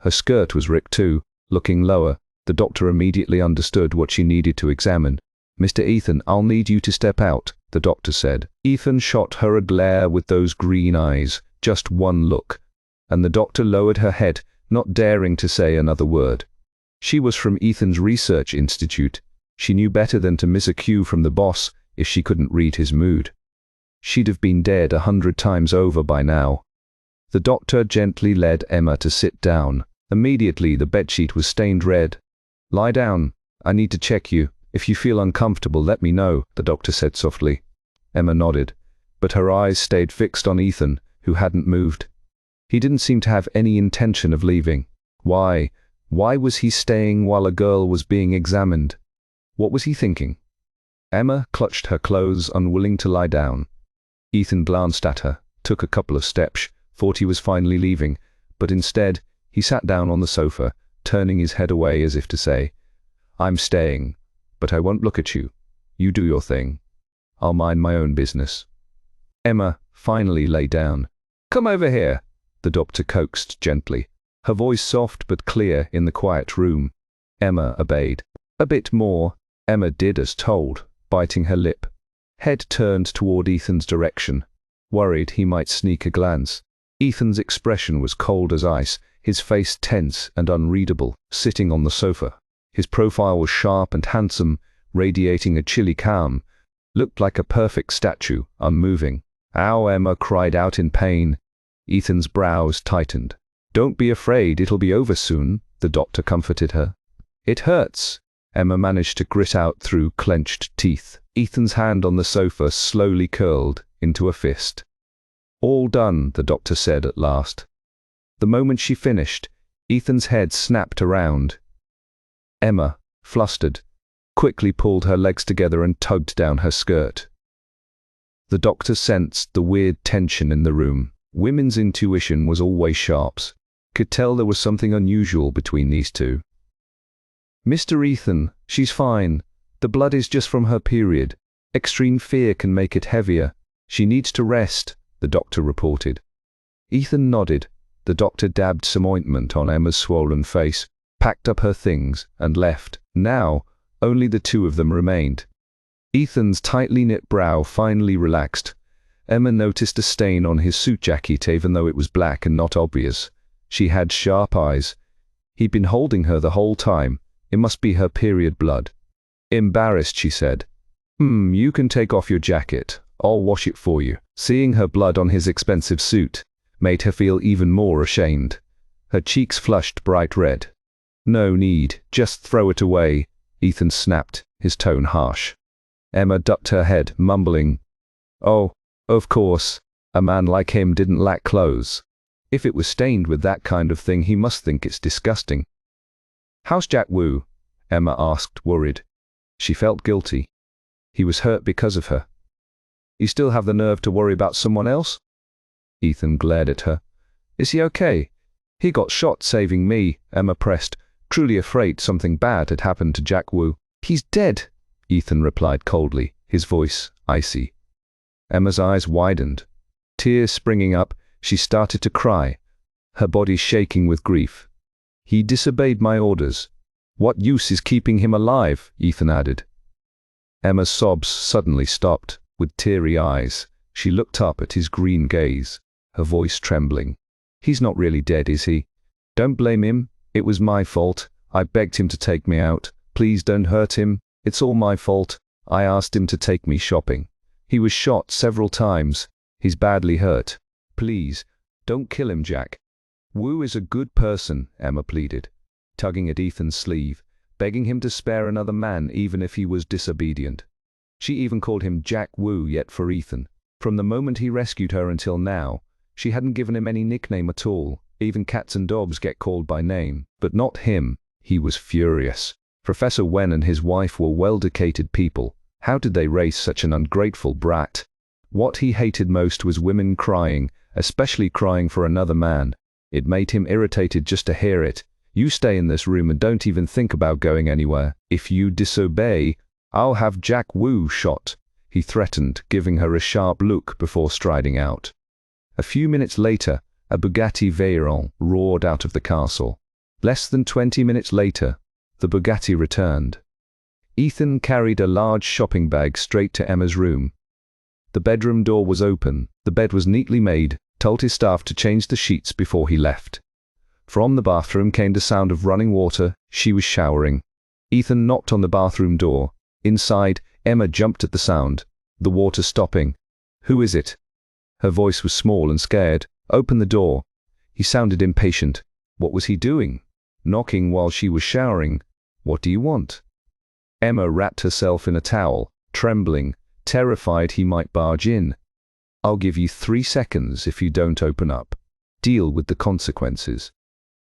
Her skirt was ripped too, looking lower. The doctor immediately understood what she needed to examine. "Mr. Ethan, I'll need you to step out," the doctor said. Ethan shot her a glare with those green eyes, just one look, and the doctor lowered her head, not daring to say another word. She was from Ethan's research institute. She knew better than to miss a cue from the boss if she couldn't read his mood. She'd have been dead 100 times over by now. The doctor gently led Emma to sit down. Immediately the bedsheet was stained red. "Lie down. I need to check you. If you feel uncomfortable, let me know," the doctor said softly. Emma nodded, but her eyes stayed fixed on Ethan, who hadn't moved. He didn't seem to have any intention of leaving. Why? Why was he staying while a girl was being examined? What was he thinking? Emma clutched her clothes, unwilling to lie down. Ethan glanced at her, took a couple of steps, thought he was finally leaving, but instead, he sat down on the sofa, turning his head away as if to say, "I'm staying, but I won't look at you. You do your thing. I'll mind my own business." Emma finally lay down. "Come over here," the doctor coaxed gently, her voice soft but clear in the quiet room. Emma obeyed. A bit more. Emma did as told, biting her lip. Head turned toward Ethan's direction, worried he might sneak a glance. Ethan's expression was cold as ice, his face tense and unreadable, sitting on the sofa. His profile was sharp and handsome, radiating a chilly calm. Looked like a perfect statue, unmoving. "Ow!" Emma cried out in pain. Ethan's brows tightened. "Don't be afraid, it'll be over soon," the doctor comforted her. "It hurts," Emma managed to grit out through clenched teeth. Ethan's hand on the sofa slowly curled into a fist. "All done," the doctor said at last. The moment she finished, Ethan's head snapped around. Emma, flustered, quickly pulled her legs together and tugged down her skirt. The doctor sensed the weird tension in the room. Women's intuition was always sharp. Could tell there was something unusual between these two. "Mr. Ethan, she's fine. The blood is just from her period. Extreme fear can make it heavier. She needs to rest," the doctor reported. Ethan nodded. The doctor dabbed some ointment on Emma's swollen face, packed up her things, and left. Now, only the two of them remained. Ethan's tightly knit brow finally relaxed. Emma noticed a stain on his suit jacket even though it was black and not obvious. She had sharp eyes. He'd been holding her the whole time. It must be her period blood. Embarrassed, she said, You can take off your jacket. I'll wash it for you." Seeing her blood on his expensive suit made her feel even more ashamed. Her cheeks flushed bright red. "No need, just throw it away," Ethan snapped, his tone harsh. Emma ducked her head, mumbling, "Oh, of course, a man like him didn't lack clothes. If it was stained with that kind of thing, he must think it's disgusting." "How's Jack Wu?" Emma asked, worried. She felt guilty. He was hurt because of her. "You still have the nerve to worry about someone else?" Ethan glared at her. "Is he okay?" "He got shot saving me," Emma pressed, truly afraid something bad had happened to Jack Wu. "He's dead," Ethan replied coldly, his voice icy. Emma's eyes widened. Tears springing up, she started to cry, her body shaking with grief. "He disobeyed my orders. What use is keeping him alive?" Ethan added. Emma's sobs suddenly stopped. With teary eyes, she looked up at his green gaze, her voice trembling. "He's not really dead, is he? Don't blame him. It was my fault. I begged him to take me out. Please don't hurt him. It's all my fault. I asked him to take me shopping. He was shot several times. He's badly hurt. Please, don't kill him, Jack." "Wu is a good person," Emma pleaded, tugging at Ethan's sleeve, begging him to spare another man even if he was disobedient. She even called him Jack Wu, yet for Ethan. From the moment he rescued her until now, she hadn't given him any nickname at all. Even cats and dogs get called by name, but not him. He was furious. Professor Wen and his wife were well-educated people. How did they raise such an ungrateful brat? What he hated most was women crying, especially crying for another man. It made him irritated just to hear it. "You stay in this room and don't even think about going anywhere. If you disobey, I'll have Jack Wu shot," he threatened, giving her a sharp look before striding out. A few minutes later, a Bugatti Veyron roared out of the castle. Less than 20 minutes later, the Bugatti returned. Ethan carried a large shopping bag straight to Emma's room. The bedroom door was open, the bed was neatly made, told his staff to change the sheets before he left. From the bathroom came the sound of running water. She was showering. Ethan knocked on the bathroom door. Inside, Emma jumped at the sound, the water stopping. "Who is it?" Her voice was small and scared. "Open the door." He sounded impatient. What was he doing? Knocking while she was showering? "What do you want?" Emma wrapped herself in a towel, trembling, terrified he might barge in. "I'll give you 3 seconds if you don't open up. Deal with the consequences."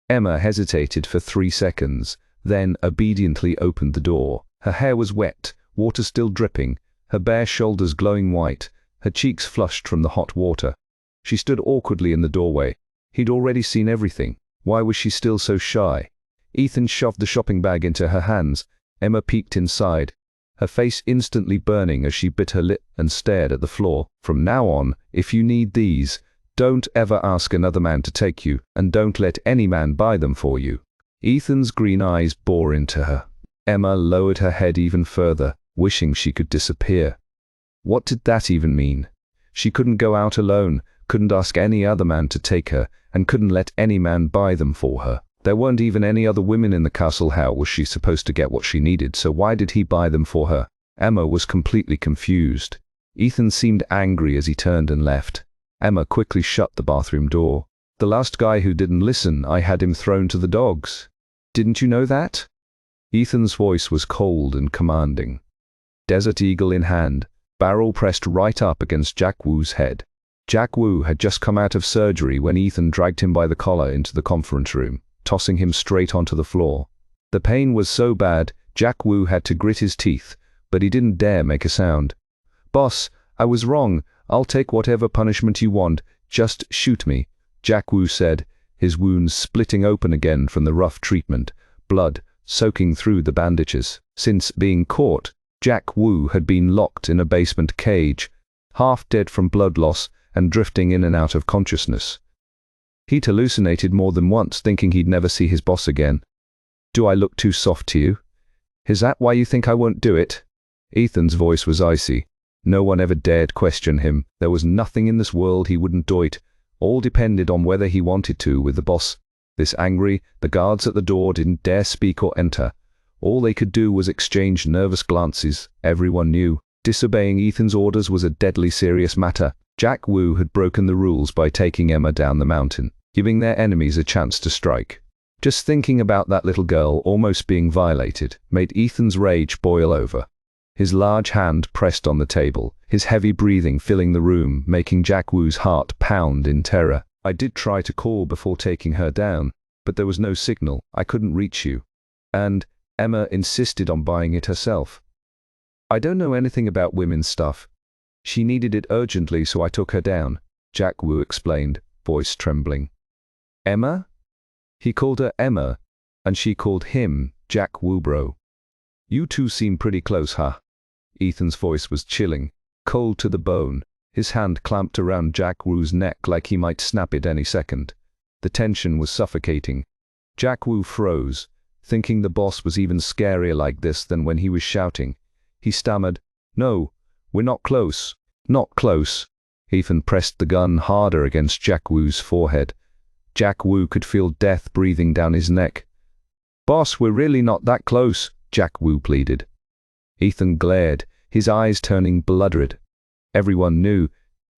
Emma hesitated for 3 seconds, then obediently opened the door. Her hair was wet, water still dripping, her bare shoulders glowing white, her cheeks flushed from the hot water. She stood awkwardly in the doorway. He'd already seen everything. Why was she still so shy? Ethan shoved the shopping bag into her hands. Emma peeked inside, her face instantly burning as she bit her lip and stared at the floor. "From now on, if you need these, don't ever ask another man to take you, and don't let any man buy them for you." Ethan's green eyes bore into her. Emma lowered her head even further, wishing she could disappear. What did that even mean? She couldn't go out alone, couldn't ask any other man to take her, and couldn't let any man buy them for her. There weren't even any other women in the castle. How was she supposed to get what she needed? So why did he buy them for her? Emma was completely confused. Ethan seemed angry as he turned and left. Emma quickly shut the bathroom door. "The last guy who didn't listen, I had him thrown to the dogs. Didn't you know that?" Ethan's voice was cold and commanding. Desert Eagle in hand, barrel pressed right up against Jack Woo's head. Jack Woo had just come out of surgery when Ethan dragged him by the collar into the conference room, tossing him straight onto the floor. The pain was so bad, Jack Woo had to grit his teeth, but he didn't dare make a sound. "Boss, I was wrong. I'll take whatever punishment you want. Just shoot me," Jack Woo said, his wounds splitting open again from the rough treatment, blood soaking through the bandages. Since being caught, Jack Woo had been locked in a basement cage, half dead from blood loss and drifting in and out of consciousness. He'd hallucinated more than once, thinking he'd never see his boss again. "Do I look too soft to you? Is that why you think I won't do it?" Ethan's voice was icy. No one ever dared question him. There was nothing in this world he wouldn't do it. All depended on whether he wanted to with the boss. This angry, the guards at the door didn't dare speak or enter. All they could do was exchange nervous glances. Everyone knew disobeying Ethan's orders was a deadly serious matter. Jack Woo had broken the rules by taking Emma down the mountain, giving their enemies a chance to strike. Just thinking about that little girl almost being violated made Ethan's rage boil over. His large hand pressed on the table, his heavy breathing filling the room, making Jack Woo's heart pound in terror. "I did try to call before taking her down, but there was no signal. I couldn't reach you. And Emma insisted on buying it herself. I don't know anything about women's stuff. She needed it urgently, so I took her down," Jack Woo explained, voice trembling. "Emma?" He called her Emma, and she called him Jack Woobro. "You two seem pretty close, huh?" Ethan's voice was chilling, cold to the bone, his hand clamped around Jack Woo's neck like he might snap it any second. The tension was suffocating. Jack Woo froze, thinking the boss was even scarier like this than when he was shouting. He stammered, "No, we're not close. Not close." Ethan pressed the gun harder against Jack Woo's forehead. Jack Woo could feel death breathing down his neck. "Boss, we're really not that close," Jack Woo pleaded. Ethan glared, his eyes turning blood-red. Everyone knew.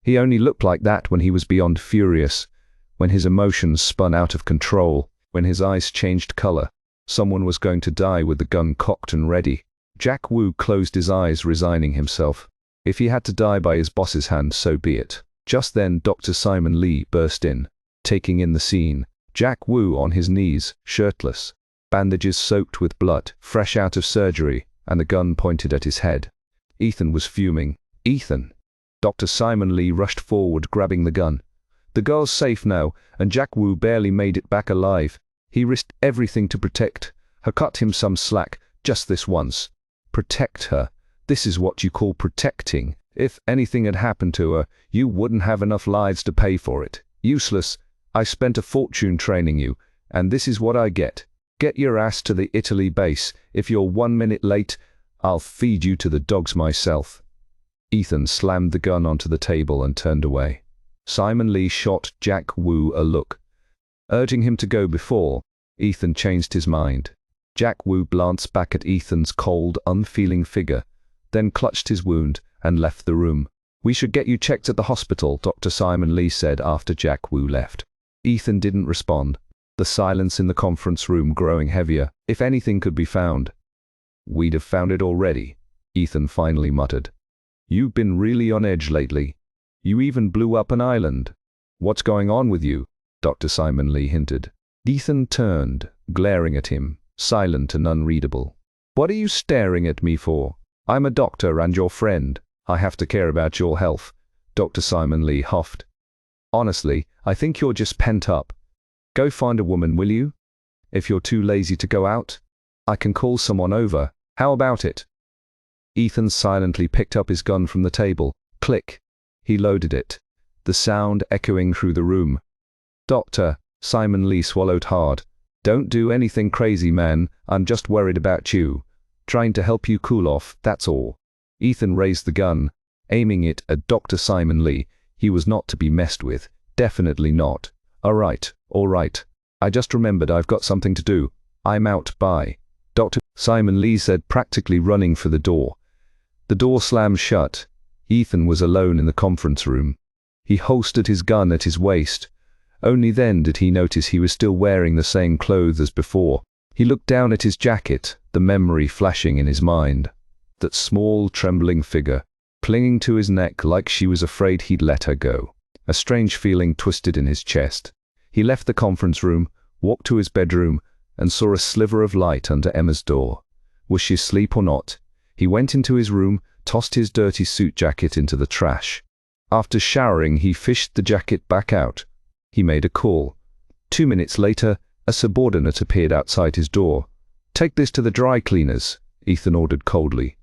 He only looked like that when he was beyond furious, when his emotions spun out of control, when his eyes changed color. Someone was going to die with the gun cocked and ready. Jack Woo closed his eyes, resigning himself. If he had to die by his boss's hand, so be it. Just then Dr. Simon Lee burst in, taking in the scene. Jack Woo on his knees, shirtless, bandages soaked with blood, fresh out of surgery, and the gun pointed at his head. Ethan was fuming. "Ethan!" Dr. Simon Lee rushed forward, grabbing the gun. "The girl's safe now, and Jack Woo barely made it back alive. He risked everything to protect her, cut him some slack, just this once. Protect her. This is what you call protecting. If anything had happened to her, you wouldn't have enough lives to pay for it. Useless. I spent a fortune training you, and this is what I get. Get your ass to the Italy base. If you're 1 minute late, I'll feed you to the dogs myself." Ethan slammed the gun onto the table and turned away. Simon Lee shot Jack Wu a look, urging him to go before Ethan changed his mind. Jack Wu glanced back at Ethan's cold, unfeeling figure, then clutched his wound and left the room. "We should get you checked at the hospital," Dr. Simon Lee said after Jack Wu left. Ethan didn't respond, the silence in the conference room growing heavier. "If anything could be found, we'd have found it already," Ethan finally muttered. "You've been really on edge lately. You even blew up an island. What's going on with you?" Dr. Simon Lee hinted. Ethan turned, glaring at him, silent and unreadable. "What are you staring at me for? I'm a doctor and your friend. I have to care about your health," Dr. Simon Lee huffed. "Honestly, I think you're just pent up. Go find a woman, will you? If you're too lazy to go out, I can call someone over. How about it?" Ethan silently picked up his gun from the table. Click. He loaded it, the sound echoing through the room. "Doctor," Simon Lee swallowed hard. "Don't do anything crazy, man. I'm just worried about you. Trying to help you cool off, that's all." Ethan raised the gun, aiming it at Dr. Simon Lee. He was not to be messed with. Definitely not. All right. I just remembered I've got something to do. I'm out, bye," Dr. Simon Lee said, practically running for the door. The door slammed shut. Ethan was alone in the conference room. He holstered his gun at his waist. Only then did he notice he was still wearing the same clothes as before. He looked down at his jacket, the memory flashing in his mind. That small, trembling figure, clinging to his neck like she was afraid he'd let her go. A strange feeling twisted in his chest. He left the conference room, walked to his bedroom, and saw a sliver of light under Emma's door. Was she asleep or not? He went into his room, tossed his dirty suit jacket into the trash. After showering, he fished the jacket back out. He made a call. 2 minutes later, a subordinate appeared outside his door. "Take this to the dry cleaners," Ethan ordered coldly.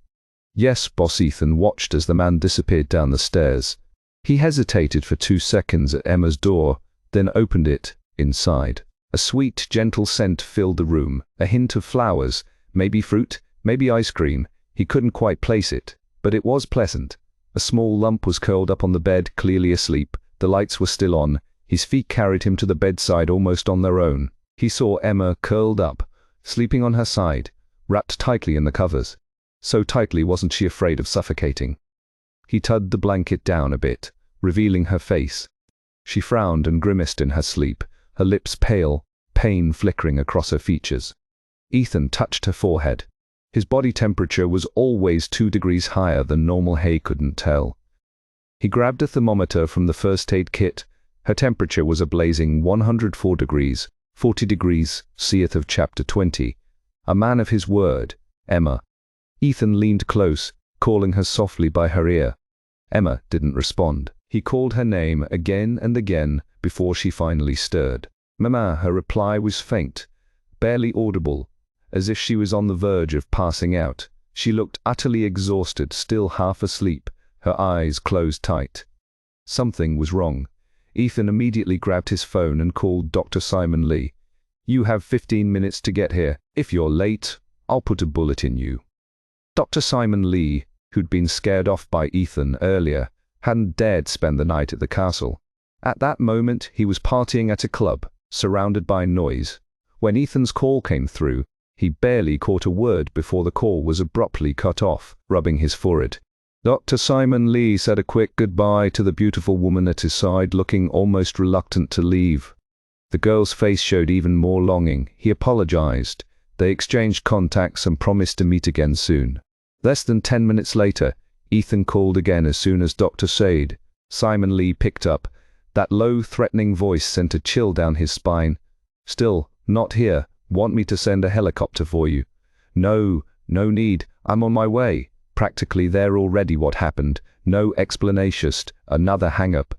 "Yes, boss." Ethan watched as the man disappeared down the stairs. He hesitated for 2 seconds at Emma's door, then opened it. Inside, a sweet, gentle scent filled the room, a hint of flowers, maybe fruit, maybe ice cream. He couldn't quite place it, but it was pleasant. A small lump was curled up on the bed, clearly asleep. The lights were still on. His feet carried him to the bedside almost on their own. He saw Emma curled up, sleeping on her side, wrapped tightly in the covers. So tightly wasn't she afraid of suffocating. He tugged the blanket down a bit, revealing her face. She frowned and grimaced in her sleep, her lips pale, pain flickering across her features. Ethan touched her forehead. His body temperature was always 2 degrees higher than normal. He couldn't tell. He grabbed a thermometer from the first aid kit. Her temperature was a blazing 104 degrees, 40 degrees, seeth of chapter 20. A man of his word, Emma. Ethan leaned close, calling her softly by her ear. Emma didn't respond. He called her name again and again before she finally stirred. "Mama," her reply was faint, barely audible, as if she was on the verge of passing out. She looked utterly exhausted, still half asleep, her eyes closed tight. Something was wrong. Ethan immediately grabbed his phone and called Dr. Simon Lee. "You have 15 minutes to get here. If you're late, I'll put a bullet in you." Dr. Simon Lee, who'd been scared off by Ethan earlier, hadn't dared spend the night at the castle. At that moment, he was partying at a club, surrounded by noise. When Ethan's call came through, he barely caught a word before the call was abruptly cut off, rubbing his forehead. Dr. Simon Lee said a quick goodbye to the beautiful woman at his side, looking almost reluctant to leave. The girl's face showed even more longing. He apologized. They exchanged contacts and promised to meet again soon. Less than 10 minutes later, Ethan called again as soon as Dr. said. Simon Lee picked up. That low, threatening voice sent a chill down his spine. "Still, not here. Want me to send a helicopter for you?" No need. I'm on my way." Practically there already. What happened? No explanation, just another hang-up.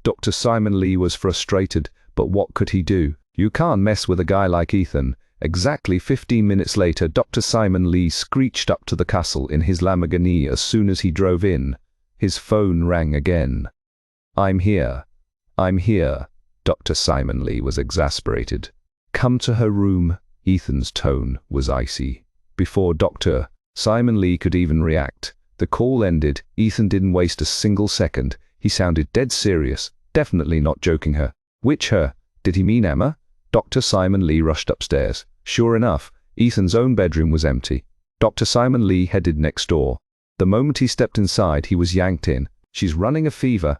Dr. Simon Lee was frustrated, but what could he do? You can't mess with a guy like Ethan. Exactly 15 minutes later, Dr. Simon Lee screeched up to the castle in his Lamborghini as soon as he drove in. His phone rang again. I'm here. Dr. Simon Lee was exasperated. "Come to her room." Ethan's tone was icy. Before Dr. Simon Lee could even react. The call ended. Ethan didn't waste a single second. He sounded dead serious, definitely not joking her. Which her? Did he mean Emma? Dr. Simon Lee rushed upstairs. Sure enough, Ethan's own bedroom was empty. Dr. Simon Lee headed next door. The moment he stepped inside, he was yanked in. She's running a fever.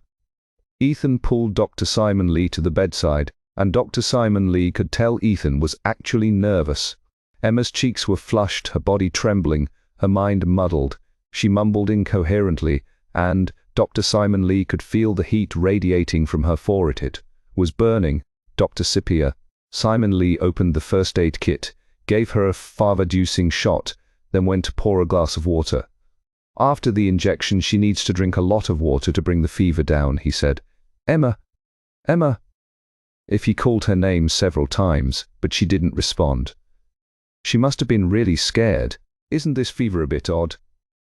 Ethan pulled Dr. Simon Lee to the bedside, and Dr. Simon Lee could tell Ethan was actually nervous. Emma's cheeks were flushed, her body trembling, her mind muddled. She mumbled incoherently, and Dr. Simon Lee could feel the heat radiating from her forehead. It was burning. Dr. Simon Lee opened the first aid kit, gave her a fever-reducing shot, then went to pour a glass of water. After the injection, she needs to drink a lot of water to bring the fever down, he said. Emma! Emma! If he called her name several times, but she didn't respond. She must have been really scared. Isn't this fever a bit odd?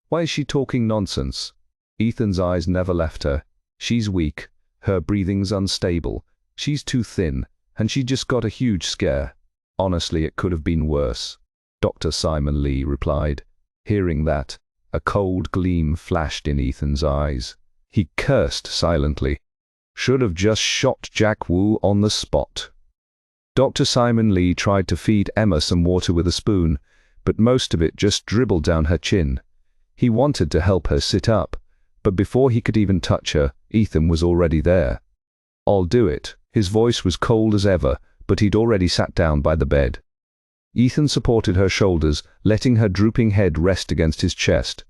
Why is she talking nonsense? Ethan's eyes never left her. She's weak, her breathing's unstable, she's too thin, and she just got a huge scare. Honestly, it could have been worse. Dr. Simon Lee replied. Hearing that, a cold gleam flashed in Ethan's eyes. He cursed silently. Should have just shot Jack Wu on the spot. Dr. Simon Lee tried to feed Emma some water with a spoon, but most of it just dribbled down her chin. He wanted to help her sit up, but before he could even touch her, Ethan was already there. I'll do it. His voice was cold as ever, but he'd already sat down by the bed. Ethan supported her shoulders, letting her drooping head rest against his chest.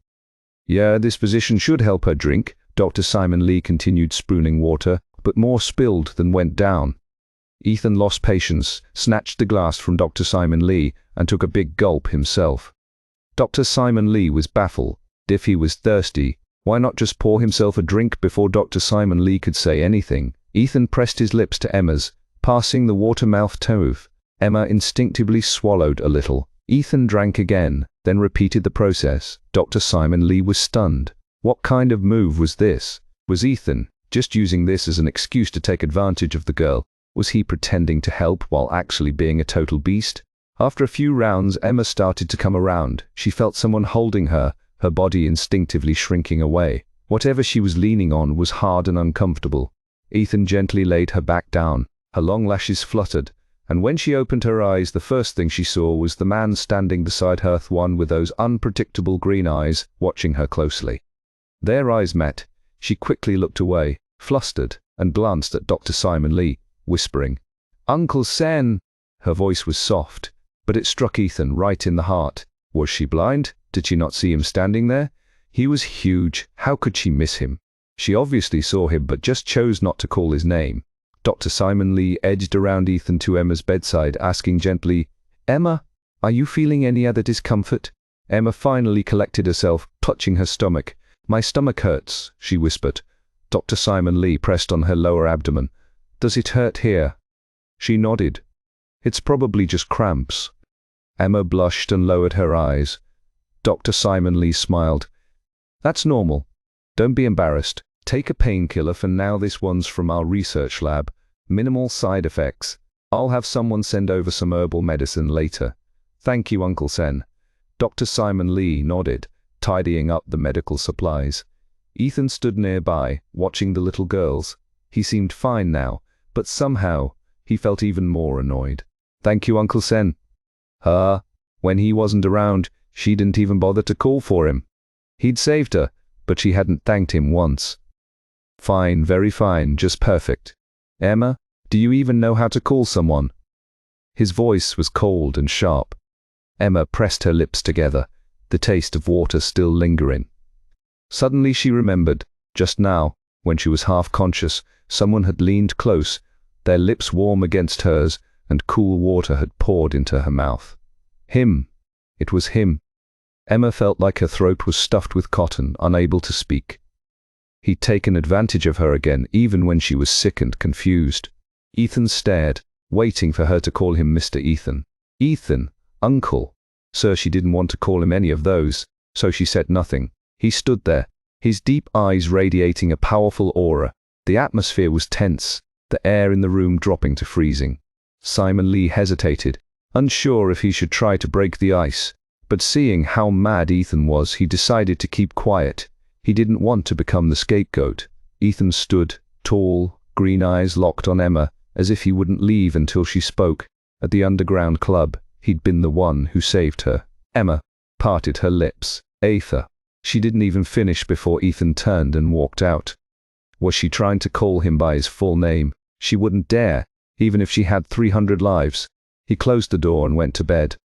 Yeah, this position should help her drink. Dr. Simon Lee continued spooning water, but more spilled than went down. Ethan lost patience, snatched the glass from Dr. Simon Lee, and took a big gulp himself. Dr. Simon Lee was baffled. If he was thirsty, why not just pour himself a drink before Dr. Simon Lee could say anything? Ethan pressed his lips to Emma's, passing the water-mouthed tove. Emma instinctively swallowed a little. Ethan drank again, then repeated the process. Dr. Simon Lee was stunned. What kind of move was this? Was Ethan just using this as an excuse to take advantage of the girl? Was he pretending to help while actually being a total beast? After a few rounds, Emma started to come around. She felt someone holding her, her body instinctively shrinking away. Whatever she was leaning on was hard and uncomfortable. Ethan gently laid her back down. Her long lashes fluttered, and when she opened her eyes, the first thing she saw was the man standing beside her, one with those unpredictable green eyes, watching her closely. Their eyes met. She quickly looked away, flustered, and glanced at Dr. Simon Lee, whispering, "Uncle Sen!" Her voice was soft, but it struck Ethan right in the heart. Was she blind? Did she not see him standing there? He was huge. How could she miss him? She obviously saw him, but just chose not to call his name. Dr. Simon Lee edged around Ethan to Emma's bedside, asking gently, "Emma, are you feeling any other discomfort?" Emma finally collected herself, clutching her stomach. "My stomach hurts," she whispered. Dr. Simon Lee pressed on her lower abdomen. "Does it hurt here?" She nodded. "It's probably just cramps." Emma blushed and lowered her eyes. Dr. Simon Lee smiled. "That's normal. Don't be embarrassed. Take a painkiller for now. This one's from our research lab. Minimal side effects. I'll have someone send over some herbal medicine later." "Thank you, Uncle Sen." Dr. Simon Lee nodded, tidying up the medical supplies. Ethan stood nearby, watching the little girls. He seemed fine now, but somehow he felt even more annoyed. "Thank you, Uncle Sen." When he wasn't around, she didn't even bother to call for him. He'd saved her, but she hadn't thanked him once. "Fine, very fine, just perfect. Emma, do you even know how to call someone?" His voice was cold and sharp. Emma pressed her lips together, the taste of water still lingering. Suddenly she remembered, just now, when she was half conscious, someone had leaned close, their lips warm against hers, and cool water had poured into her mouth. Him. It was him. Emma felt like her throat was stuffed with cotton, unable to speak. He'd taken advantage of her again, even when she was sick and confused. Ethan stared, waiting for her to call him Mr. Ethan. Ethan, uncle. Sir, she didn't want to call him any of those, so she said nothing. He stood there, his deep eyes radiating a powerful aura. The atmosphere was tense, the air in the room dropping to freezing. Simon Lee hesitated, unsure if he should try to break the ice, But seeing how mad Ethan was, he decided to keep quiet. He didn't want to become the scapegoat. Ethan stood, tall, green eyes locked on Emma, as if he wouldn't leave until she spoke. At the underground club, he'd been the one who saved her. Emma parted her lips. Aether. She didn't even finish before Ethan turned and walked out. Was she trying to call him by his full name? She wouldn't dare, even if she had 300 lives. He closed the door and went to bed.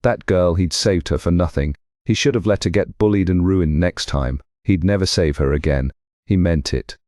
That girl, he'd saved her for nothing. He should have let her get bullied and ruined next time. He'd never save her again. He meant it.